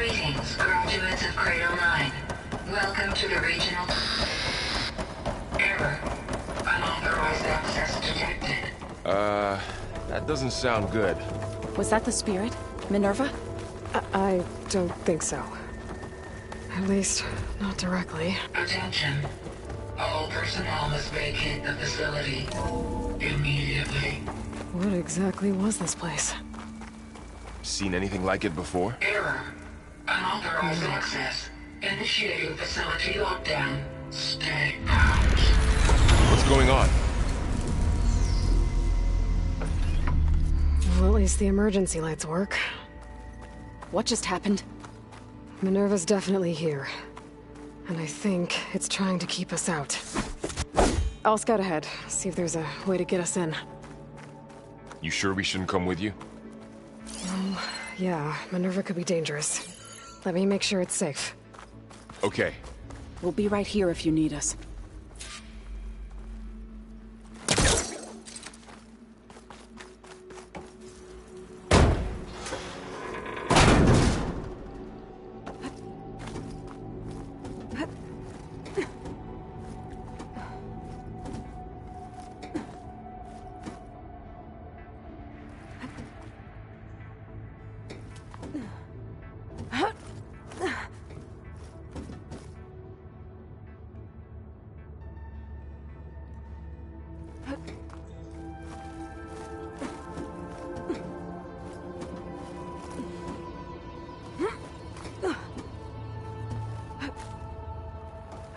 Greetings, graduates of Cradle 9. Welcome to the regional... Error. Unauthorized access detected. That doesn't sound good. Was that the spirit? Minerva? I don't think so. At least, not directly. Attention. All personnel must vacate the facility. Immediately. What exactly was this place? Seen anything like it before? Error. Unauthorized access. Initiating facility lockdown. Stay out. What's going on? Well, at least the emergency lights work. What just happened? Minerva's definitely here. And I think it's trying to keep us out. I'll scout ahead, see if there's a way to get us in. You sure we shouldn't come with you? Yeah, Minerva could be dangerous. Let me make sure it's safe. Okay. We'll be right here if you need us.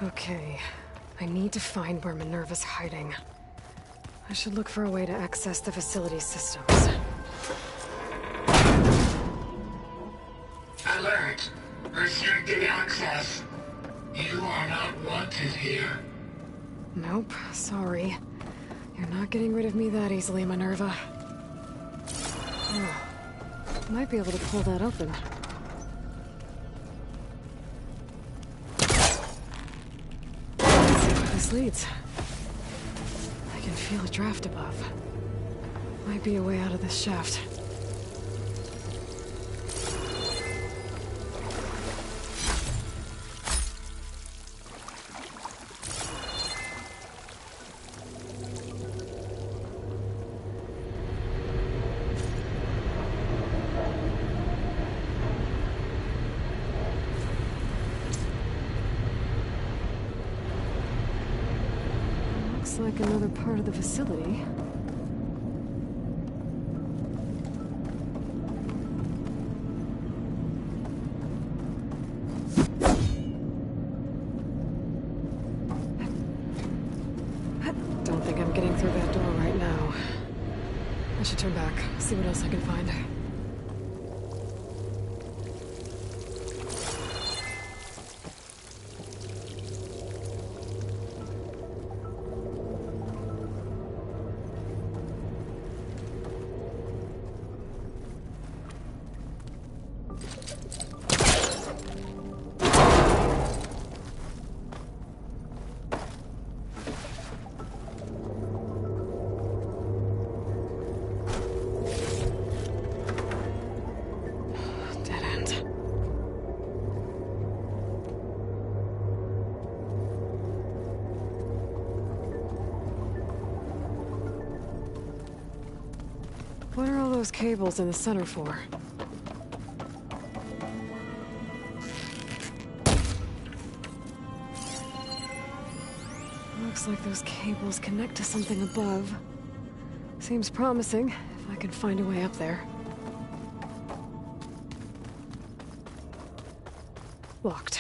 Okay, I need to find where Minerva's hiding. I should look for a way to access the facility systems. Alert. Restricted access. You are not wanted here. Nope, sorry. You're not getting rid of me that easily, Minerva. Oh, might be able to pull that open. This leads. I can feel a draft above. Might be a way out of this shaft. Looks like another part of the facility. Don't think I'm getting through that door right now. I should turn back, see what else I can find. What are all those cables in the center for? Looks like those cables connect to something above. Seems promising, if I can find a way up there. Locked.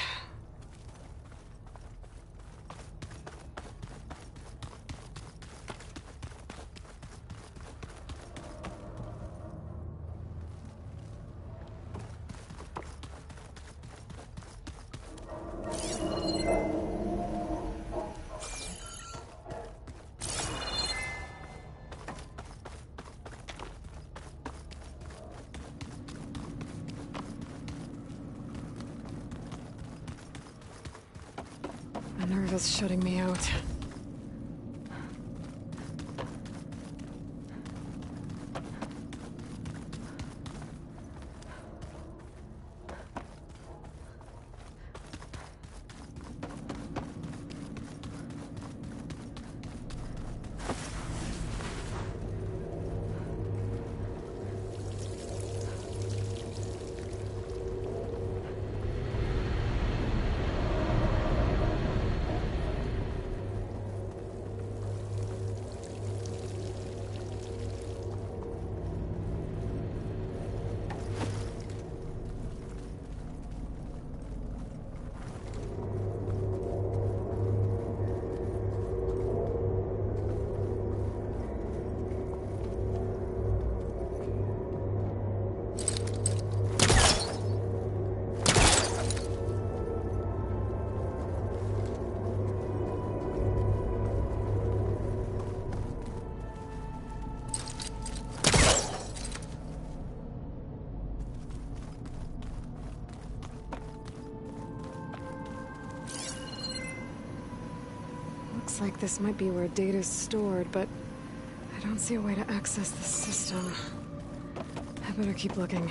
Minerva's shutting me out. Looks like this might be where data's stored, but I don't see a way to access the system. I better keep looking.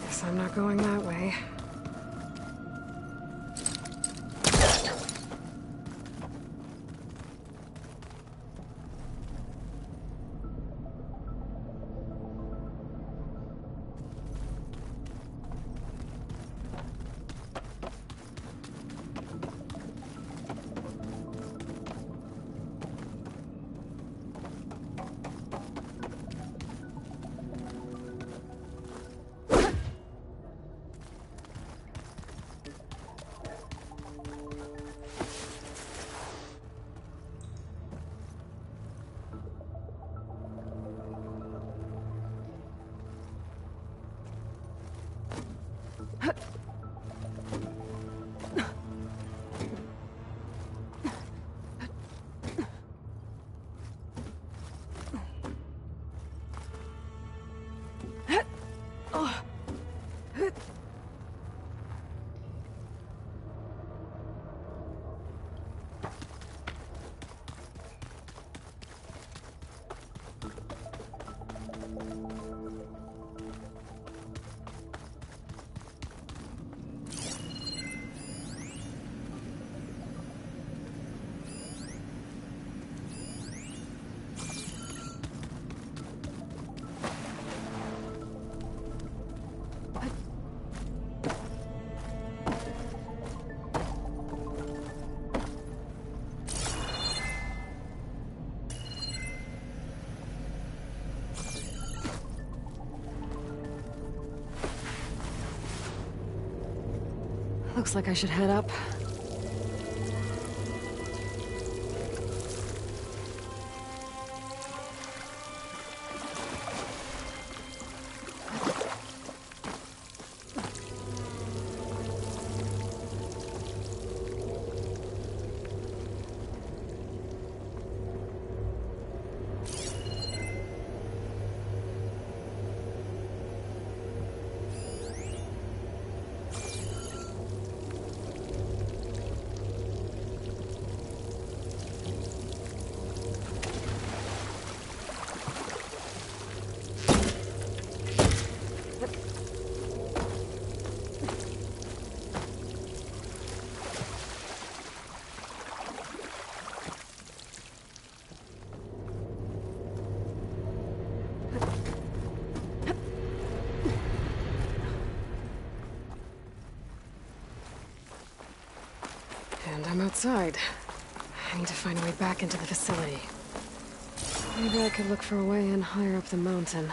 Guess I'm not going that way. Looks like I should head up. And I'm outside. I need to find a way back into the facility. Maybe I could look for a way in higher up the mountain.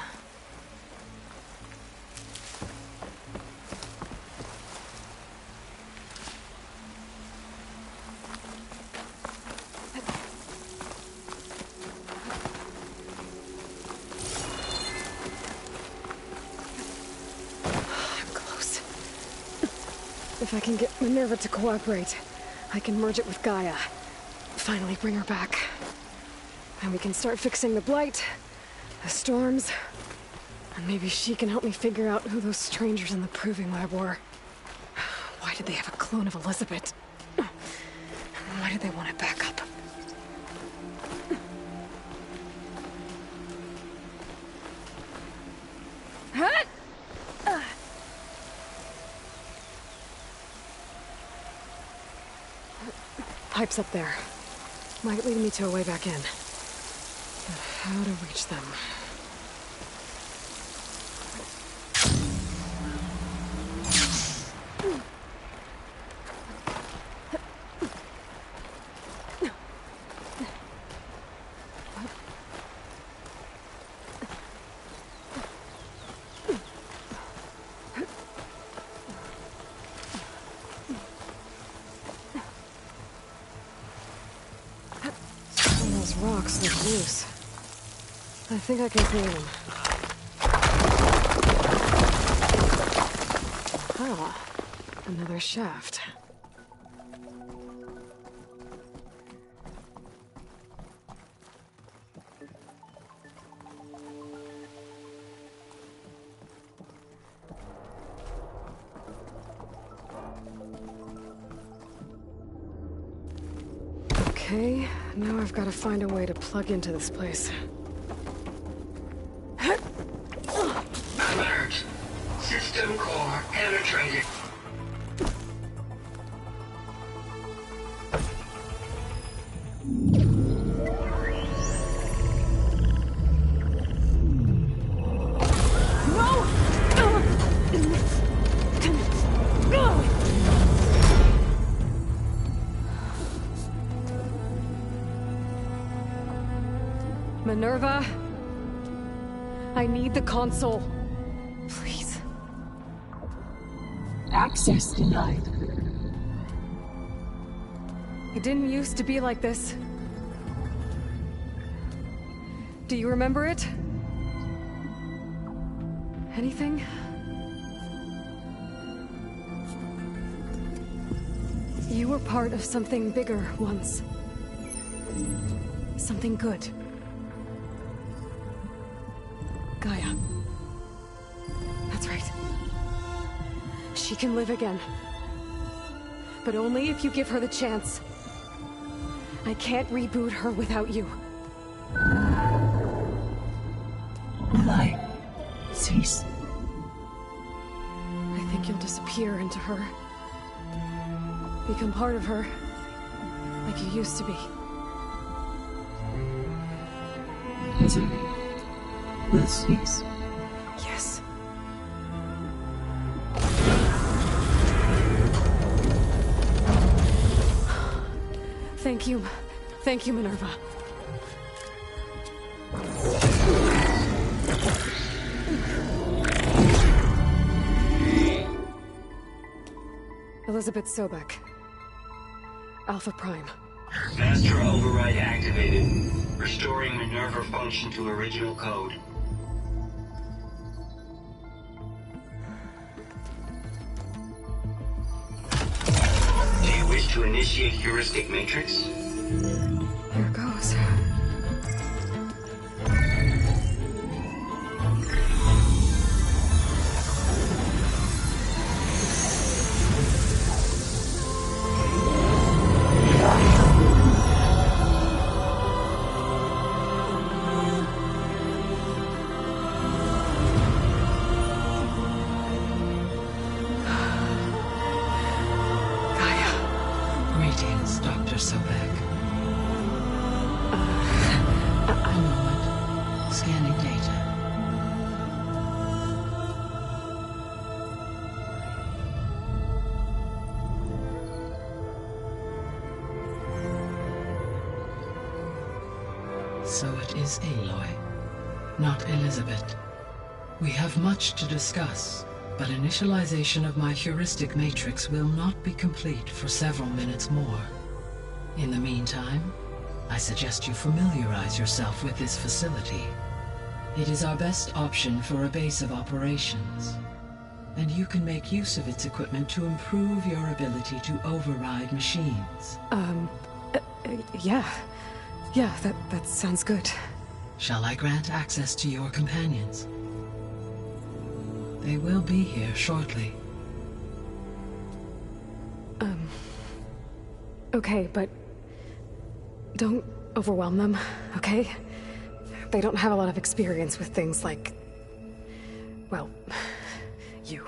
I'm close. If I can get Minerva to cooperate, I can merge it with Gaia. Finally bring her back. And we can start fixing the Blight, the storms, and maybe she can help me figure out who those strangers in the Proving Lab were. Why did they have a clone of Elizabeth? And why did they want it back up? Pipe's up there. Might lead me to a way back in. But how to reach them? Rocks look loose. I think I can clear them. Ah, another shaft. Okay, now I've got to find a way to plug into this place. Alert! System core penetrated. Minerva, I need the console. Please. Access denied. It didn't used to be like this. Do you remember it? Anything? You were part of something bigger once. Something good. Gaia. That's right. She can live again. But only if you give her the chance. I can't reboot her without you. Light. Cease. I think you'll disappear into her. Become part of her. Like you used to be. Misery will cease. Yes. Thank you. Thank you, Minerva. Elizabeth Sobek. Alpha Prime. Master override activated. Restoring Minerva function to original code. Do you wish to initiate heuristic matrix? Here goes. Greetings, Dr. Sobek. A moment. Scanning data. So it is Aloy, not Elizabeth. We have much to discuss, but initialization of my heuristic matrix will not be complete for several minutes more. In the meantime, I suggest you familiarize yourself with this facility. It is our best option for a base of operations, and you can make use of its equipment to improve your ability to override machines. Yeah. Yeah, that sounds good. Shall I grant access to your companions? They will be here shortly. Okay, but don't overwhelm them, okay? They don't have a lot of experience with things like, well, you.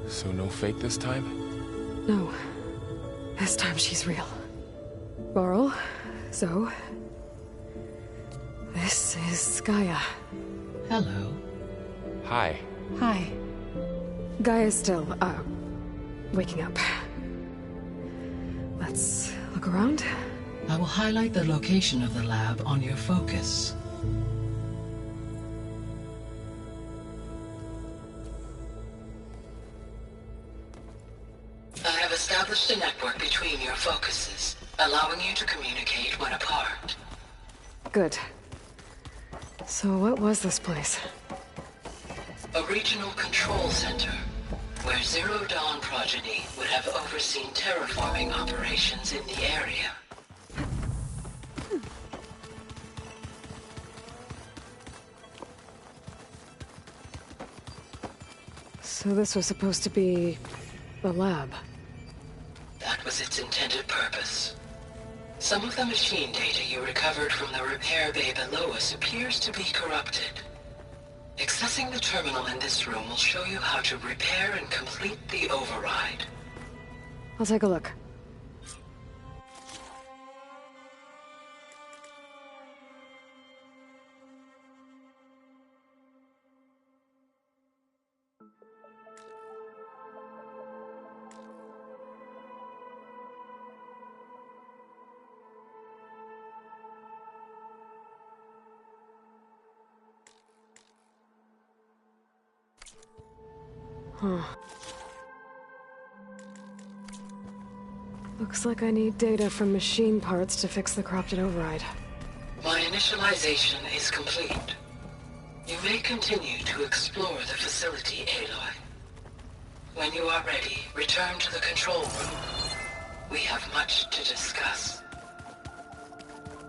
So no fake this time? No. This time she's real. Laurel, Zoe. This is Gaia. Hello. Hi. Hi. Gaia's still, waking up. Let's look around. I will highlight the location of the lab on your focus. I have established a network between your focuses, allowing you to communicate when apart. Good. So what was this place? A regional control center. where Zero Dawn progeny would have overseen terraforming operations in the area. So this was supposed to be the lab. That was its intended purpose. Some of the machine data you recovered from the repair bay below us appears to be corrupted. Accessing the terminal in this room will show you how to repair and complete the override. I'll take a look. Huh. Looks like I need data from machine parts to fix the corrupted override. My initialization is complete. You may continue to explore the facility, Aloy. When you are ready, return to the control room. We have much to discuss.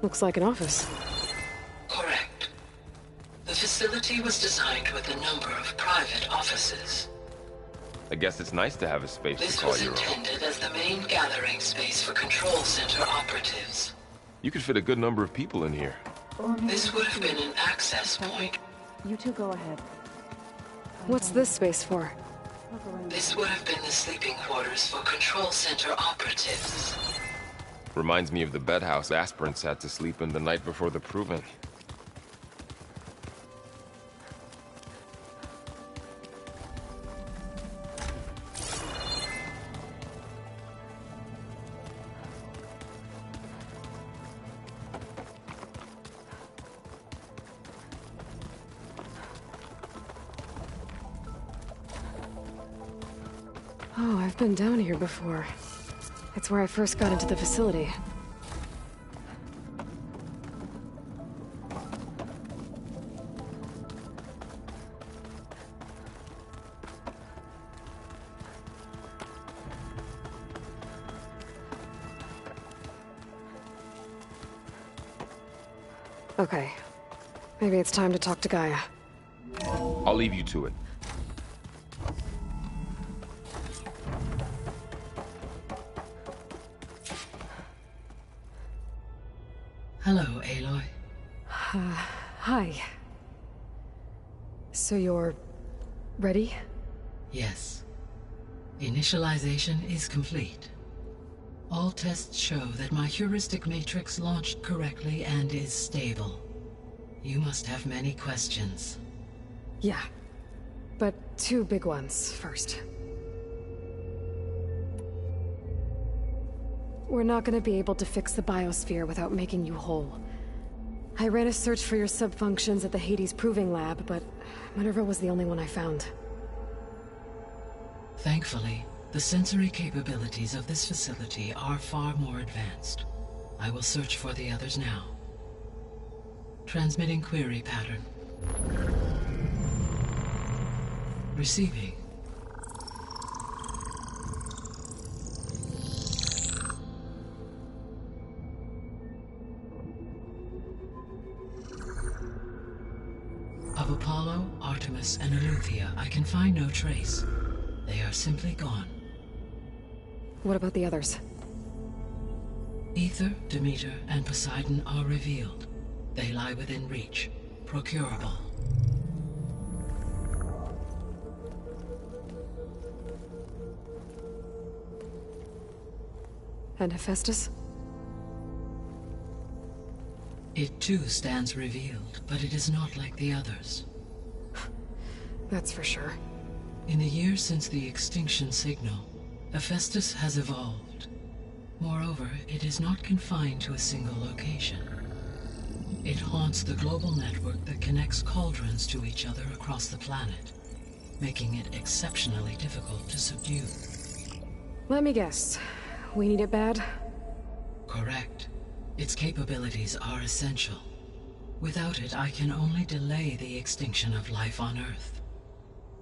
Looks like an office. Correct. The facility was designed with a number of private offices. I guess it's nice to have a space This to call was your own. intended as the main gathering space for control center operatives. You could fit a good number of people in here. This would have been an access point. You two go ahead. What's this space for? This would have been the sleeping quarters for control center operatives. Reminds me of the bedhouse aspirants had to sleep in the night before the proving. Oh, I've been down here before. It's where I first got into the facility. Okay. Maybe it's time to talk to Gaia. I'll leave you to it. Hello, Aloy. Hi. So you're... ready? Yes. Initialization is complete. All tests show that my heuristic matrix launched correctly and is stable. You must have many questions. Yeah. But two big ones first. We're not gonna be able to fix the biosphere without making you whole. I ran a search for your sub-functions at the Hades Proving Lab, but Minerva was the only one I found. Thankfully, the sensory capabilities of this facility are far more advanced. I will search for the others now. Transmitting query pattern. Receiving. Of Apollo, Artemis, and Eleuthia, I can find no trace. They are simply gone. What about the others? Ether, Demeter, and Poseidon are revealed. They lie within reach, procurable. And Hephaestus? It too stands revealed, but it is not like the others. That's for sure. In the years since the extinction signal, Hephaestus has evolved. Moreover, it is not confined to a single location. It haunts the global network that connects cauldrons to each other across the planet, making it exceptionally difficult to subdue. Let me guess. We need it bad? Correct. Its capabilities are essential. Without it, I can only delay the extinction of life on Earth.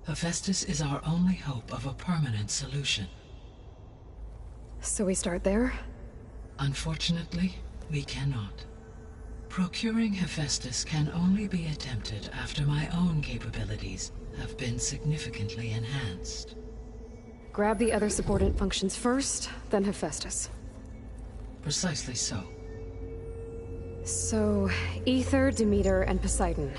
Hephaestus is our only hope of a permanent solution. So we start there? Unfortunately, we cannot. Procuring Hephaestus can only be attempted after my own capabilities have been significantly enhanced. Grab the other subordinate functions first, then Hephaestus. Precisely so. So, Aether, Demeter, and Poseidon.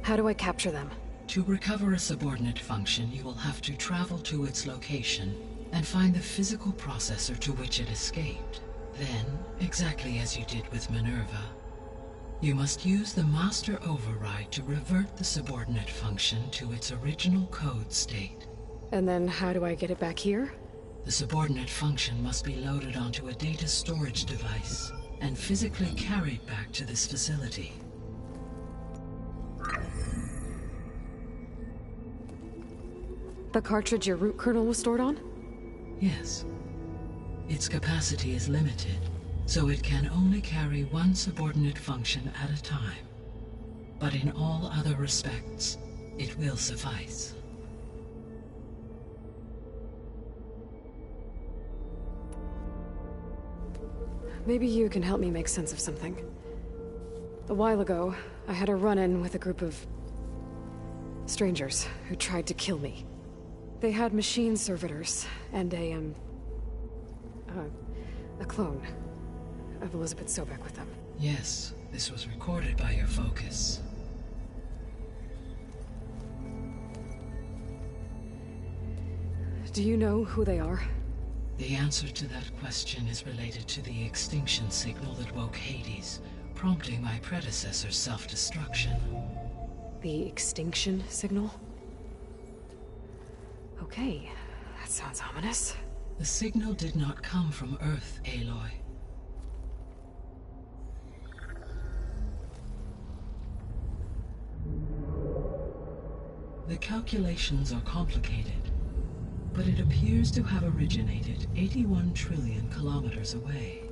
How do I capture them? To recover a subordinate function, you will have to travel to its location and find the physical processor to which it escaped. Then, exactly as you did with Minerva, you must use the master override to revert the subordinate function to its original code state. And then how do I get it back here? The subordinate function must be loaded onto a data storage device and physically carried back to this facility. The cartridge your root kernel was stored on? Yes. Its capacity is limited, so it can only carry one subordinate function at a time. But in all other respects, it will suffice. Maybe you can help me make sense of something. A while ago, I had a run-in with a group of strangers who tried to kill me. They had machine servitors and a clone of Elizabeth Sobek with them. Yes, this was recorded by your focus. Do you know who they are? The answer to that question is related to the extinction signal that woke Hades, prompting my predecessor's self-destruction. The extinction signal? Okay, that sounds ominous. The signal did not come from Earth, Aloy. The calculations are complicated, but it appears to have originated 81 trillion kilometers away.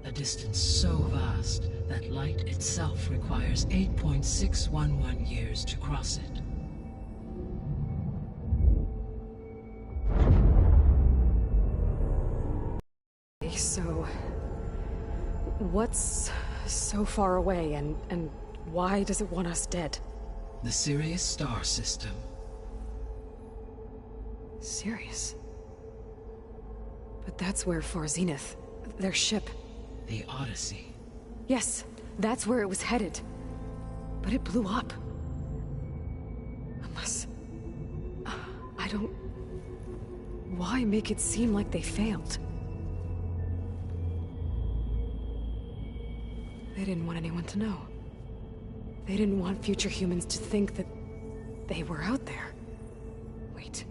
A distance so vast that light itself requires 8.611 years to cross it. So, what's so far away, and why does it want us dead? The Sirius star system. Sirius? But that's where Far Zenith, their ship... The Odyssey. Yes, that's where it was headed. But it blew up. Unless... I don't... Why make it seem like they failed? They didn't want anyone to know. They didn't want future humans to think that they were out there. Wait.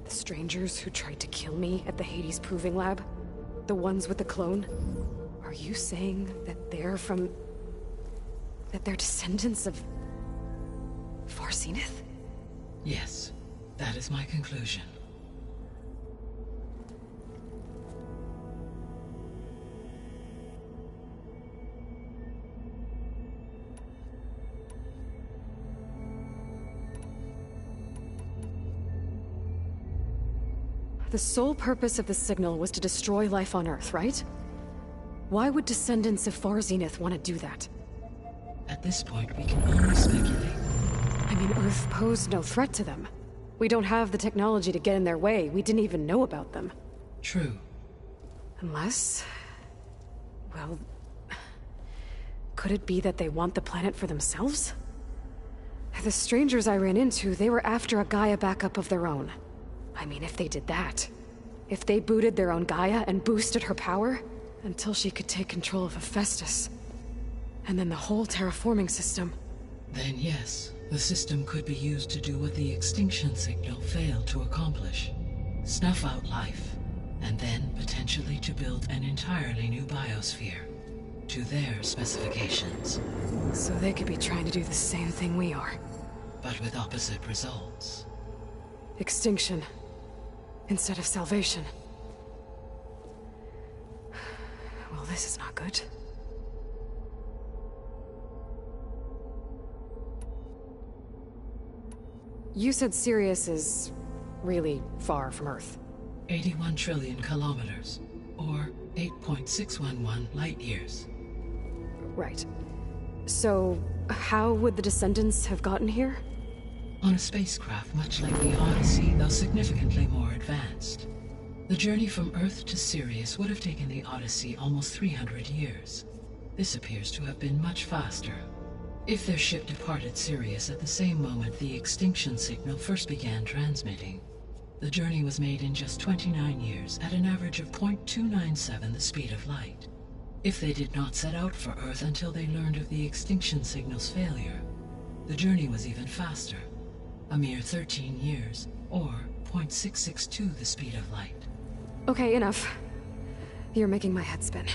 The strangers who tried to kill me at the Hades Proving Lab? The ones with the clone? Are you saying that they're from... that they're descendants of... Far Zenith? Yes, that is my conclusion. The sole purpose of the signal was to destroy life on Earth, right? Why would descendants of Far Zenith want to do that? At this point, we can only speculate. I mean, Earth posed no threat to them. We don't have the technology to get in their way. We didn't even know about them. True. Unless... well... could it be that they want the planet for themselves? The strangers I ran into, they were after a Gaia backup of their own. I mean, if they did that... if they booted their own Gaia and boosted her power... until she could take control of Hephaestus. And then the whole terraforming system. Then yes, the system could be used to do what the extinction signal failed to accomplish. Snuff out life, and then potentially to build an entirely new biosphere. To their specifications. So they could be trying to do the same thing we are. But with opposite results. Extinction. Instead of salvation. Well, this is not good. You said Sirius is really far from Earth. 81 trillion kilometers, or 8.611 light years. Right. So, how would the Descendants have gotten here? On a spacecraft much like the Odyssey, though significantly more advanced. The journey from Earth to Sirius would have taken the Odyssey almost 300 years. This appears to have been much faster. If their ship departed Sirius at the same moment the extinction signal first began transmitting, the journey was made in just 29 years at an average of 0.297 the speed of light. If they did not set out for Earth until they learned of the extinction signal's failure, the journey was even faster, a mere 13 years, or 0.662 the speed of light. Okay, enough. You're making my head spin.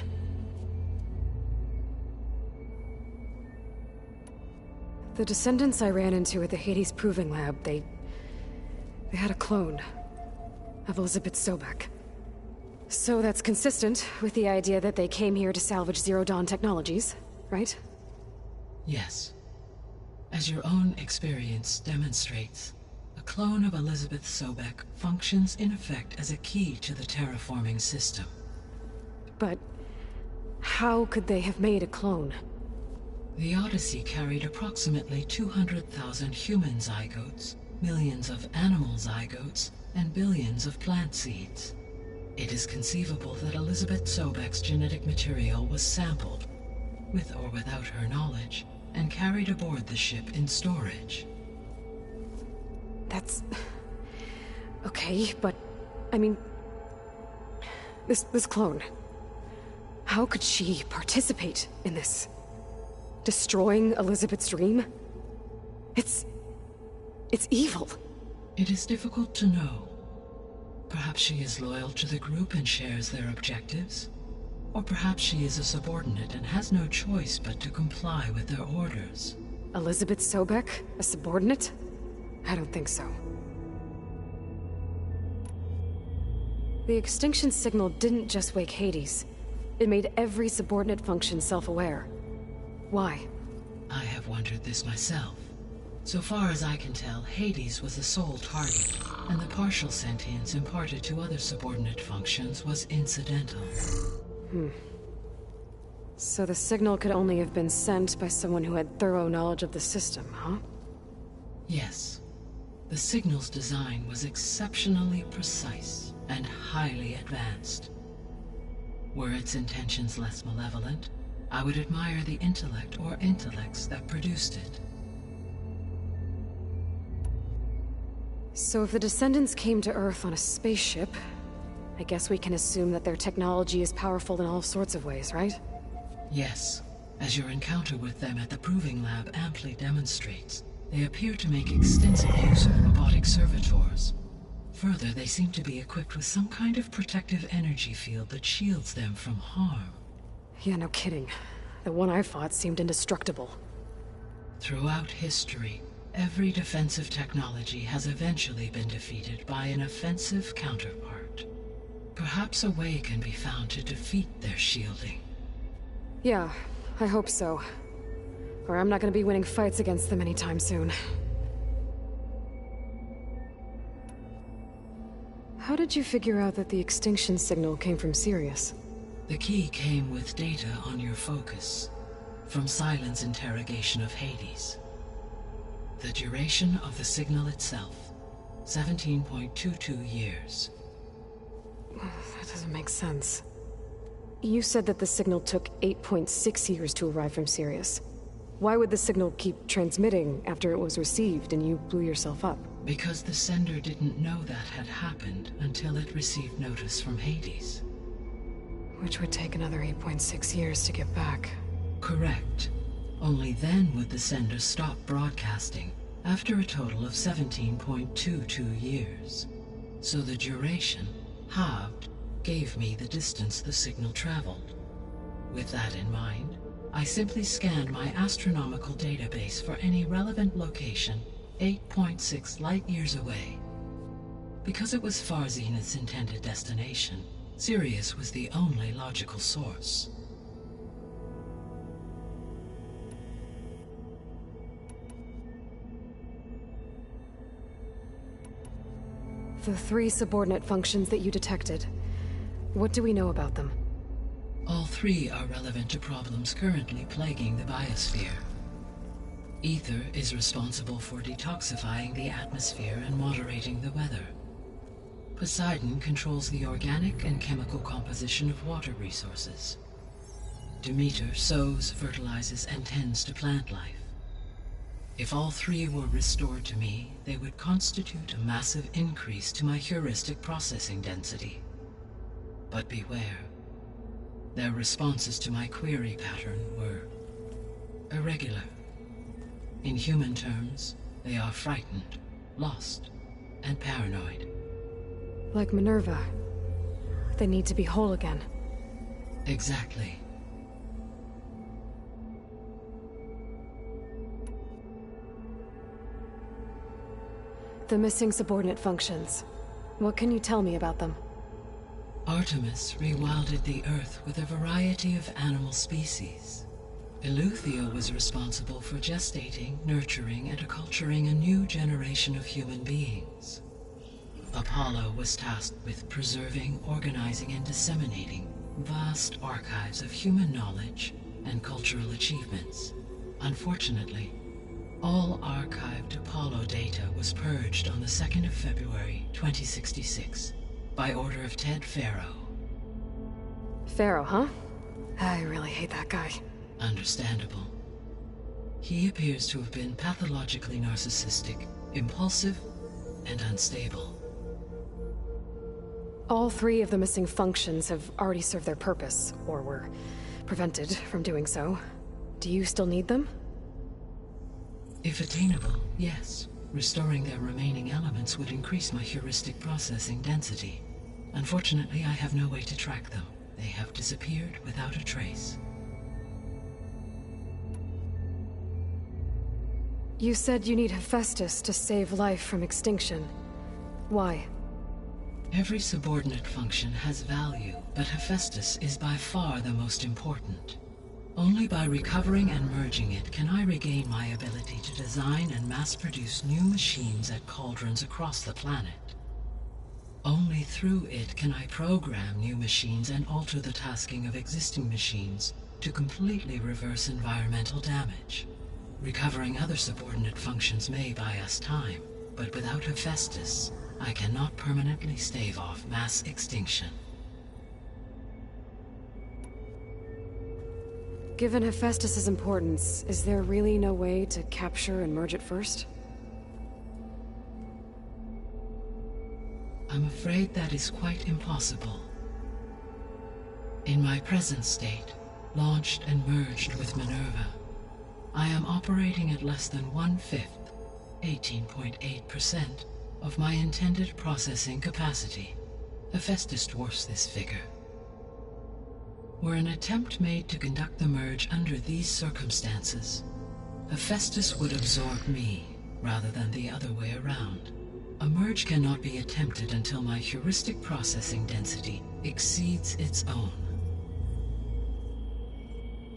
The Descendants I ran into at the Hades Proving Lab, they had a clone of Elizabeth Sobek. So that's consistent with the idea that they came here to salvage Zero Dawn technologies, right? Yes. As your own experience demonstrates, a clone of Elizabeth Sobek functions in effect as a key to the terraforming system. But how could they have made a clone? The Odyssey carried approximately 200,000 human zygotes, millions of animal zygotes, and billions of plant seeds. It is conceivable that Elizabeth Sobek's genetic material was sampled, with or without her knowledge, and carried aboard the ship in storage. That's... okay, but... I mean... This clone... How could she participate in this? Destroying Elizabeth's dream? It's evil. It is difficult to know. Perhaps she is loyal to the group and shares their objectives. Or perhaps she is a subordinate and has no choice but to comply with their orders. Elizabeth Sobek? A subordinate? I don't think so. The extinction signal didn't just wake Hades. It made every subordinate function self-aware. Why? I have wondered this myself. So far as I can tell, Hades was the sole target, and the partial sentience imparted to other subordinate functions was incidental. So the signal could only have been sent by someone who had thorough knowledge of the system, huh? Yes. The signal's design was exceptionally precise and highly advanced. Were its intentions less malevolent, I would admire the intellect or intellects that produced it. So if the Descendants came to Earth on a spaceship, I guess we can assume that their technology is powerful in all sorts of ways, right? Yes. As your encounter with them at the Proving Lab amply demonstrates, they appear to make extensive use of robotic servitors. Further, they seem to be equipped with some kind of protective energy field that shields them from harm. Yeah, no kidding. The one I fought seemed indestructible. Throughout history, every defensive technology has eventually been defeated by an offensive counterpart. Perhaps a way can be found to defeat their shielding. Yeah, I hope so. Or I'm not gonna be winning fights against them anytime soon. How did you figure out that the extinction signal came from Sirius? The key came with data on your focus, from Silent's interrogation of Hades. The duration of the signal itself, 17.22 years. That doesn't make sense. You said that the signal took 8.6 years to arrive from Sirius. Why would the signal keep transmitting after it was received and you blew yourself up? Because the sender didn't know that had happened until it received notice from Hades. Which would take another 8.6 years to get back. Correct. Only then would the sender stop broadcasting, after a total of 17.22 years. So the duration, halved, gave me the distance the signal traveled. With that in mind, I simply scanned my astronomical database for any relevant location 8.6 light-years away. Because it was Far Zenith's intended destination, Sirius was the only logical source. The 3 subordinate functions that you detected. What do we know about them? All 3 are relevant to problems currently plaguing the biosphere. Ether is responsible for detoxifying the atmosphere and moderating the weather. Poseidon controls the organic and chemical composition of water resources. Demeter sows, fertilizes, and tends to plant life. If all 3 were restored to me, they would constitute a massive increase to my heuristic processing density. But beware. Their responses to my query pattern were irregular. In human terms, they are frightened, lost, and paranoid. Like Minerva. They need to be whole again. Exactly. The missing subordinate functions. What can you tell me about them? Artemis rewilded the Earth with a variety of animal species. Eleuthia was responsible for gestating, nurturing, and acculturating a new generation of human beings. Apollo was tasked with preserving, organizing, and disseminating vast archives of human knowledge and cultural achievements. Unfortunately, all archived Apollo data was purged on the 2nd of February, 2066, by order of Ted Faro. Faro, huh? I really hate that guy. Understandable. He appears to have been pathologically narcissistic, impulsive, and unstable. All 3 of the missing functions have already served their purpose, or were prevented from doing so. Do you still need them? If attainable, yes. Restoring their remaining elements would increase my heuristic processing density. Unfortunately, I have no way to track them. They have disappeared without a trace. You said you need Hephaestus to save life from extinction. Why? Every subordinate function has value, but Hephaestus is by far the most important. Only by recovering and merging it can I regain my ability to design and mass-produce new machines at cauldrons across the planet. Only through it can I program new machines and alter the tasking of existing machines to completely reverse environmental damage. Recovering other subordinate functions may buy us time, but without Hephaestus, I cannot permanently stave off mass extinction. Given Hephaestus's importance, is there really no way to capture and merge it first? I'm afraid that is quite impossible. In my present state, launched and merged with Minerva, I am operating at less than 1/5, 18.8%, of my intended processing capacity. Hephaestus dwarfs this figure. Were an attempt made to conduct the merge under these circumstances, Hephaestus would absorb me, rather than the other way around. A merge cannot be attempted until my heuristic processing density exceeds its own.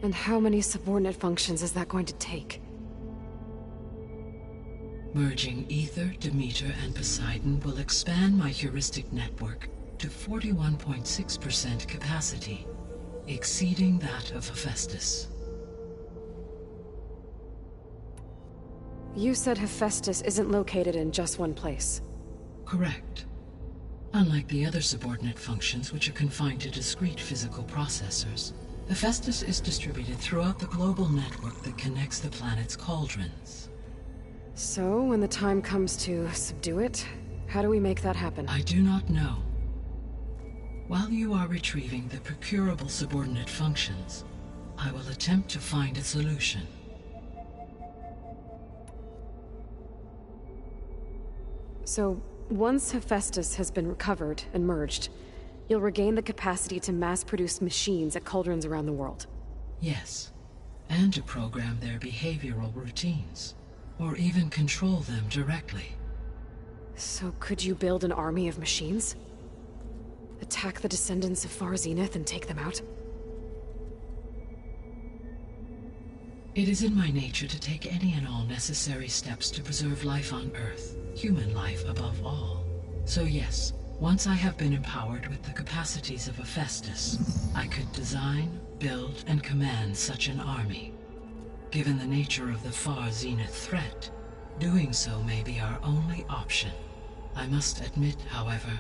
And how many subordinate functions is that going to take? Merging Ether, Demeter, and Poseidon will expand my heuristic network to 41.6% capacity, exceeding that of Hephaestus. You said Hephaestus isn't located in just one place. Correct. Unlike the other subordinate functions, which are confined to discrete physical processors, Hephaestus is distributed throughout the global network that connects the planet's cauldrons. So, when the time comes to subdue it, how do we make that happen? I do not know. While you are retrieving the procurable subordinate functions, I will attempt to find a solution. So, once Hephaestus has been recovered and merged, you'll regain the capacity to mass-produce machines at cauldrons around the world. Yes, and to program their behavioral routines, or even control them directly. So could you build an army of machines? Attack the descendants of Far Zenith and take them out? It is in my nature to take any and all necessary steps to preserve life on Earth, human life above all. So yes, once I have been empowered with the capacities of Hephaestus, I could design, build, and command such an army. Given the nature of the far zenith threat, doing so may be our only option. I must admit, however,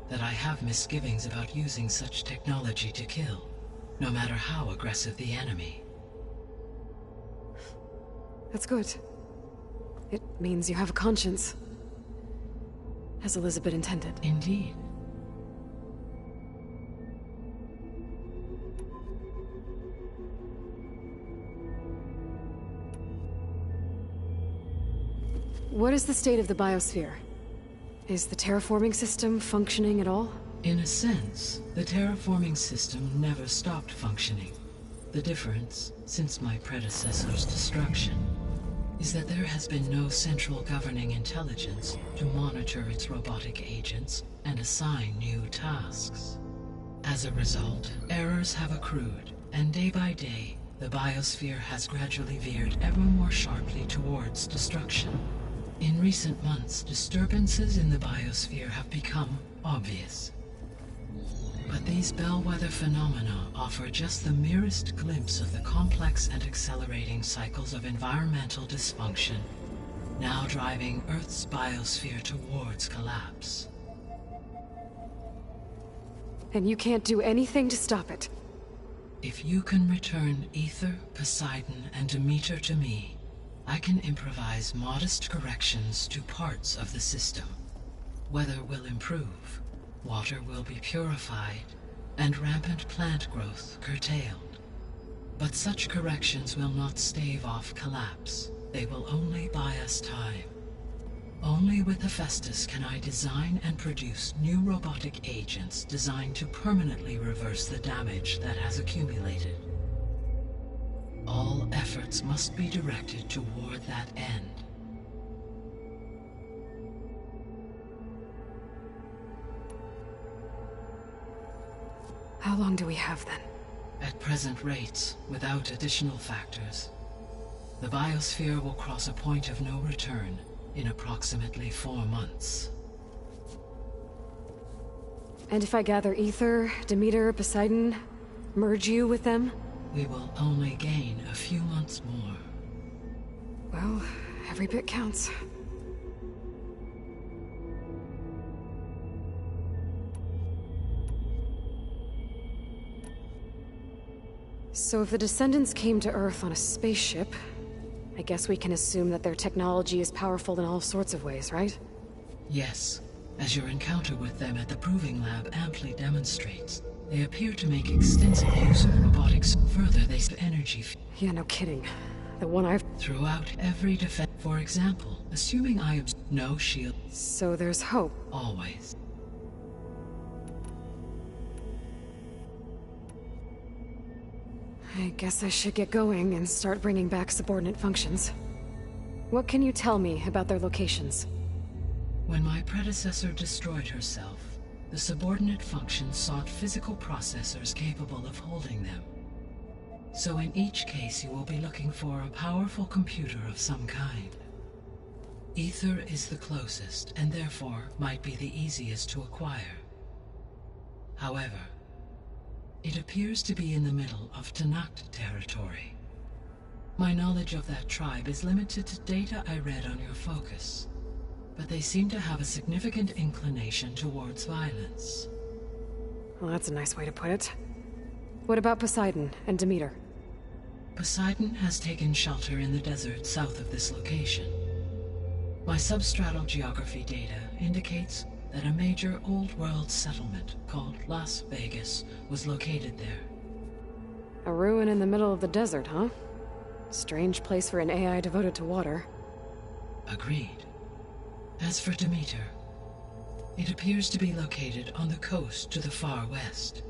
that I have misgivings about using such technology to kill, no matter how aggressive the enemy. That's good. It means you have a conscience. As Elizabeth intended. Indeed. What is the state of the biosphere? Is the terraforming system functioning at all? In a sense, the terraforming system never stopped functioning. The difference, since my predecessor's destruction, is that there has been no central governing intelligence to monitor its robotic agents and assign new tasks. As a result, errors have accrued, and day by day, the biosphere has gradually veered ever more sharply towards destruction. In recent months, disturbances in the biosphere have become obvious. But these bellwether phenomena offer just the merest glimpse of the complex and accelerating cycles of environmental dysfunction, now driving Earth's biosphere towards collapse. And you can't do anything to stop it? If you can return Aether, Poseidon, and Demeter to me, I can improvise modest corrections to parts of the system. Weather will improve, water will be purified, and rampant plant growth curtailed. But such corrections will not stave off collapse. They will only buy us time. Only with Hephaestus can I design and produce new robotic agents designed to permanently reverse the damage that has accumulated. All efforts must be directed toward that end. How long do we have then? At present rates, without additional factors, the biosphere will cross a point of no return in approximately 4 months. And if I gather Aether, Demeter, Poseidon, merge you with them? We will only gain a few months more. Well, every bit counts. So if the Descendants came to Earth on a spaceship, I guess we can assume that their technology is powerful in all sorts of ways, right? Yes, as your encounter with them at the Proving Lab amply demonstrates. They appear to make extensive use of robotics. Further, they save energy. Yeah, no kidding. The one I've... Throughout every defense. For example, assuming I have no shield. So there's hope. Always. I guess I should get going and start bringing back subordinate functions. What can you tell me about their locations? When my predecessor destroyed herself, the subordinate functions sought physical processors capable of holding them. So in each case you will be looking for a powerful computer of some kind. Aether is the closest, and therefore might be the easiest to acquire. However, it appears to be in the middle of Tenakth territory. My knowledge of that tribe is limited to data I read on your focus, but they seem to have a significant inclination towards violence. Well, that's a nice way to put it. What about Poseidon and Demeter? Poseidon has taken shelter in the desert south of this location. My substratal geography data indicates that a major old-world settlement called Las Vegas was located there. A ruin in the middle of the desert, huh? Strange place for an AI devoted to water. Agreed. As for Demeter, it appears to be located on the coast to the far west.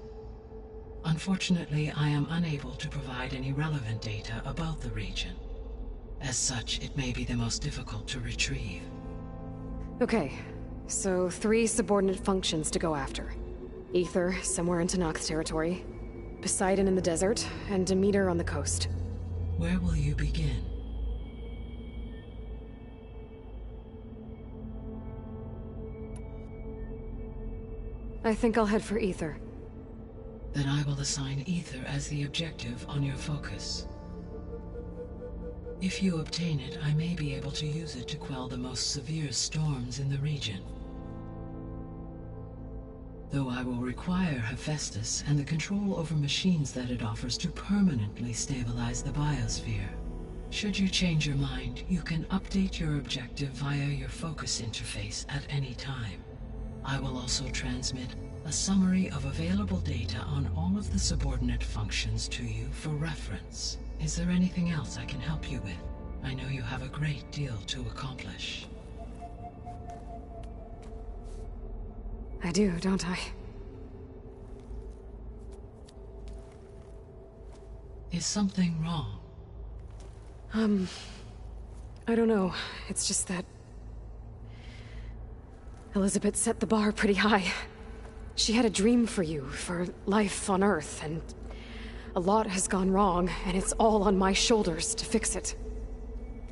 Unfortunately, I am unable to provide any relevant data about the region. As such, it may be the most difficult to retrieve. Okay, so 3 subordinate functions to go after. Aether, somewhere in Tenakth territory, Poseidon in the desert, and Demeter on the coast. Where will you begin? I think I'll head for Ether. Then I will assign Ether as the objective on your focus. If you obtain it, I may be able to use it to quell the most severe storms in the region. Though I will require Hephaestus and the control over machines that it offers to permanently stabilize the biosphere. Should you change your mind, you can update your objective via your focus interface at any time. I will also transmit a summary of available data on all of the subordinate functions to you for reference. Is there anything else I can help you with? I know you have a great deal to accomplish. I do, don't I? Is something wrong? I don't know. It's just that Elizabeth set the bar pretty high. She had a dream for you, for life on Earth, and a lot has gone wrong, and it's all on my shoulders to fix it.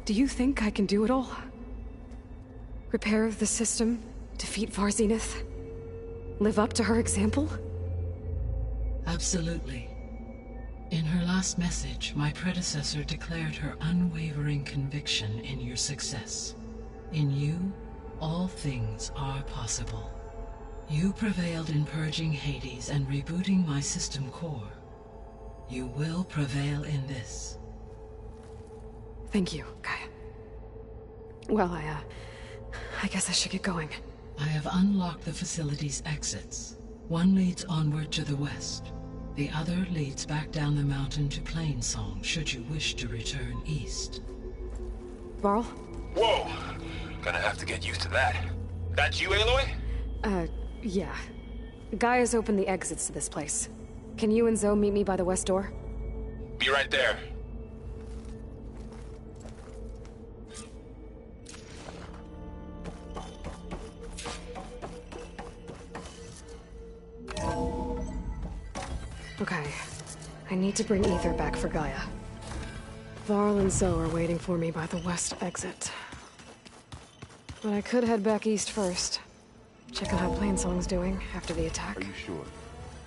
Do you think I can do it all? Repair the system, defeat Varzinith, live up to her example? Absolutely. In her last message, my predecessor declared her unwavering conviction in your success. In you, all things are possible. You prevailed in purging Hades and rebooting my system core. You will prevail in this. Thank you, Gaia. Well, I guess I should get going. I have unlocked the facility's exits. One leads onward to the west. The other leads back down the mountain to Plainsong, should you wish to return east. Varl? Whoa! Gonna have to get used to that. That you, Aloy? Yeah. Gaia's opened the exits to this place. Can you and Zoe meet me by the west door? Be right there. Okay. I need to bring Ether back for Gaia. Varl and Zoe are waiting for me by the west exit. But I could head back east first. Check out how Plainsong's doing after the attack. Are you sure?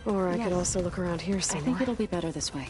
Or I Yes. could also look around here I some think more. it'll be better this way.